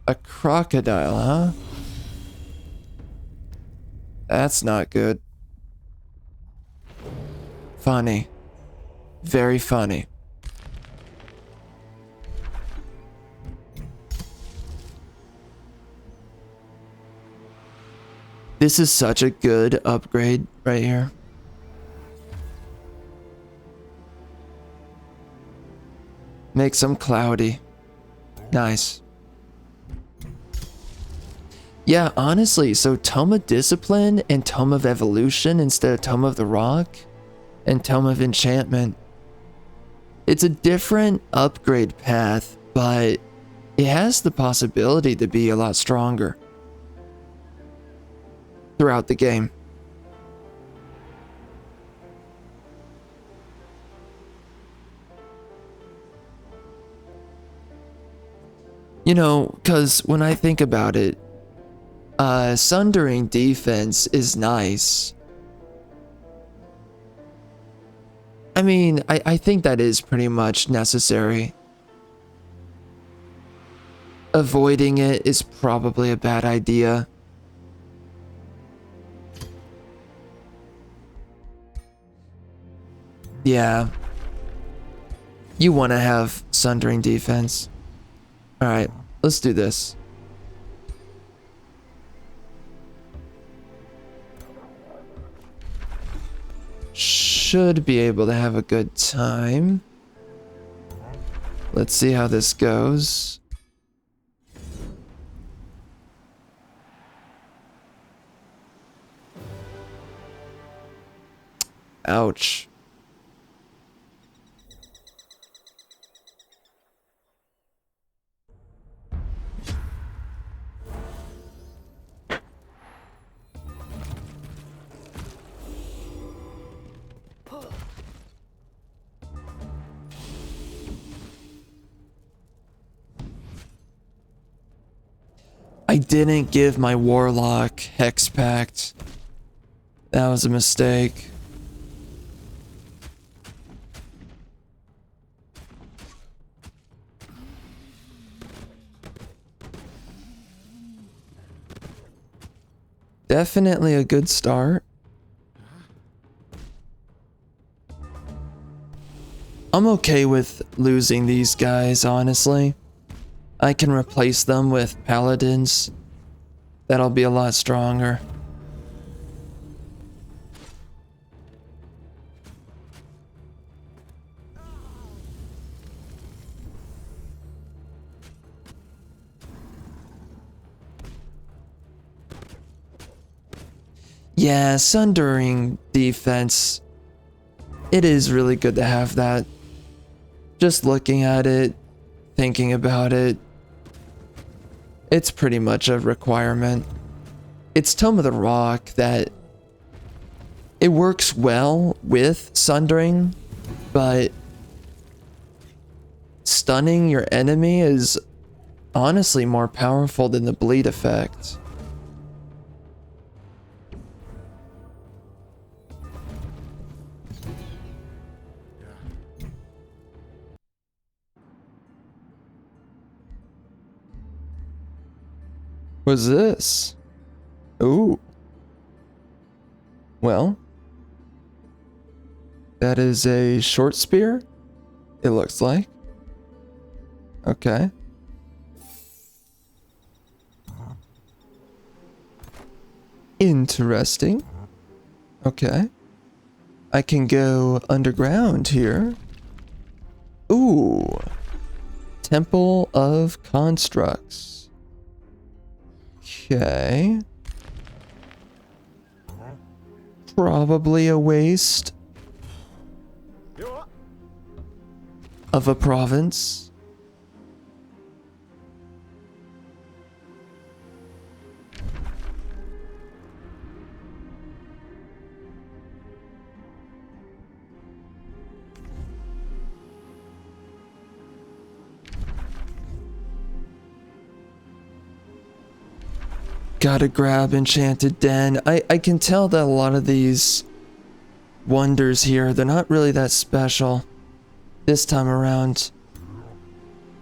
A crocodile, huh? That's not good. Funny. Very funny. This is such a good upgrade right here. Makes them cloudy. Nice. Yeah, honestly, so Tome of Discipline and Tome of Evolution instead of Tome of the Rock and Tome of Enchantment. It's a different upgrade path, but it has the possibility to be a lot stronger throughout the game. You know, because when I think about it, Sundering defense is nice. I mean, I think that is pretty much necessary. Avoiding it is probably a bad idea. Yeah. You want to have Sundering defense. Alright, let's do this. Should be able to have a good time. Let's see how this goes. Ouch. I didn't give my Warlock Hex Pact. That was a mistake. Definitely a good start. I'm okay with losing these guys, honestly. I can replace them with paladins. That'll be a lot stronger. Yeah, Sundering defense. It is really good to have that. Just looking at it, thinking about it, it's pretty much a requirement. It's Tome of the Rock that it works well with Sundering, but stunning your enemy is honestly more powerful than the bleed effect. What's this? Ooh. Well, that is a short spear, it looks like. Okay. Interesting. Okay. I can go underground here. Ooh. Temple of Constructs. Okay. Probably a waste of a province. Gotta grab Enchanted Den. I can tell that a lot of these wonders here, they're not really that special this time around.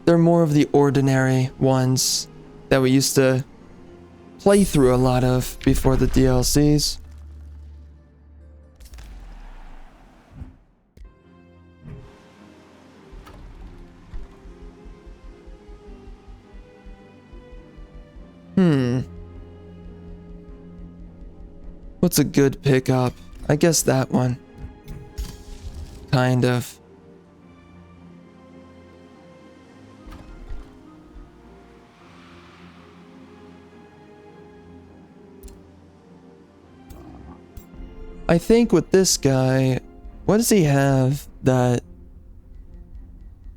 They're more of the ordinary ones that we used to play through a lot of before the DLCs. What's a good pickup? I guess that one. Kind of. I think with this guy, what does he have that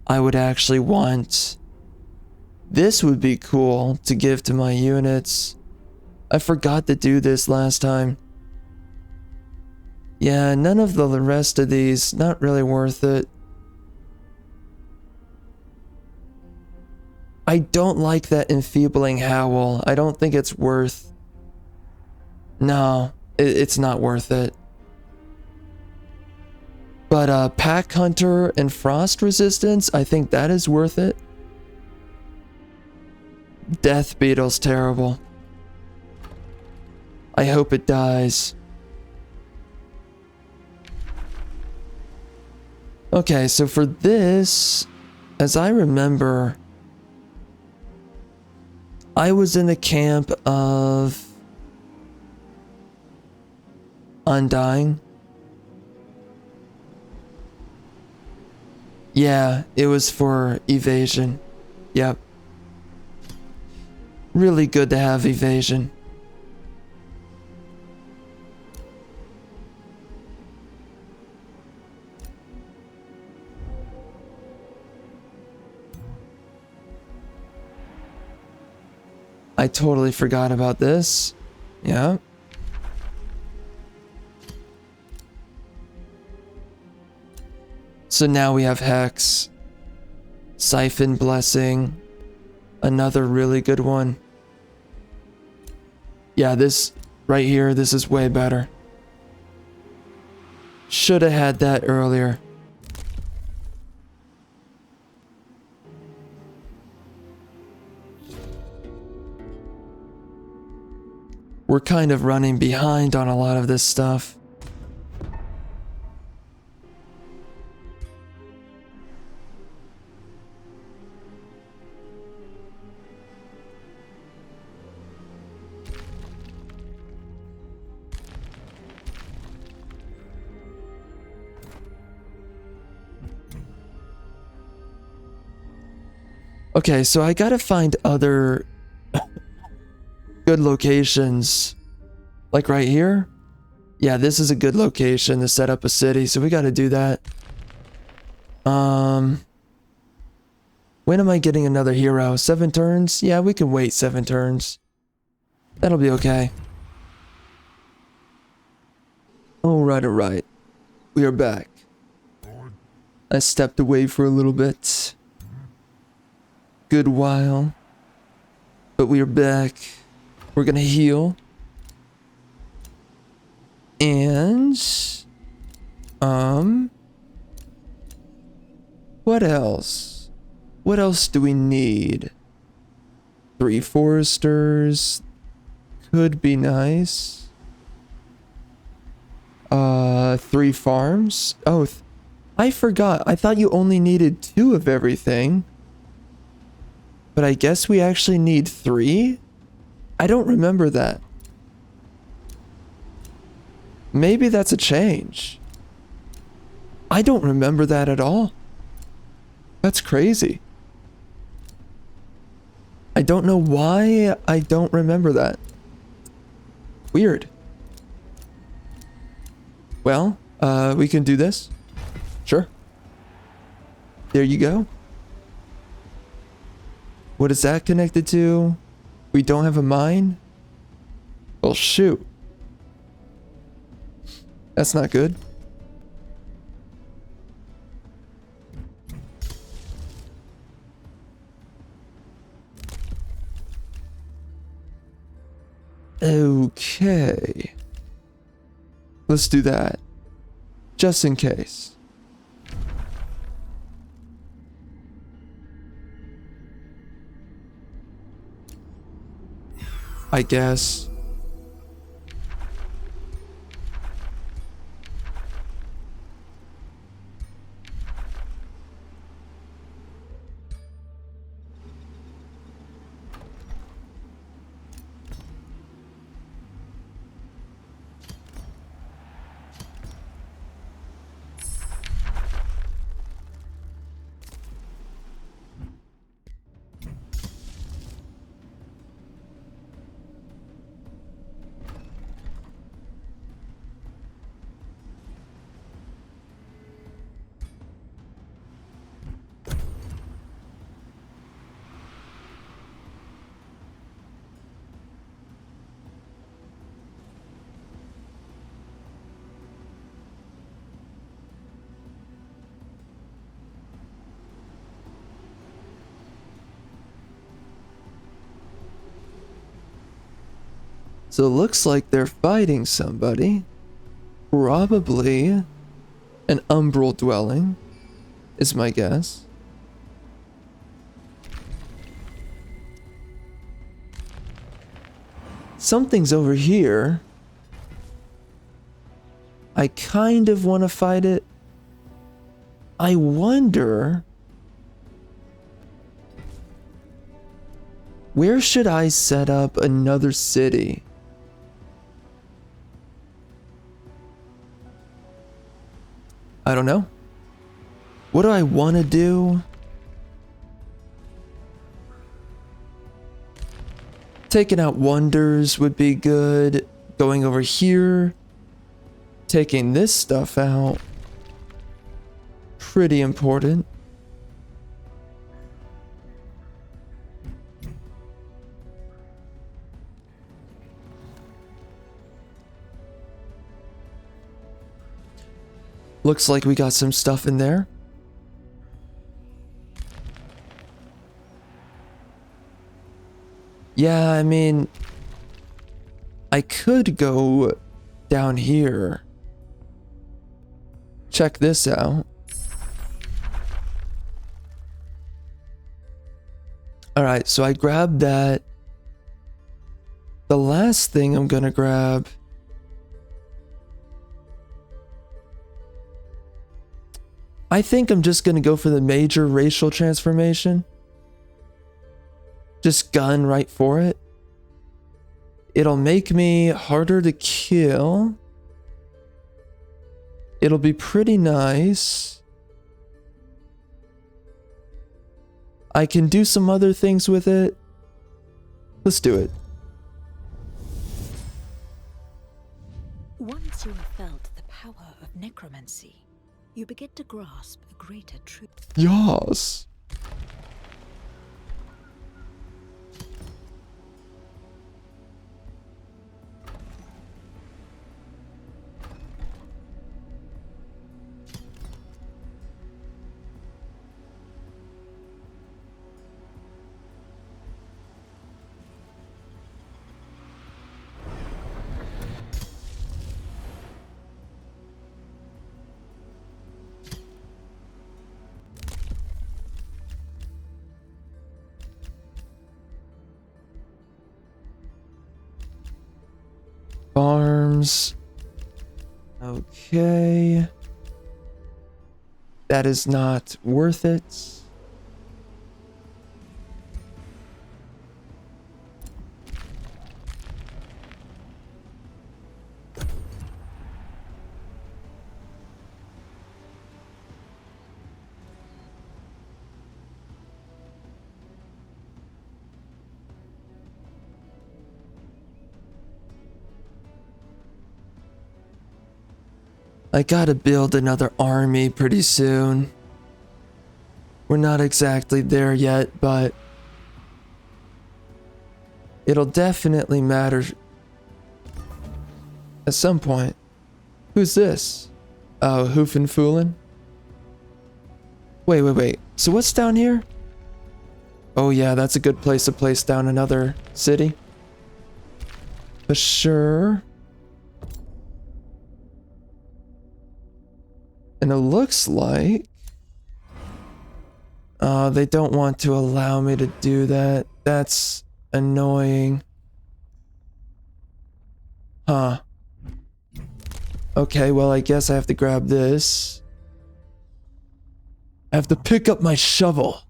I would actually want? This would be cool to give to my units. I forgot to do this last time. Yeah, none of the rest of these, not really worth it. I don't like that enfeebling howl. I don't think it's worth... No, it's not worth it. But Pack Hunter and Frost Resistance, I think that is worth it. Death Beetle's terrible. I hope it dies. Okay, so for this, as I remember, I was in the camp of Undying. Yeah, it was for evasion. Yep. Really good to have evasion. I totally forgot about this. Yeah. So now we have Hex. Siphon Blessing. Another really good one. Yeah, this right here, this is way better. Should have had that earlier. We're kind of running behind on a lot of this stuff. Okay, so I gotta find other good locations. Like right here? Yeah, this is a good location to set up a city, so we gotta do that. When am I getting another hero? 7 turns? Yeah, we can wait 7 turns. That'll be okay. Alright, alright. We are back. I stepped away for a little bit. Good while. But we are back. We're gonna heal. And... what else? What else do we need? 3 foresters. Could be nice. 3 farms. Oh, I forgot. I thought you only needed 2 of everything. But I guess we actually need 3? I don't remember that. Maybe that's a change. I don't remember that at all. That's crazy. I don't know why I don't remember that. Weird. Well, we can do this. Sure. There you go. What is that connected to? We don't have a mine? Well, shoot. That's not good. Okay. Let's do that. Just in case. I guess. So it looks like they're fighting somebody. Probably an umbral dwelling, is my guess. Something's over here. I kind of want to fight it. I wonder... where should I set up another city? I don't know. What do I want to do? Taking out wonders would be good. Going over here. Taking this stuff out. Pretty important. Looks like we got some stuff in there. Yeah, I mean, I could go down here. Check this out. Alright, so I grabbed that. The last thing I'm gonna grab... I think I'm just gonna go for the major racial transformation. Just gun right for it. It'll make me harder to kill. It'll be pretty nice. I can do some other things with it. Let's do it. Once you have felt the power of necromancy, you begin to grasp a greater truth. Yes. Farms. Okay. That is not worth it. I gotta build another army pretty soon. We're not exactly there yet, but it'll definitely matter at some point. Who's this? Oh, Hoofin' Foolin'? Wait. So what's down here? Oh yeah, that's a good place to place down another city. For sure. And it looks like... they don't want to allow me to do that. That's annoying. Huh. Okay, well, I guess I have to grab this. I have to pick up my shovel.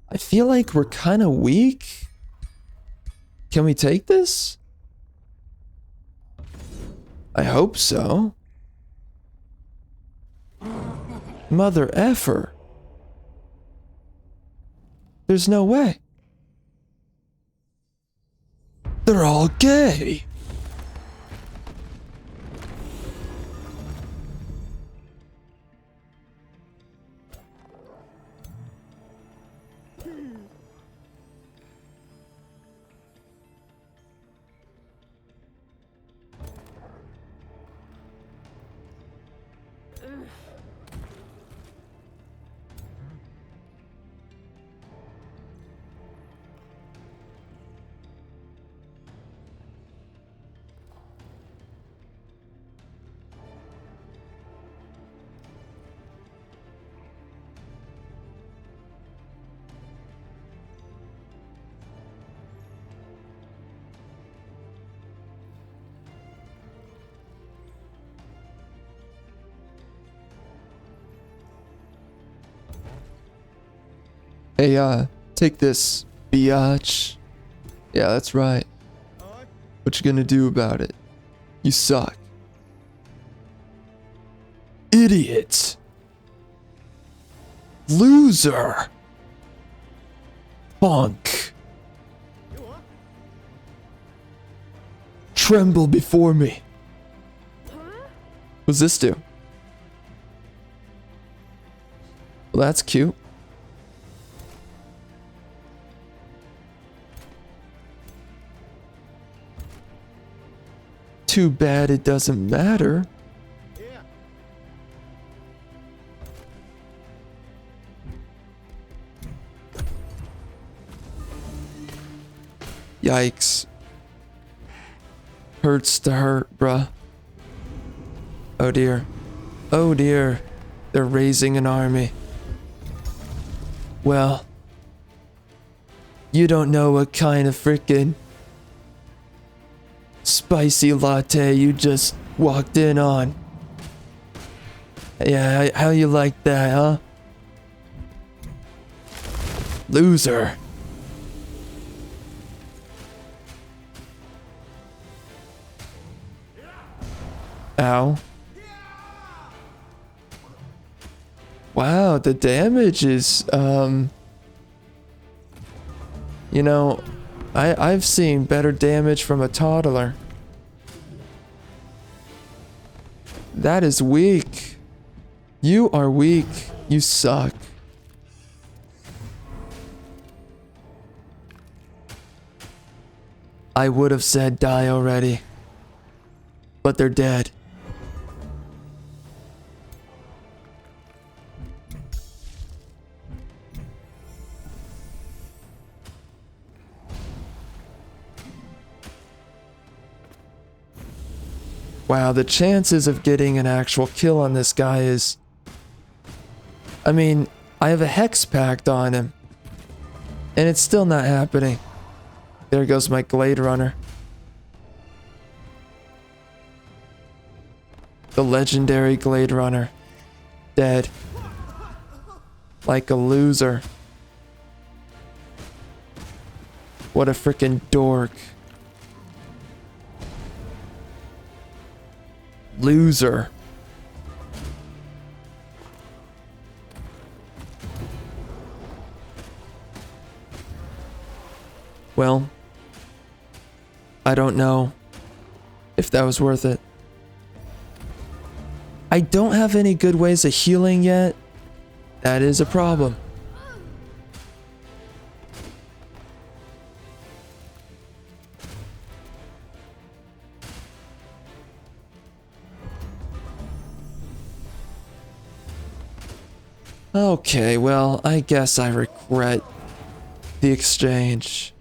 I feel like we're kind of weak. Can we take this? I hope so. Mother effer. There's no way. They're all gay. Hey, take this, biatch. Yeah, that's right. What you gonna do about it? You suck. Idiot! Loser! Punk! Tremble before me. What's this do? Well, that's cute. Too bad it doesn't matter. Yikes. Hurts to hurt, bruh. Oh dear. Oh dear. They're raising an army. Well, you don't know what kind of frickin' spicy latte you just walked in on. Yeah, how you like that, huh? Loser. Ow. Wow, the damage is, you know, I've seen better damage from a toddler. That is weak. You are weak. You suck. I would have said die already. But they're dead. Wow, the chances of getting an actual kill on this guy is... I mean, I have a hex pact on him. And it's still not happening. There goes my Glade Runner. The legendary Glade Runner. Dead. Like a loser. What a frickin' dork. Loser. Well, I don't know if that was worth it. I don't have any good ways of healing yet. That is a problem. Okay, well, I guess I regret the exchange.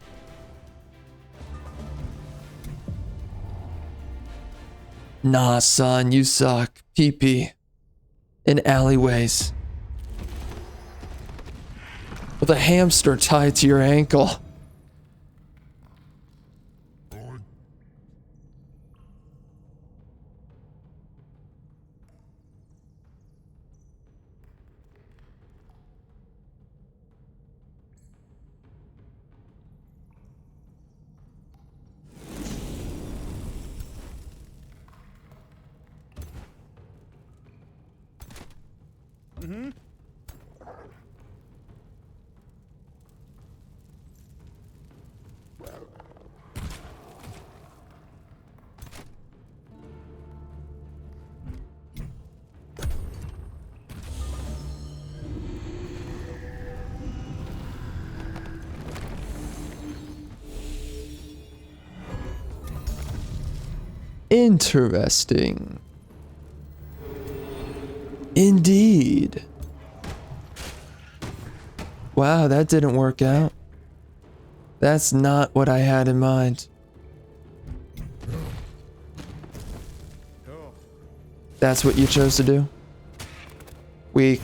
Nah, son, you suck. Pee-pee. In alleyways. With a hamster tied to your ankle. Interesting. Indeed. Wow, that didn't work out. That's not what I had in mind. That's what you chose to do? Weak.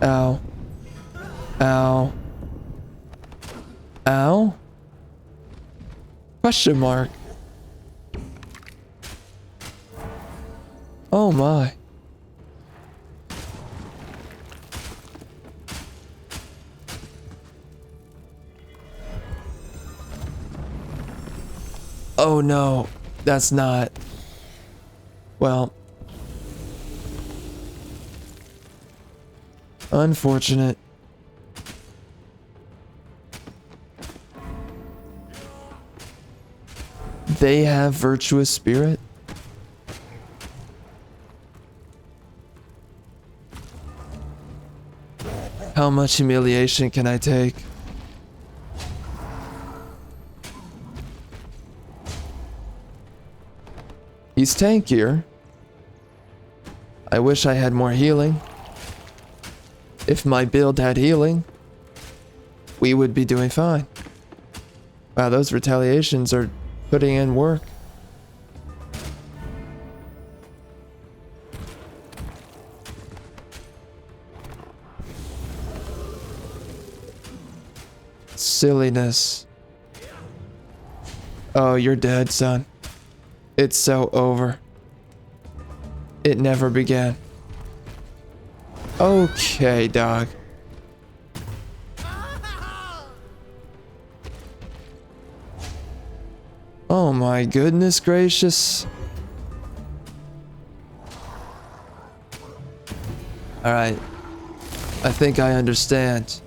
Ow. Ow. Ow? Question mark. Oh my. Oh no, that's not. Well. Unfortunate. They have virtuous spirit? How much humiliation can I take? He's tankier. I wish I had more healing. If my build had healing, we would be doing fine. Wow, those retaliations are putting in work. Silliness. Oh, you're dead, son. It's so over. It never began. Okay, dog. Oh my goodness gracious. Alright. I think I understand.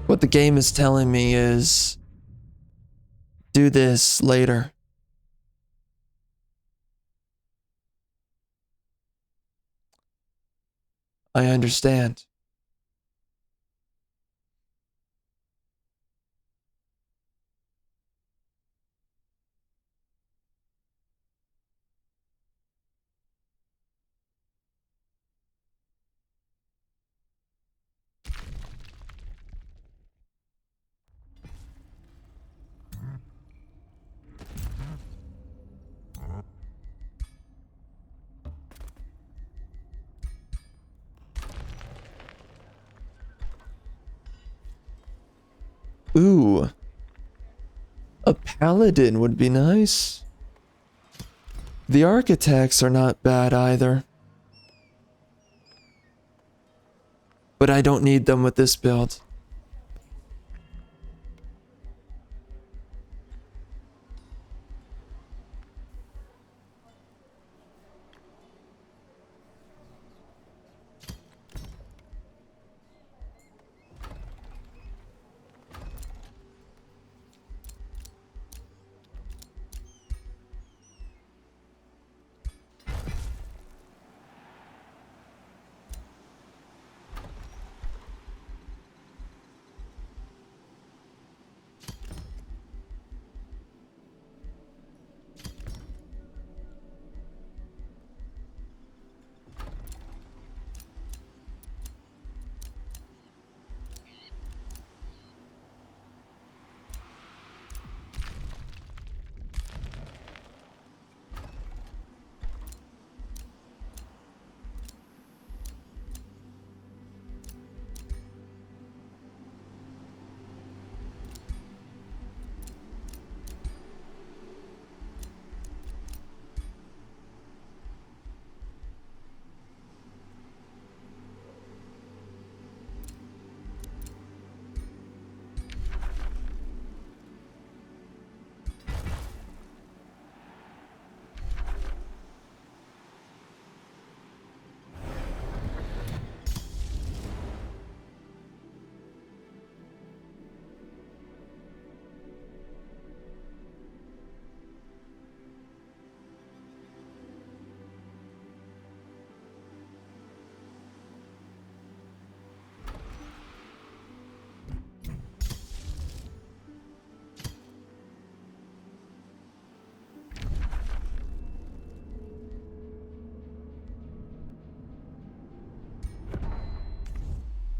What the game is telling me is do this later. I understand. Ooh. A paladin would be nice. The architects are not bad either. But I don't need them with this build.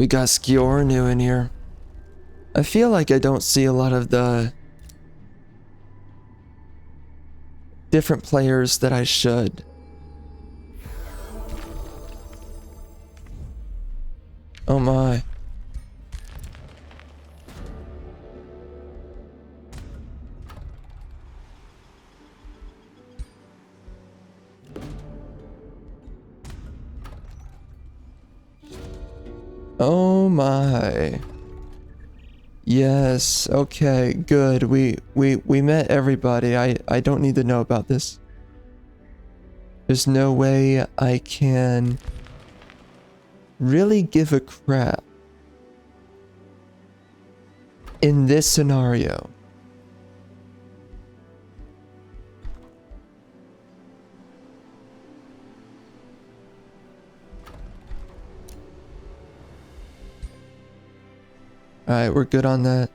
We got Skiornu in here. I feel like I don't see a lot of the different players that I should. Oh my. Oh my. Yes, okay, good. We met everybody. I don't need to know about this. There's no way I can really give a crap in this scenario. Alright, we're good on that.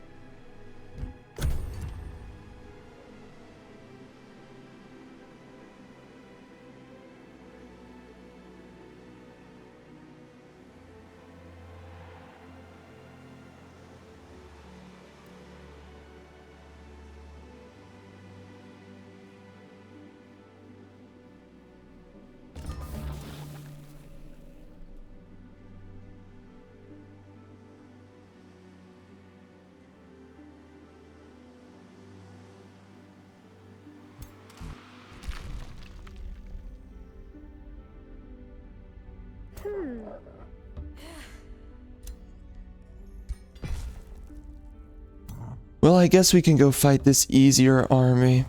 Well, I guess we can go fight this easier army.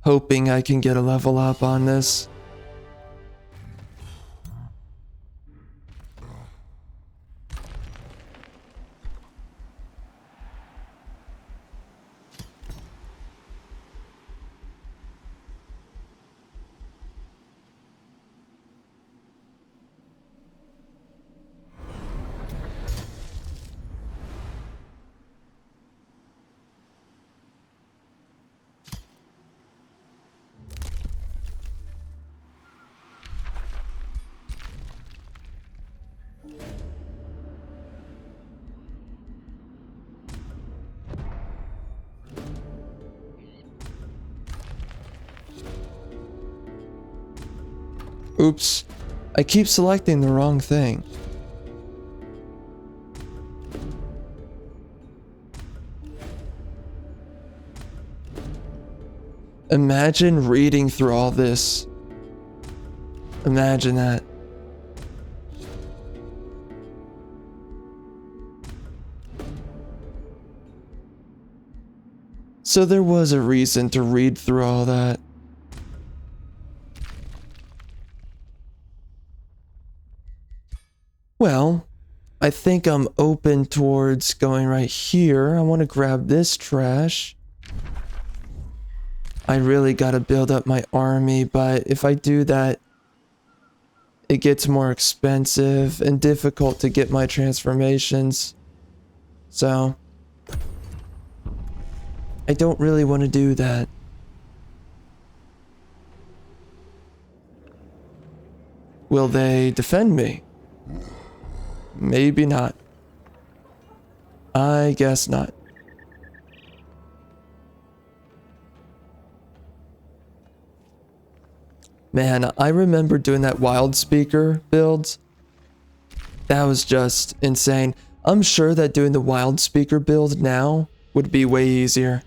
Hoping I can get a level up on this. Oops, I keep selecting the wrong thing. Imagine reading through all this. Imagine that. So there was a reason to read through all that. Well, I think I'm open towards going right here. I want to grab this trash. I really got to build up my army, but if I do that, it gets more expensive and difficult to get my transformations. So, I don't really want to do that. Will they defend me? Maybe not. I guess not. Man, I remember doing that wild speaker build. That was just insane. I'm sure that doing the wild speaker build now would be way easier.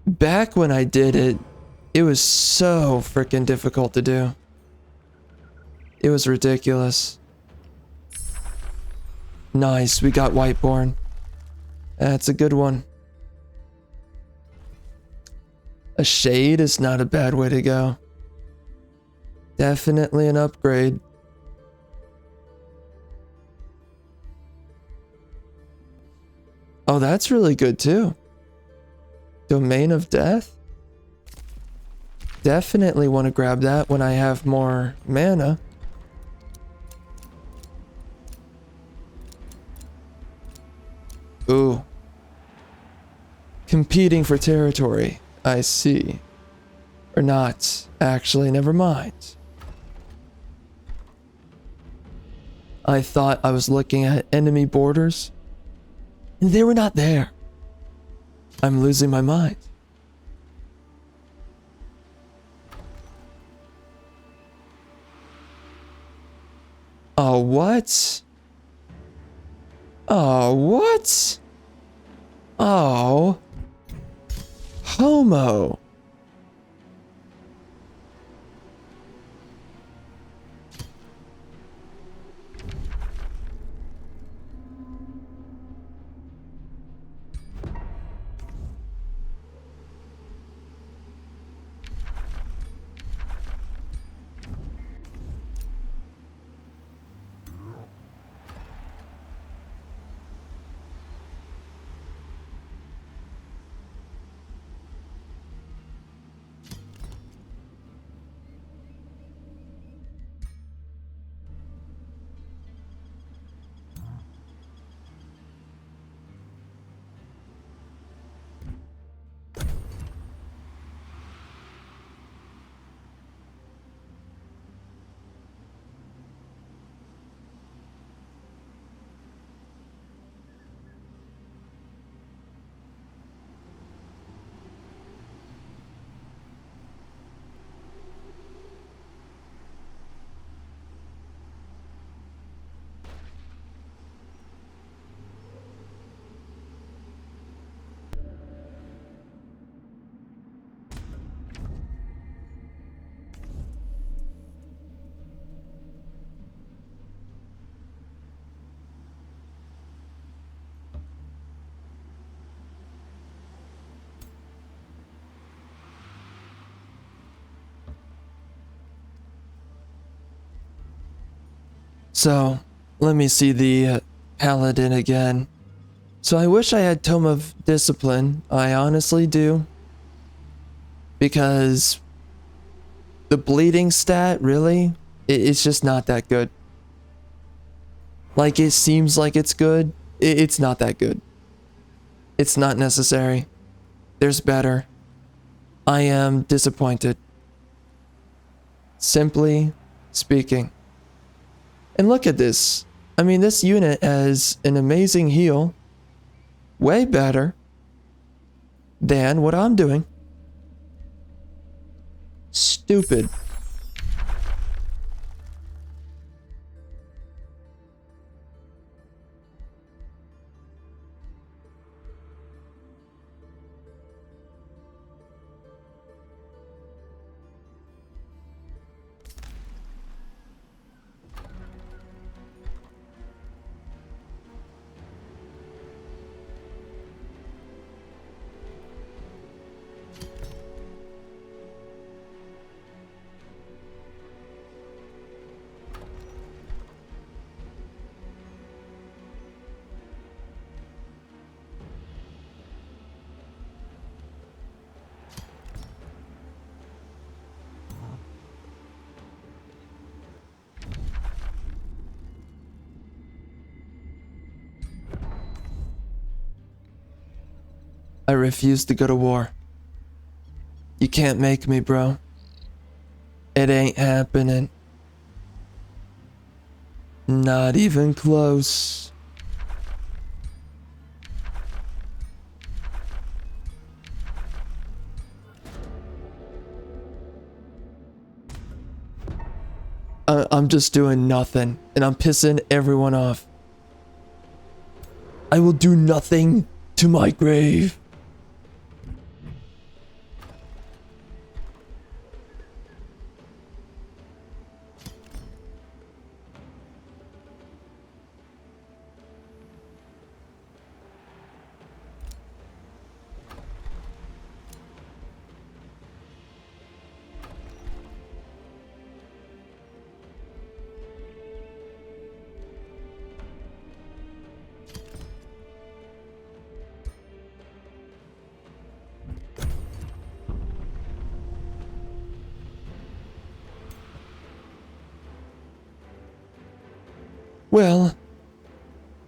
Back when I did it, it was so freaking difficult to do. It was ridiculous. Nice, we got Whiteborn. That's a good one. A shade is not a bad way to go. Definitely an upgrade. Oh, that's really good too. Domain of Death? Definitely want to grab that when I have more mana. Ooh. Competing for territory. I see. Or not. Actually, never mind. I thought I was looking at enemy borders, and they were not there. I'm losing my mind. Oh, what? Oh, what? Oh. Homo. So, let me see the paladin again. So I wish I had Tome of Discipline. I honestly do. Because the bleeding stat, really? It's just not that good. Like, it seems like it's good. It's not that good. It's not necessary. There's better. I am disappointed. Simply speaking. And look at this. I mean, this unit has an amazing heal. Way better than what I'm doing. Stupid. I refuse to go to war. You can't make me, bro. It ain't happening. Not even close. I'm just doing nothing, and I'm pissing everyone off. I will do nothing to my grave. Well,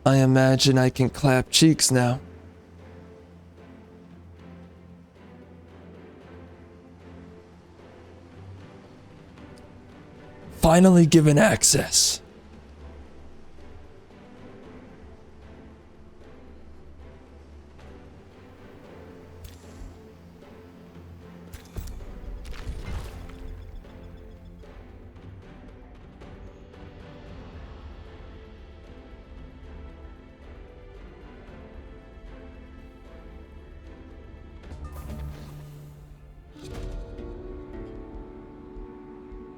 I imagine I can clap cheeks now. finally given access.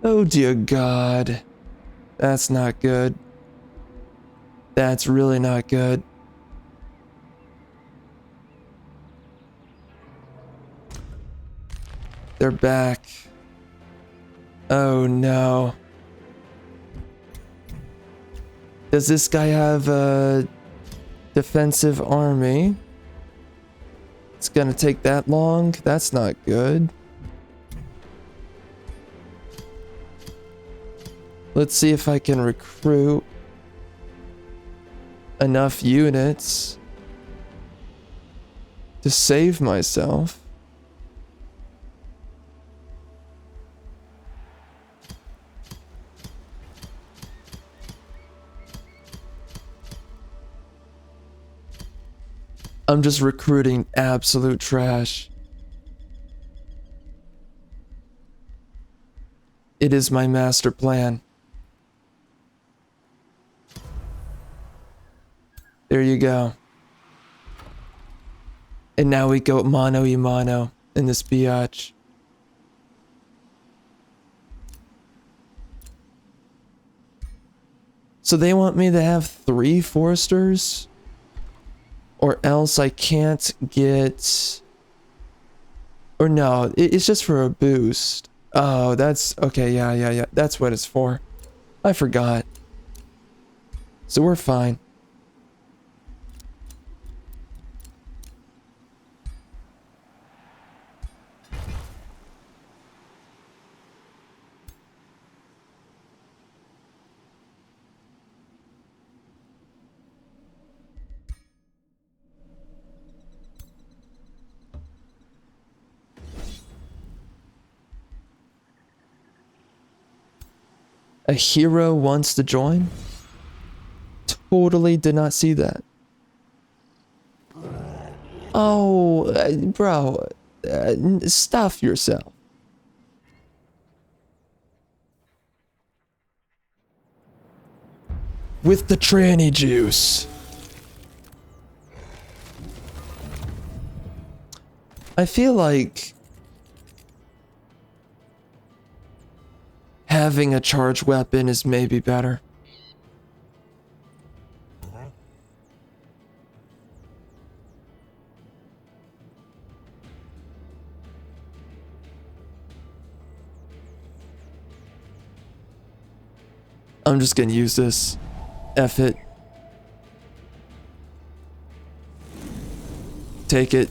Oh dear God. That's not good. That's really not good. They're back. Oh no. Does this guy have a defensive army? It's gonna take that long? That's not good. Let's see if I can recruit enough units to save myself. I'm just recruiting absolute trash. It is my master plan. There you go. And now we go mano y mano in this biatch. So they want me to have 3 foresters? Or else I can't get... Or no, it's just for a boost. Oh, that's... Okay, yeah. That's what it's for. I forgot. So we're fine. A hero wants to join? Totally did not see that. Oh, bro. Stuff yourself. With the tranny juice. I feel like having a charged weapon is maybe better. I'm just gonna use this. F it. Take it.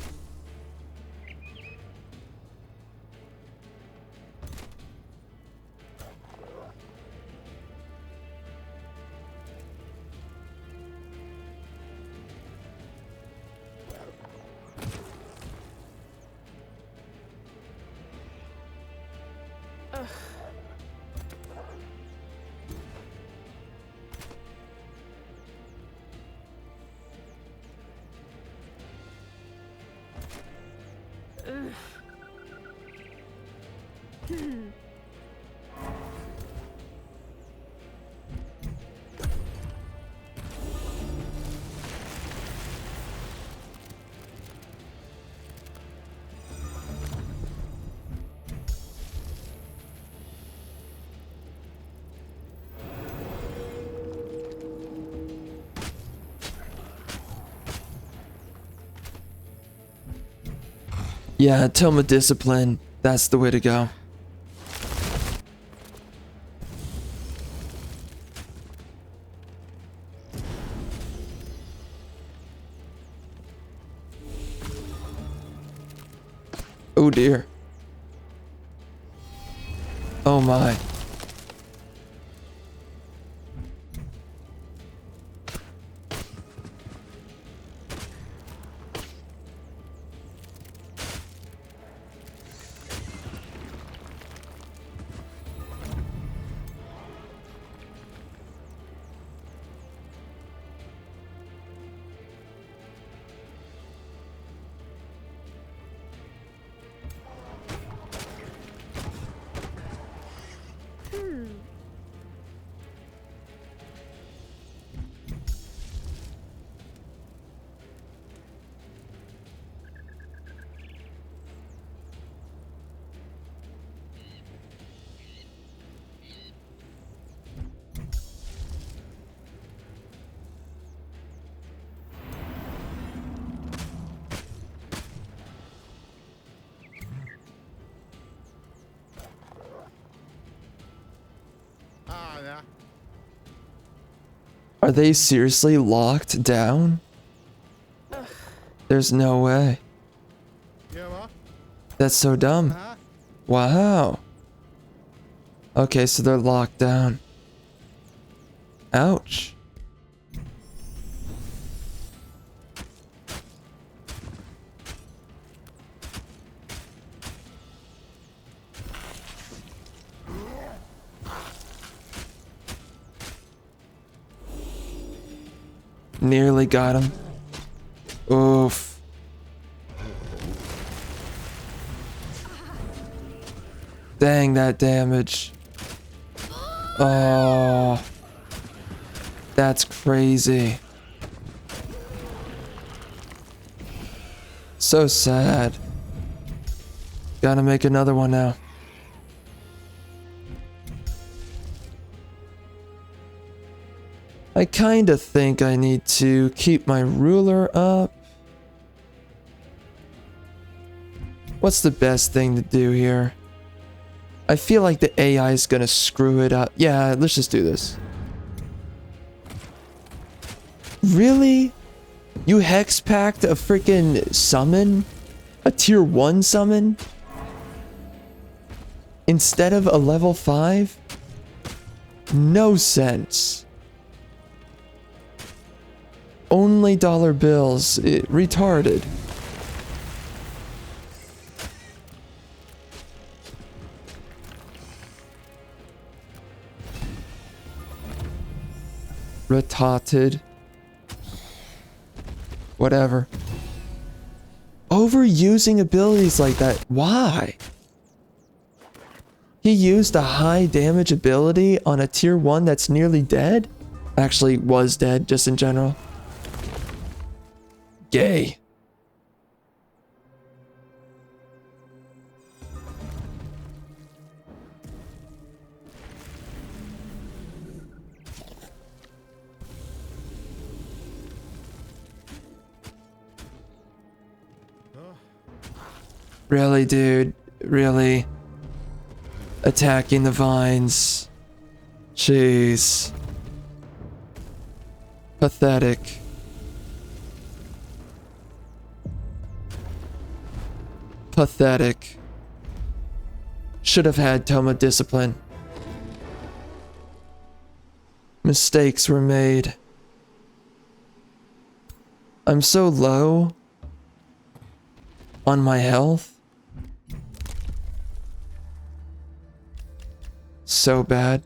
Yeah, Tome of Discipline. That's the way to go. Oh dear. Oh my. Ah, yeah. Are they seriously locked down? There's no way. Yeah, what? That's so dumb. Huh? Wow. Okay, so they're locked down. Ouch. Nearly got him. Oof. Dang, that damage. Oh. That's crazy. So sad. Gotta make another one now. I kinda think I need to keep my ruler up. What's the best thing to do here? I feel like the AI is gonna screw it up. Yeah, let's just do this. Really? You hex packed a freaking summon? A tier 1 summon? Instead of a level 5? No sense. Only dollar bills. Retarded. Retarded. Whatever. Overusing abilities like that. Why? He used a high damage ability on a tier 1 that's nearly dead? Actually, was dead, just in general. Gay. Really, dude? Really? Attacking the vines. Jeez. Pathetic. Pathetic. Should have had Toma discipline. Mistakes were made. I'm so low on my health. So bad.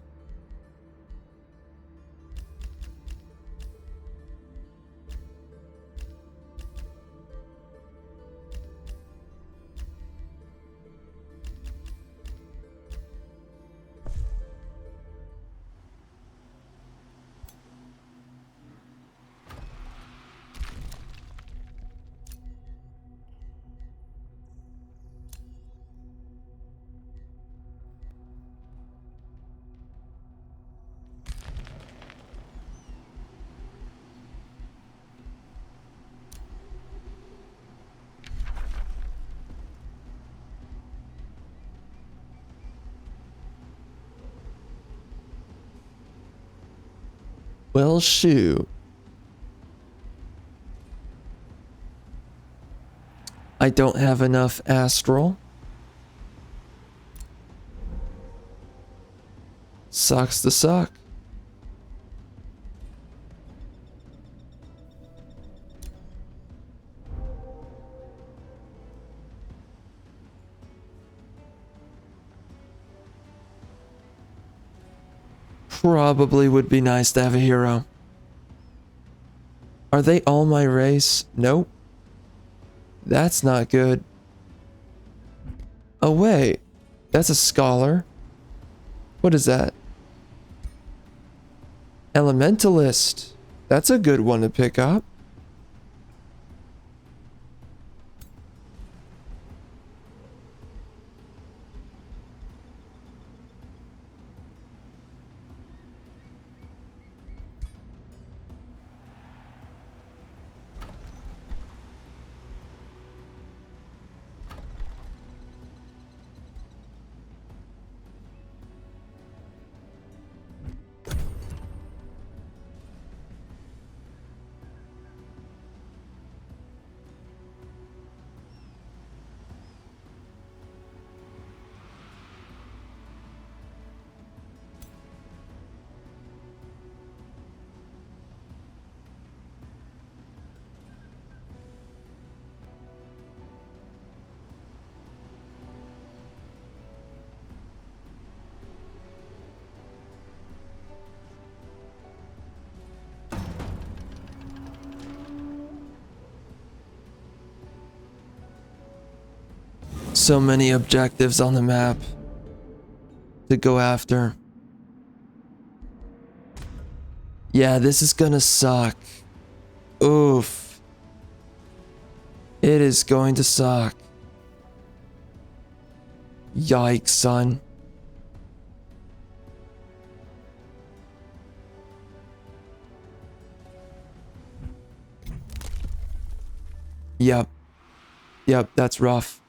Well, shoot. I don't have enough astral. Sucks to suck. Probably would be nice to have a hero. Are they all my race? Nope. That's not good. Oh wait, that's a scholar. What is that? Elementalist. That's a good one to pick up. So many objectives on the map to go after. Yeah, this is gonna suck. Oof. It is going to suck. Yikes, son. Yep. Yep, that's rough.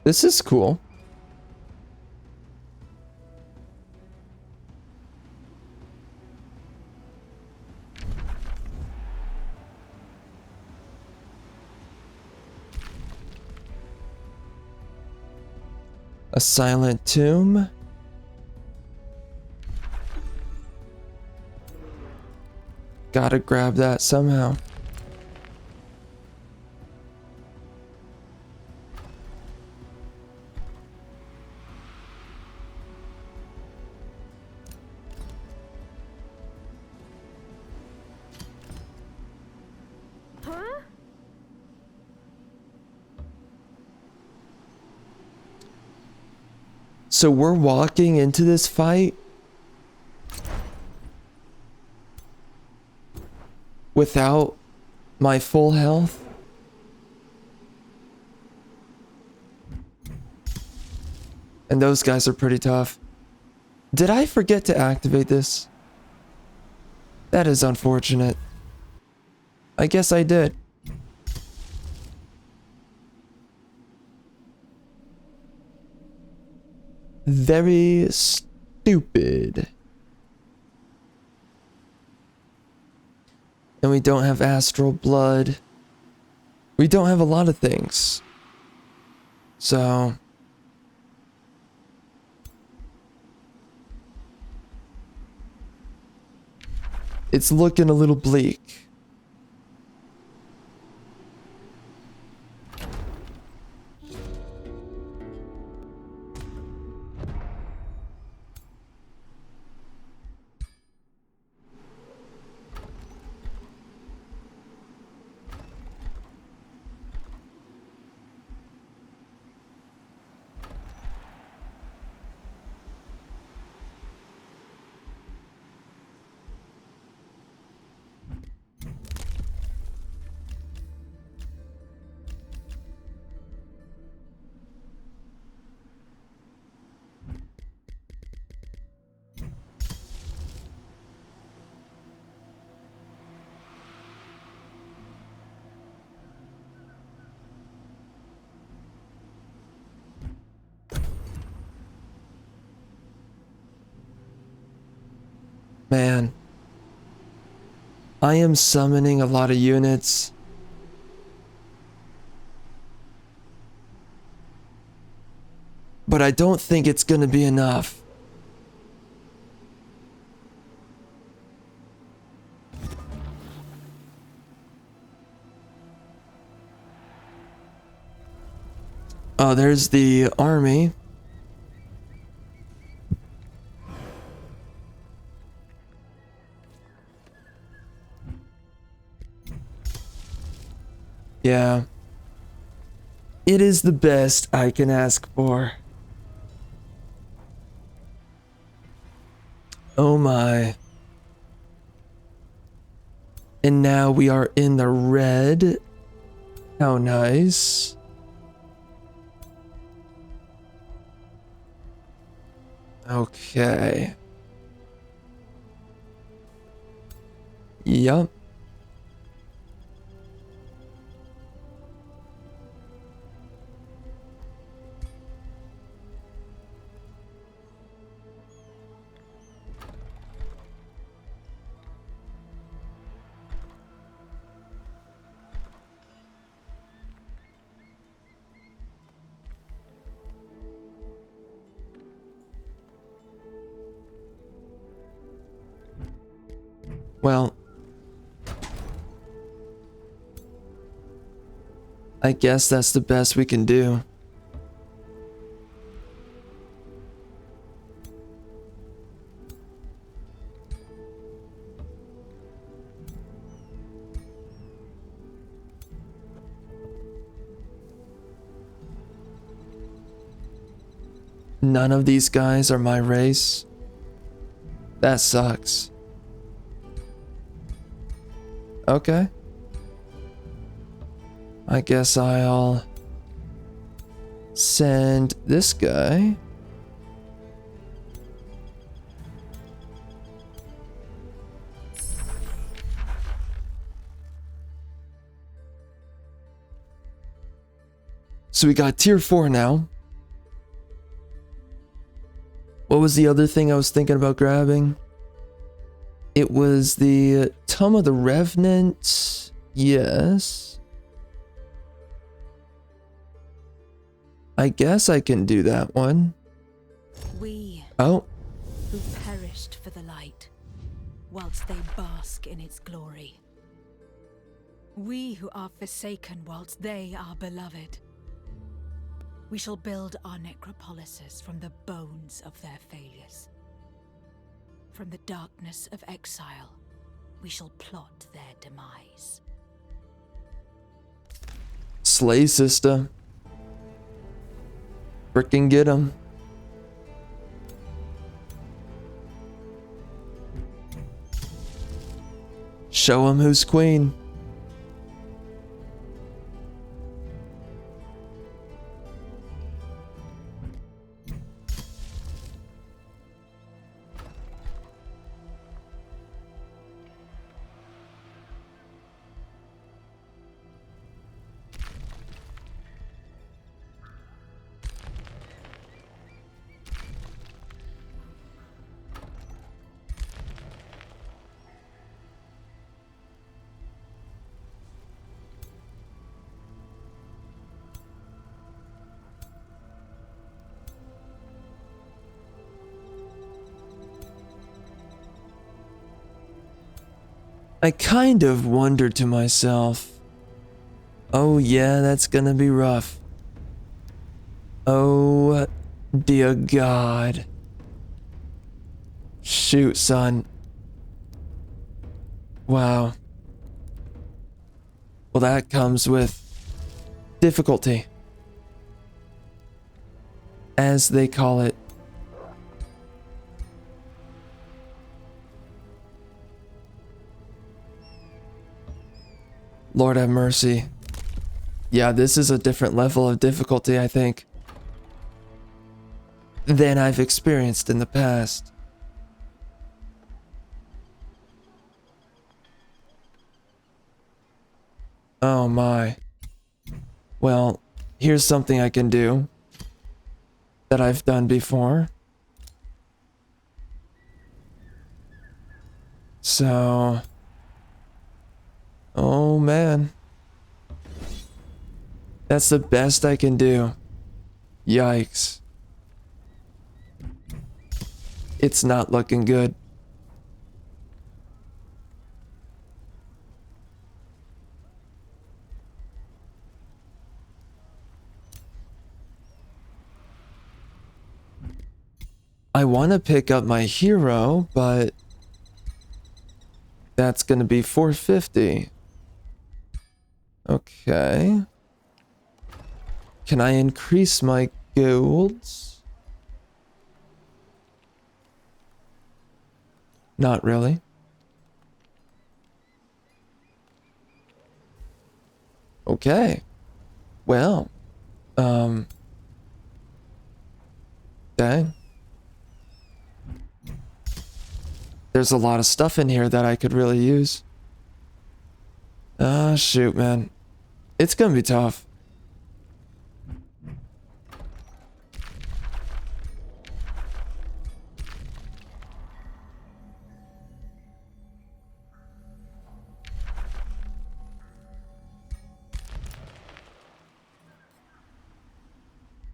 This is cool. A silent tomb. Gotta grab that somehow. So we're walking into this fight without my full health? And those guys are pretty tough. Did I forget to activate this? That is unfortunate. I guess I did. Very stupid. And we don't have astral blood. We don't have a lot of things. So it's looking a little bleak. Man. I am summoning a lot of units. But I don't think it's gonna be enough. Oh, there's the army. Yeah. It is the best I can ask for. Oh my. And now we are in the red. How nice. Okay. Yup. Well, I guess that's the best we can do. None of these guys are my race. That sucks. Okay. I guess I'll send this guy. So we got tier 4 now. What was the other thing I was thinking about grabbing? It was the Tome of the Revenant. Yes. I guess I can do that one. We Oh. who perished for the light, whilst they bask in its glory. We who are forsaken whilst they are beloved. We shall build our necropolises from the bones of their failures. From the darkness of exile, we shall plot their demise. Slay, sister. Frickin' get 'em. Show 'em who's queen. I kind of wondered to myself, oh yeah, that's gonna be rough. Oh dear God. Shoot, son. Wow. Well, that comes with difficulty, as they call it. Lord have mercy. Yeah, this is a different level of difficulty, I think, than I've experienced in the past. Oh my. Well, here's something I can do that I've done before. So... Oh man. That's the best I can do. Yikes. It's not looking good. I want to pick up my hero, but that's going to be 450. Okay. Can I increase my golds? Not really. Okay. Well, dang. There's a lot of stuff in here that I could really use. Ah, shoot, man. It's gonna be tough.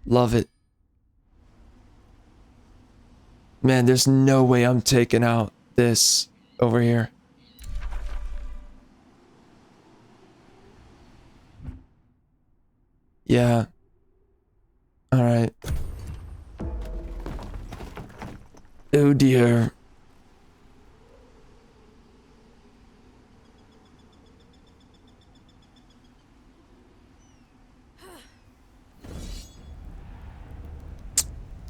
Love it. Man, there's no way I'm taking out this over here. Yeah. All right. Oh dear.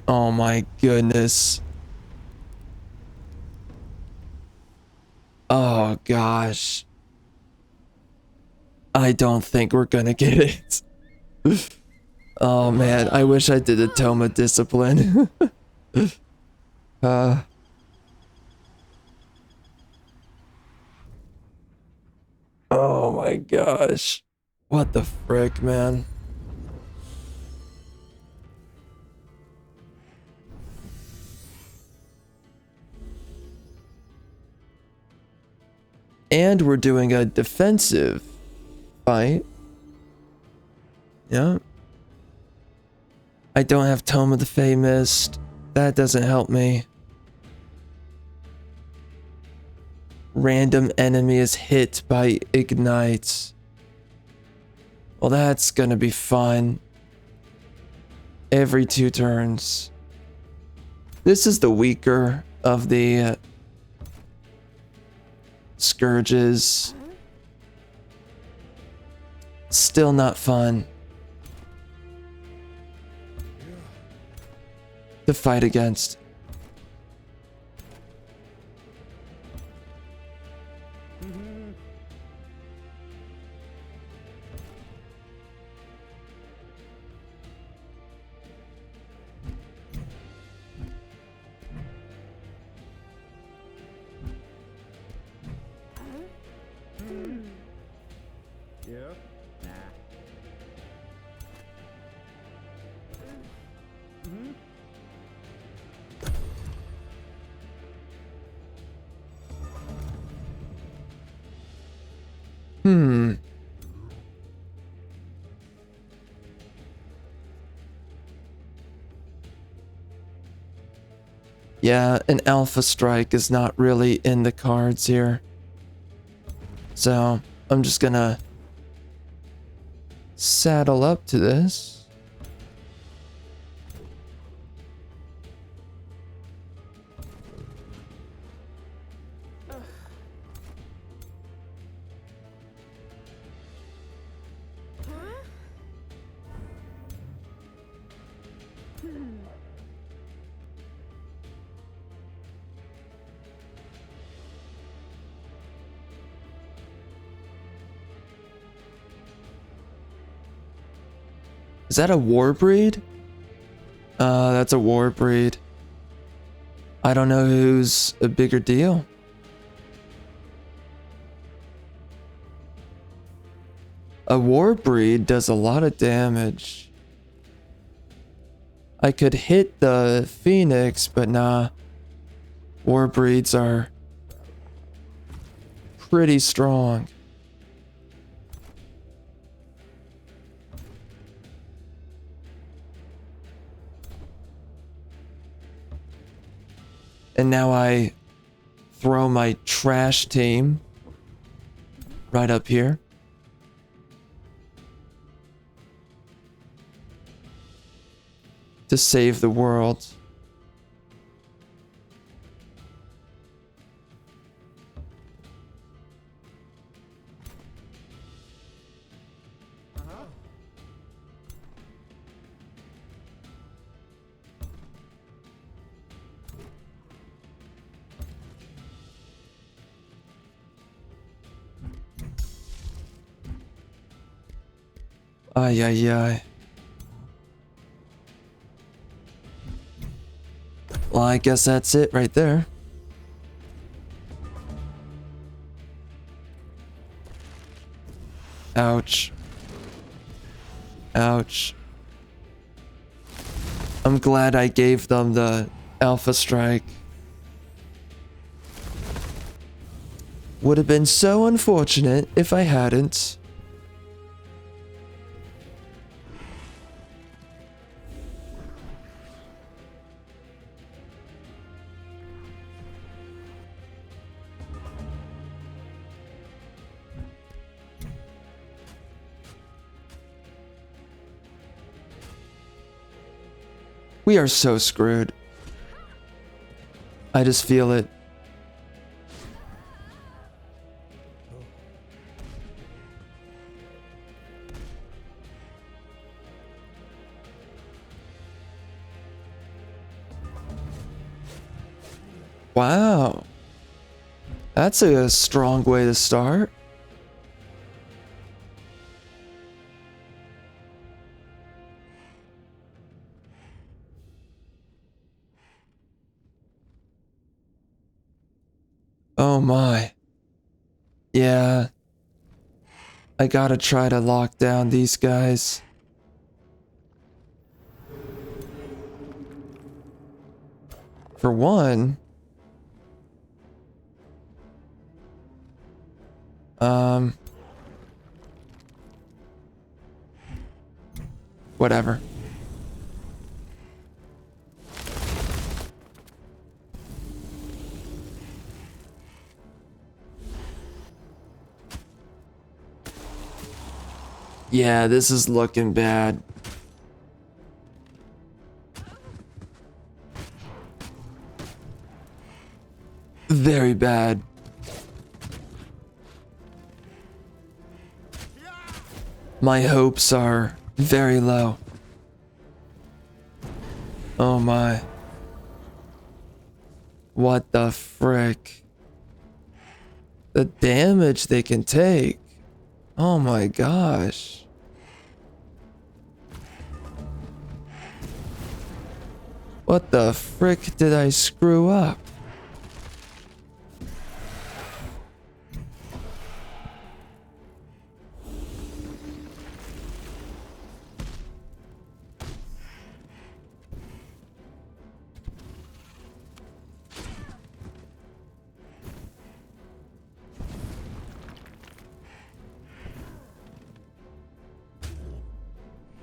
Oh my goodness. Oh gosh. I don't think we're gonna get it. Oh man, I wish I did a tome of discipline. Oh my gosh. What the frick, man? And we're doing a defensive fight. Yeah. I don't have Tome of the Fey Mist. That doesn't help me. Random enemy is hit by Ignite. Well, that's gonna be fun. Every 2 turns. This is the weaker of the scourges. Still not fun to fight against. Yeah. Nah. Hmm. Yeah, an Alpha Strike is not really in the cards here. So, I'm just gonna saddle up to this. Is that a war breed? That's a war breed. I don't know who's a bigger deal. A war breed does a lot of damage. I could hit the Phoenix, but nah. War breeds are pretty strong. And now I throw my trash team right up here. To save the world. Ay, ay, ay. Well, I guess that's it right there. Ouch. Ouch. I'm glad I gave them the Alpha Strike. Would have been so unfortunate if I hadn't. We are so screwed. I just feel it. Wow. That's a strong way to start. Oh my. Yeah. I gotta try to lock down these guys. For one, whatever. Yeah, this is looking bad. Very bad. My hopes are very low. Oh my. What the frick? The damage they can take. Oh my gosh. What the frick did I screw up?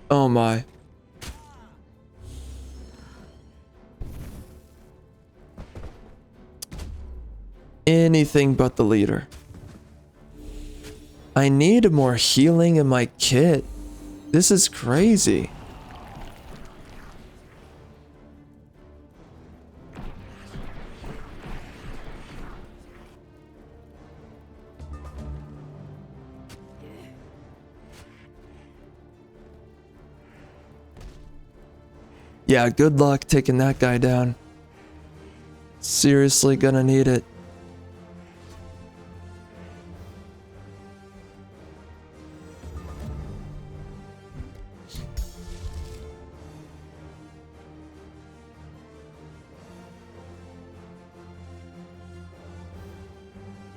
Oh my. Anything but the leader. I need more healing in my kit. This is crazy. Yeah, good luck taking that guy down. Seriously gonna need it.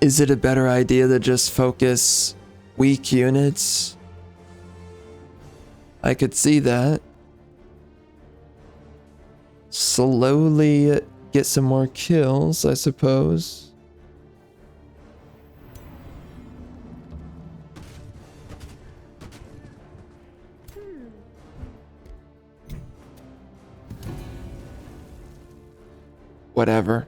Is it a better idea to just focus weak units? I could see that. Slowly get some more kills, I suppose. whatever.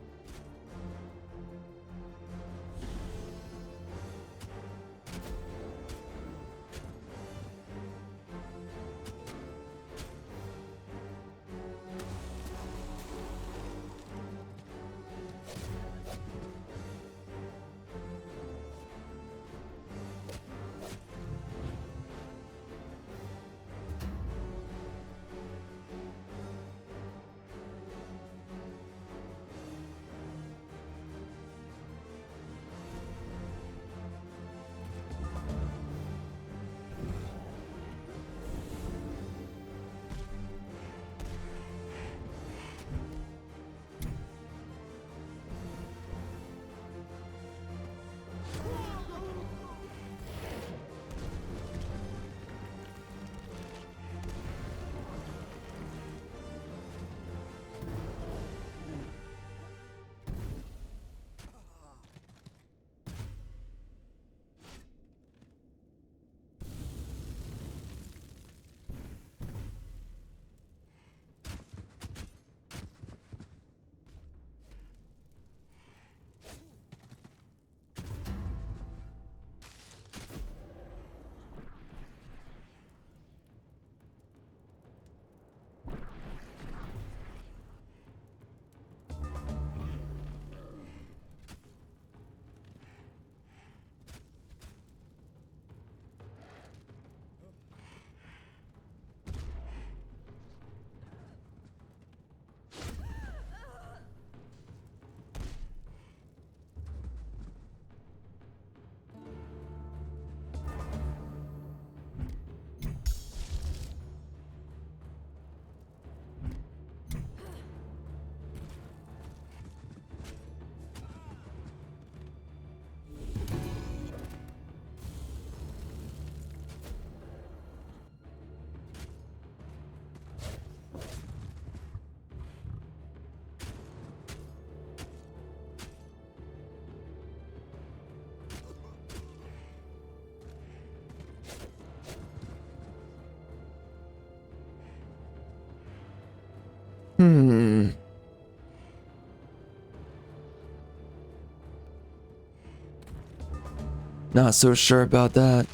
Not so sure about that.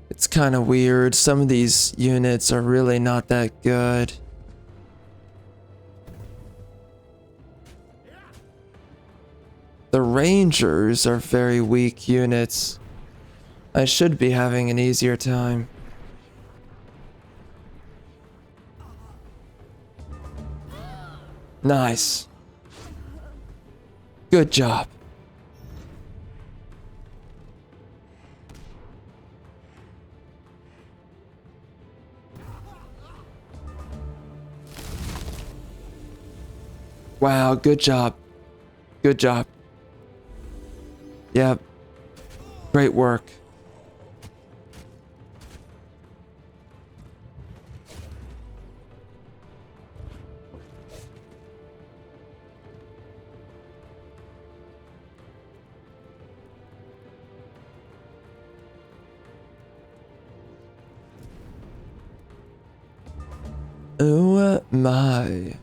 It's kind of weird. Some of these units are really not that good. The Rangers are very weak units. I should be having an easier time. Nice. Good job. Wow, good job. Good job. Yep. Great work. Oh my.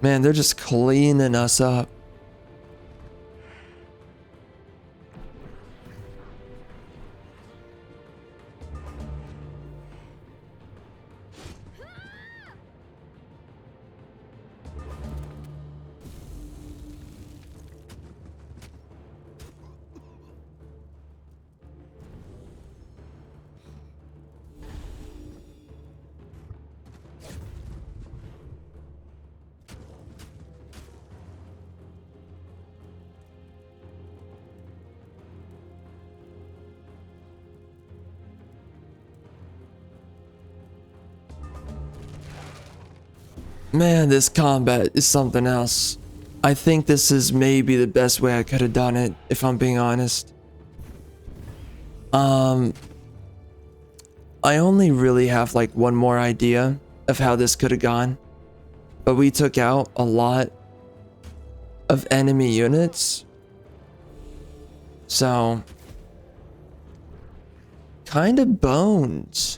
Man, they're just cleaning us up. Man, this combat is something else. I think this is maybe the best way I could have done it, if I'm being honest. I only really have like one more idea of how this could have gone. But we took out a lot of enemy units. So, kind of boned.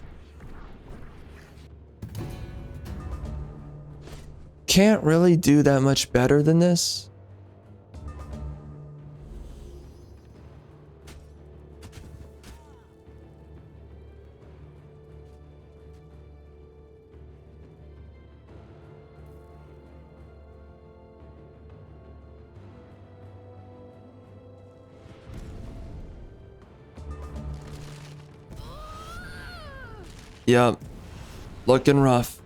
Can't really do that much better than this. Yep. Looking rough.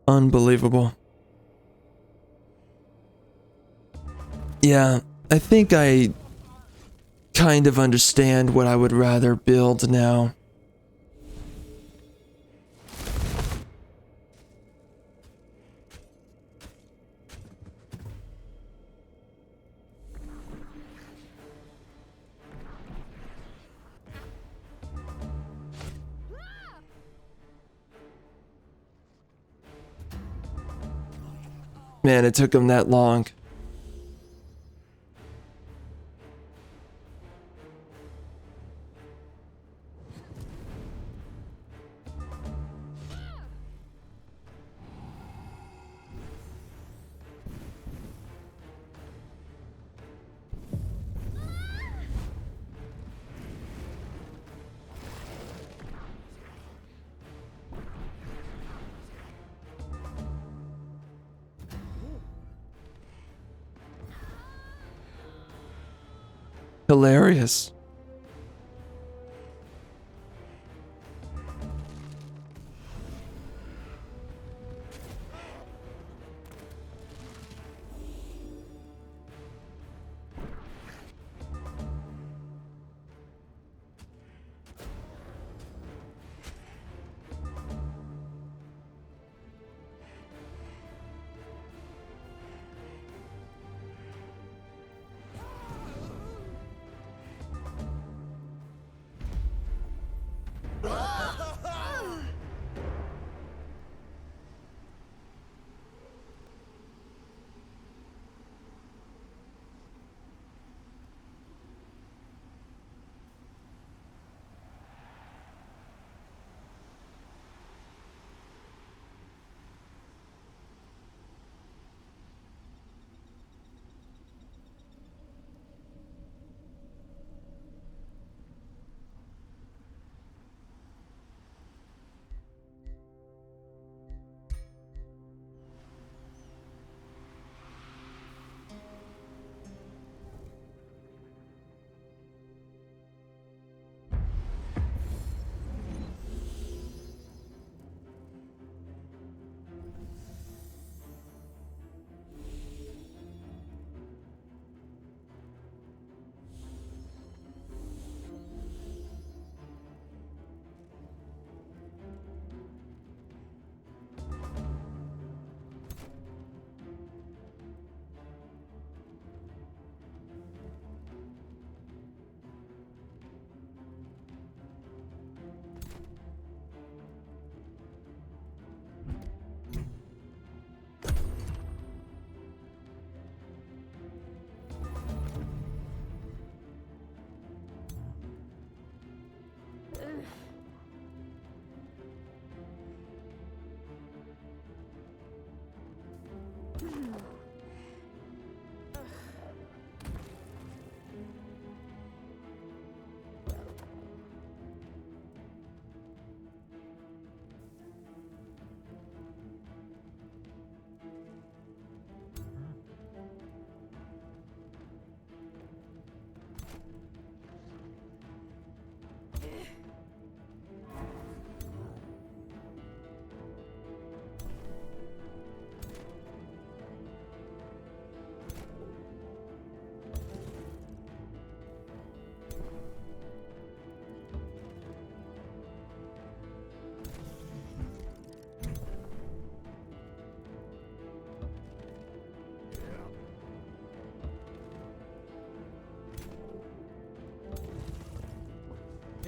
Unbelievable. Yeah, I think I kind of understand what I would rather build now. Man, it took him that long. Hilarious.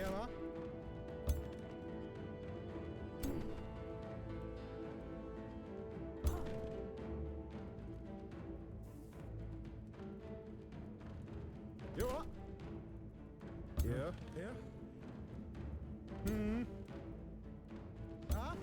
Huh? You what? Yeah, yeah. Hmm. Huh?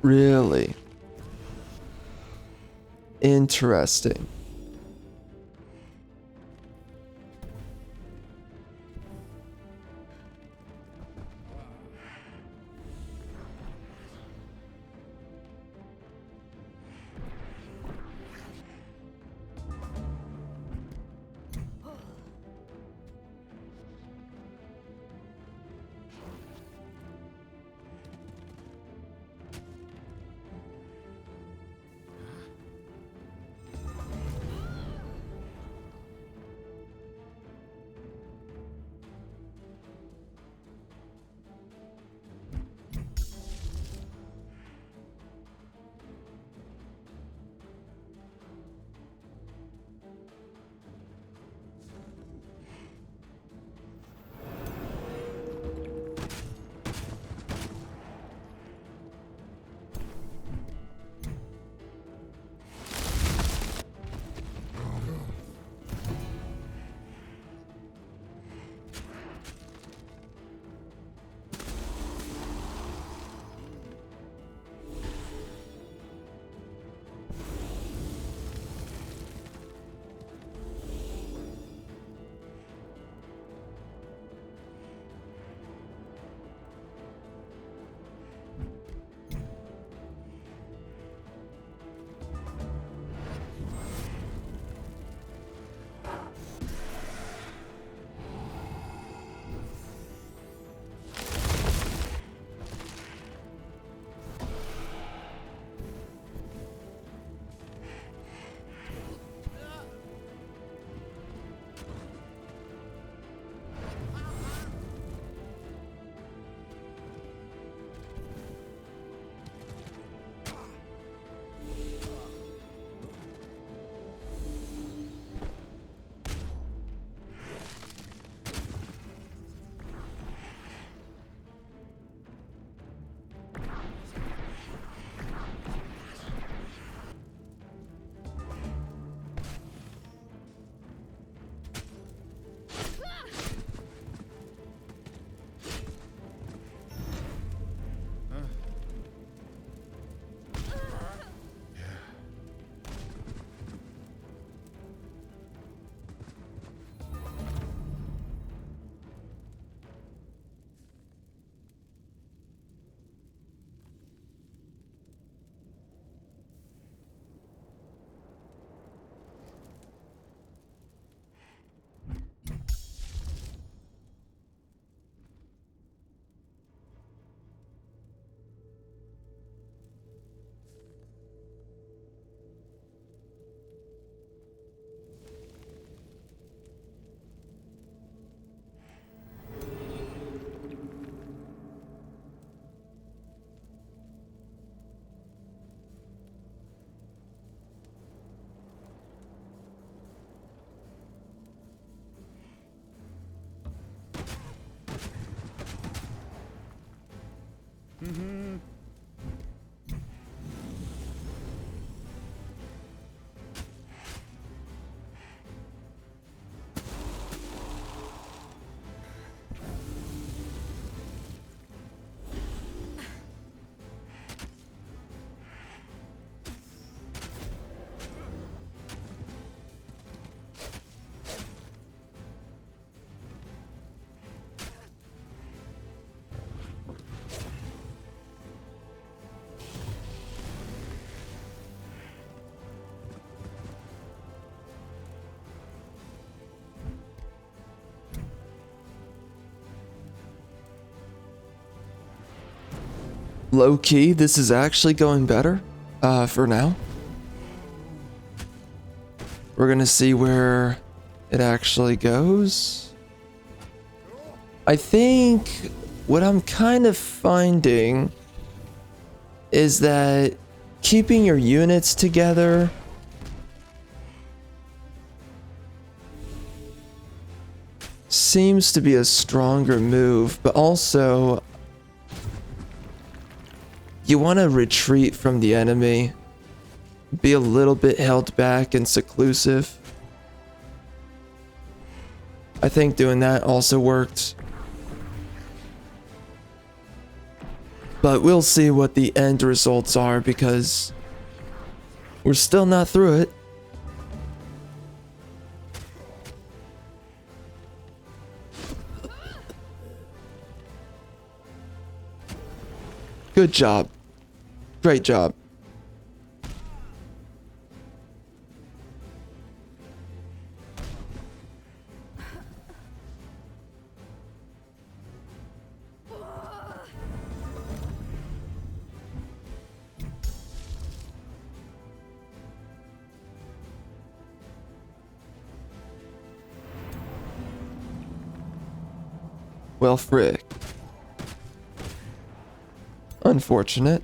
Really? Interesting. low-key, this is actually going better for now. We're gonna see where it actually goes. I think what I'm kind of finding is that keeping your units together seems to be a stronger move, but also you want to retreat from the enemy, be a little bit held back and seclusive. I think doing that also worked. But we'll see what the end results are because we're still not through it. Good job. Great job. Well, frick. Unfortunate.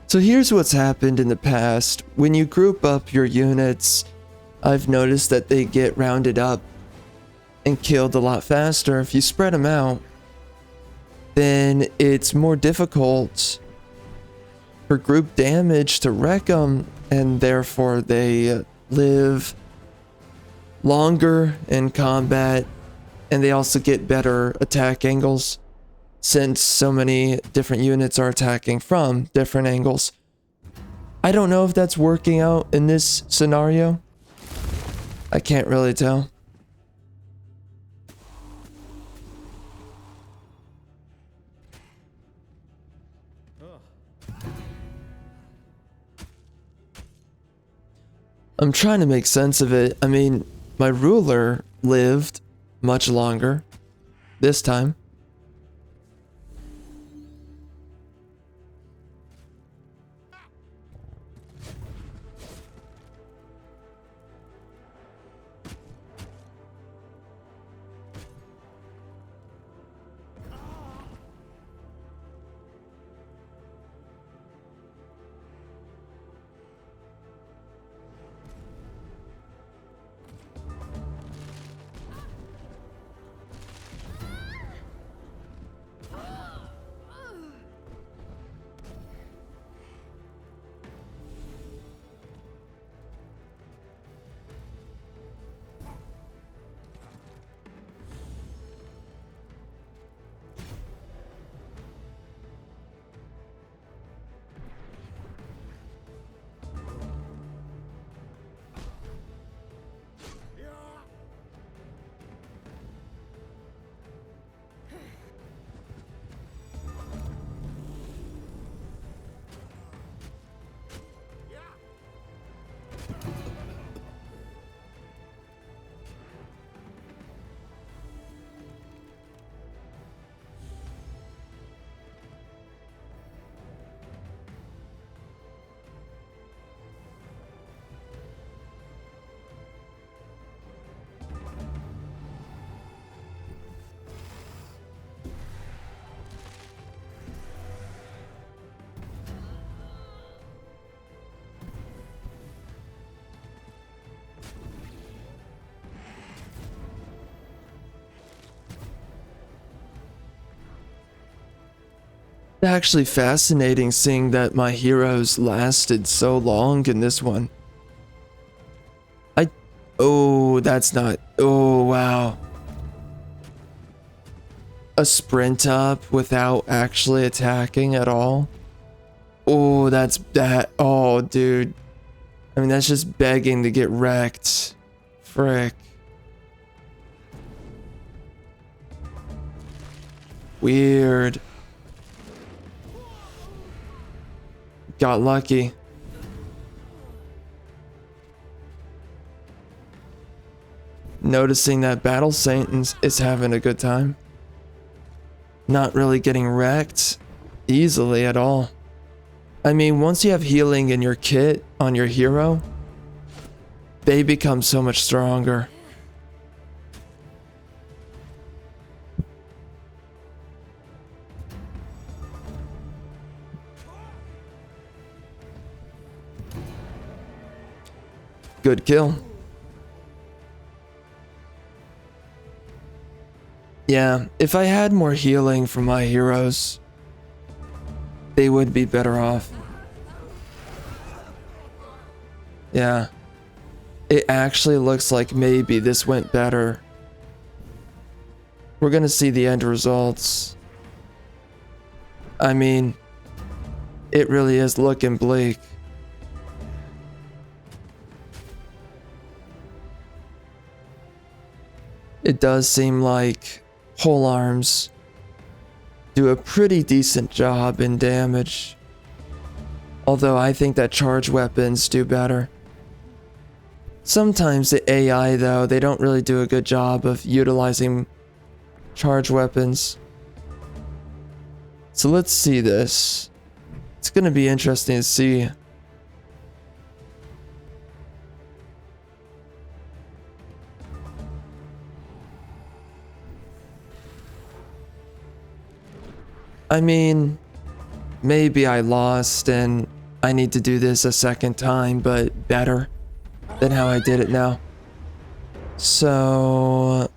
So here's what's happened in the past. When you group up your units, I've noticed that they get rounded up and killed a lot faster. If you spread them out, then it's more difficult for group damage to wreck them, and therefore they live longer in combat, and they also get better attack angles since so many different units are attacking from different angles. I don't know if that's working out in this scenario. I can't really tell. I'm trying to make sense of it. I mean, my ruler lived much longer this time. Actually fascinating seeing that my heroes lasted so long in this one. Oh, that's not... Oh, wow. A sprint up without actually attacking at all? Oh, that's that. Oh, dude. I mean, that's just begging to get wrecked. Frick. Weird. Got lucky. Noticing that Battle Saint is having a good time. Not really getting wrecked easily at all. I mean, once you have healing in your kit on your hero, they become so much stronger. Good kill. Yeah, if I had more healing from my heroes, they would be better off. Yeah. It actually looks like maybe this went better. We're gonna see the end results. I mean, it really is looking bleak. It does seem like pole arms do a pretty decent job in damage. Although I think that charge weapons do better. Sometimes the AI though, they don't really do a good job of utilizing charge weapons. So let's see this. It's gonna be interesting to see. I mean, maybe I lost and I need to do this a second time, but better than how I did it now. So...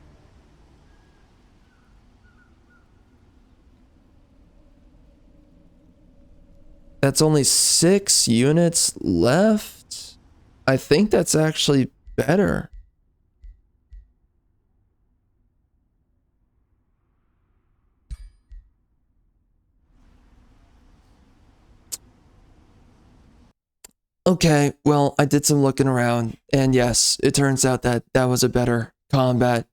that's only 6 units left? I think that's actually better. Okay, well, I did some looking around, and yes, it turns out that that was a better combat.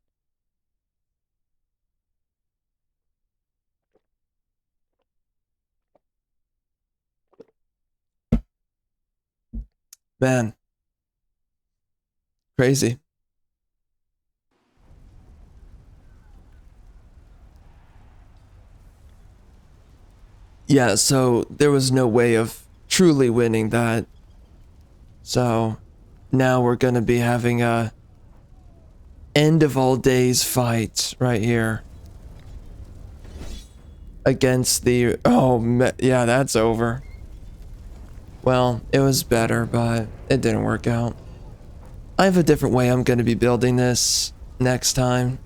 Man. Crazy. Yeah, so there was no way of truly winning that. So now we're gonna be having a end of all days fight right here. Against the... oh, yeah, that's over. Well, it was better, but it didn't work out. I have a different way I'm gonna be building this next time.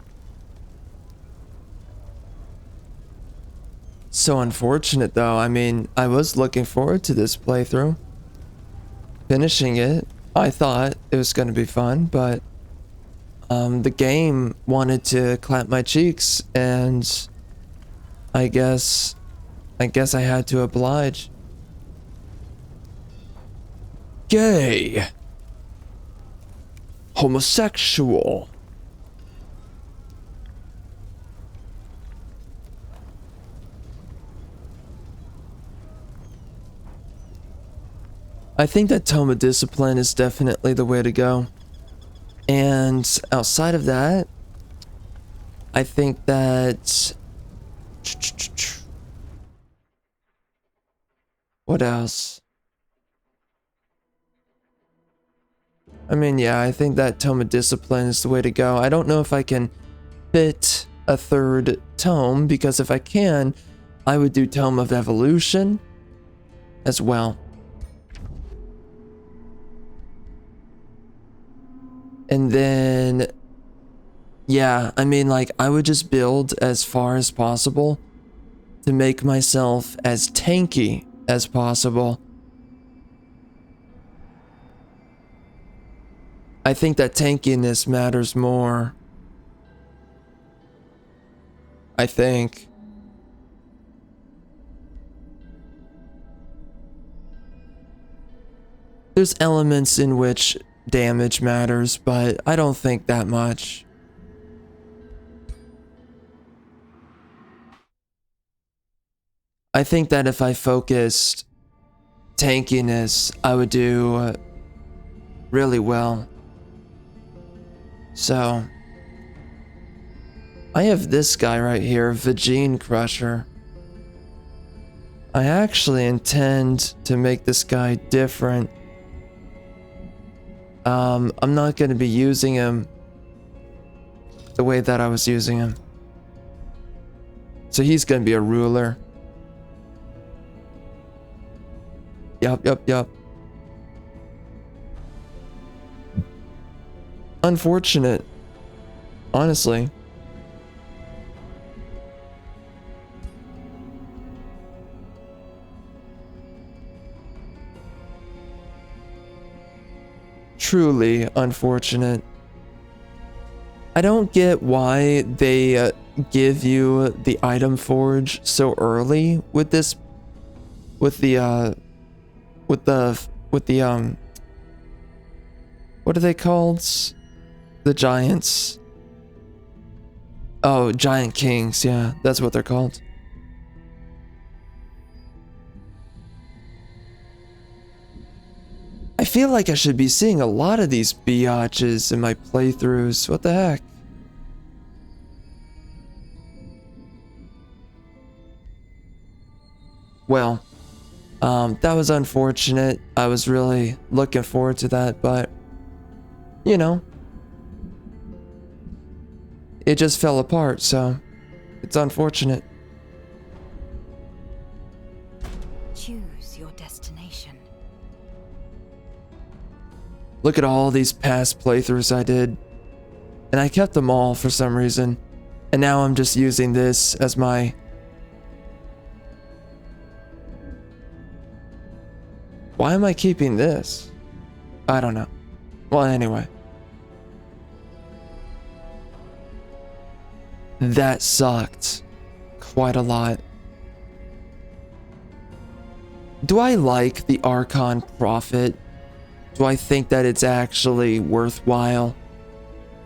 So unfortunate though. I mean, I was looking forward to this playthrough. Finishing it. I thought it was gonna be fun, but the game wanted to clap my cheeks, and I guess I had to oblige. Gay. Homosexual. I think that Tome of Discipline is definitely the way to go. And outside of that, I think that... what else? I mean, yeah, I think that Tome of Discipline is the way to go. I don't know if I can fit a third tome, because if I can, I would do Tome of Evolution as well. And then, yeah, I mean, like, I would just build as far as possible to make myself as tanky as possible. I think that tankiness matters more. I think. There's elements in which damage matters, but I don't think that much. I think that if I focused tankiness, I would do really well. So, I have this guy right here, Vagine Crusher. I actually intend to make this guy different. I'm not going to be using him the way that I was using him. So he's going to be a ruler. Yup. Unfortunate, honestly. Truly unfortunate. I don't get why they give you the item forge so early with this, with the what are they called? The giants. Oh, giant kings, yeah, that's what they're called. I feel like I should be seeing a lot of these biatches in my playthroughs. What the heck? Well, that was unfortunate. I was really looking forward to that, but you know, it just fell apart, so it's unfortunate. Choose your destination. Look at all these past playthroughs I did, and I kept them all for some reason, and now I'm just using this as my... Why am I keeping this? I don't know. Well, anyway. That sucked quite a lot. Do I like the Archon Prophet? Do I think that it's actually worthwhile?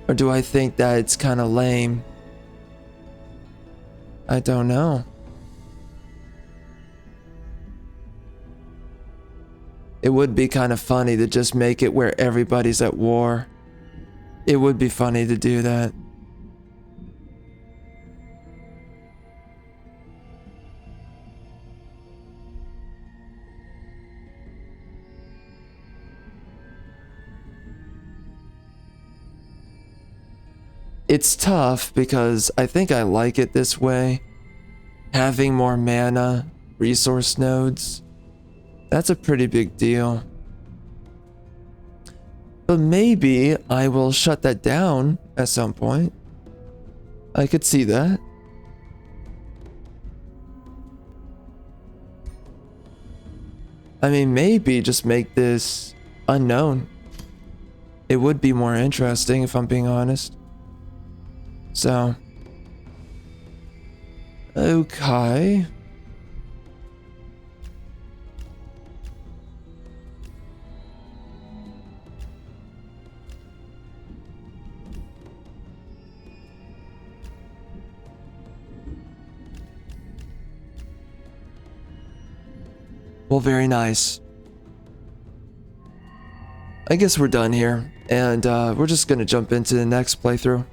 Or do I think that it's kind of lame? I don't know. It would be kind of funny to just make it where everybody's at war. It would be funny to do that. It's tough because I think I like it this way. Having more mana, resource nodes, that's a pretty big deal. But maybe I will shut that down at some point. I could see that. I mean, maybe just make this unknown. It would be more interesting if I'm being honest. So, okay. Well, very nice. I guess we're done here, and we're just gonna jump into the next playthrough.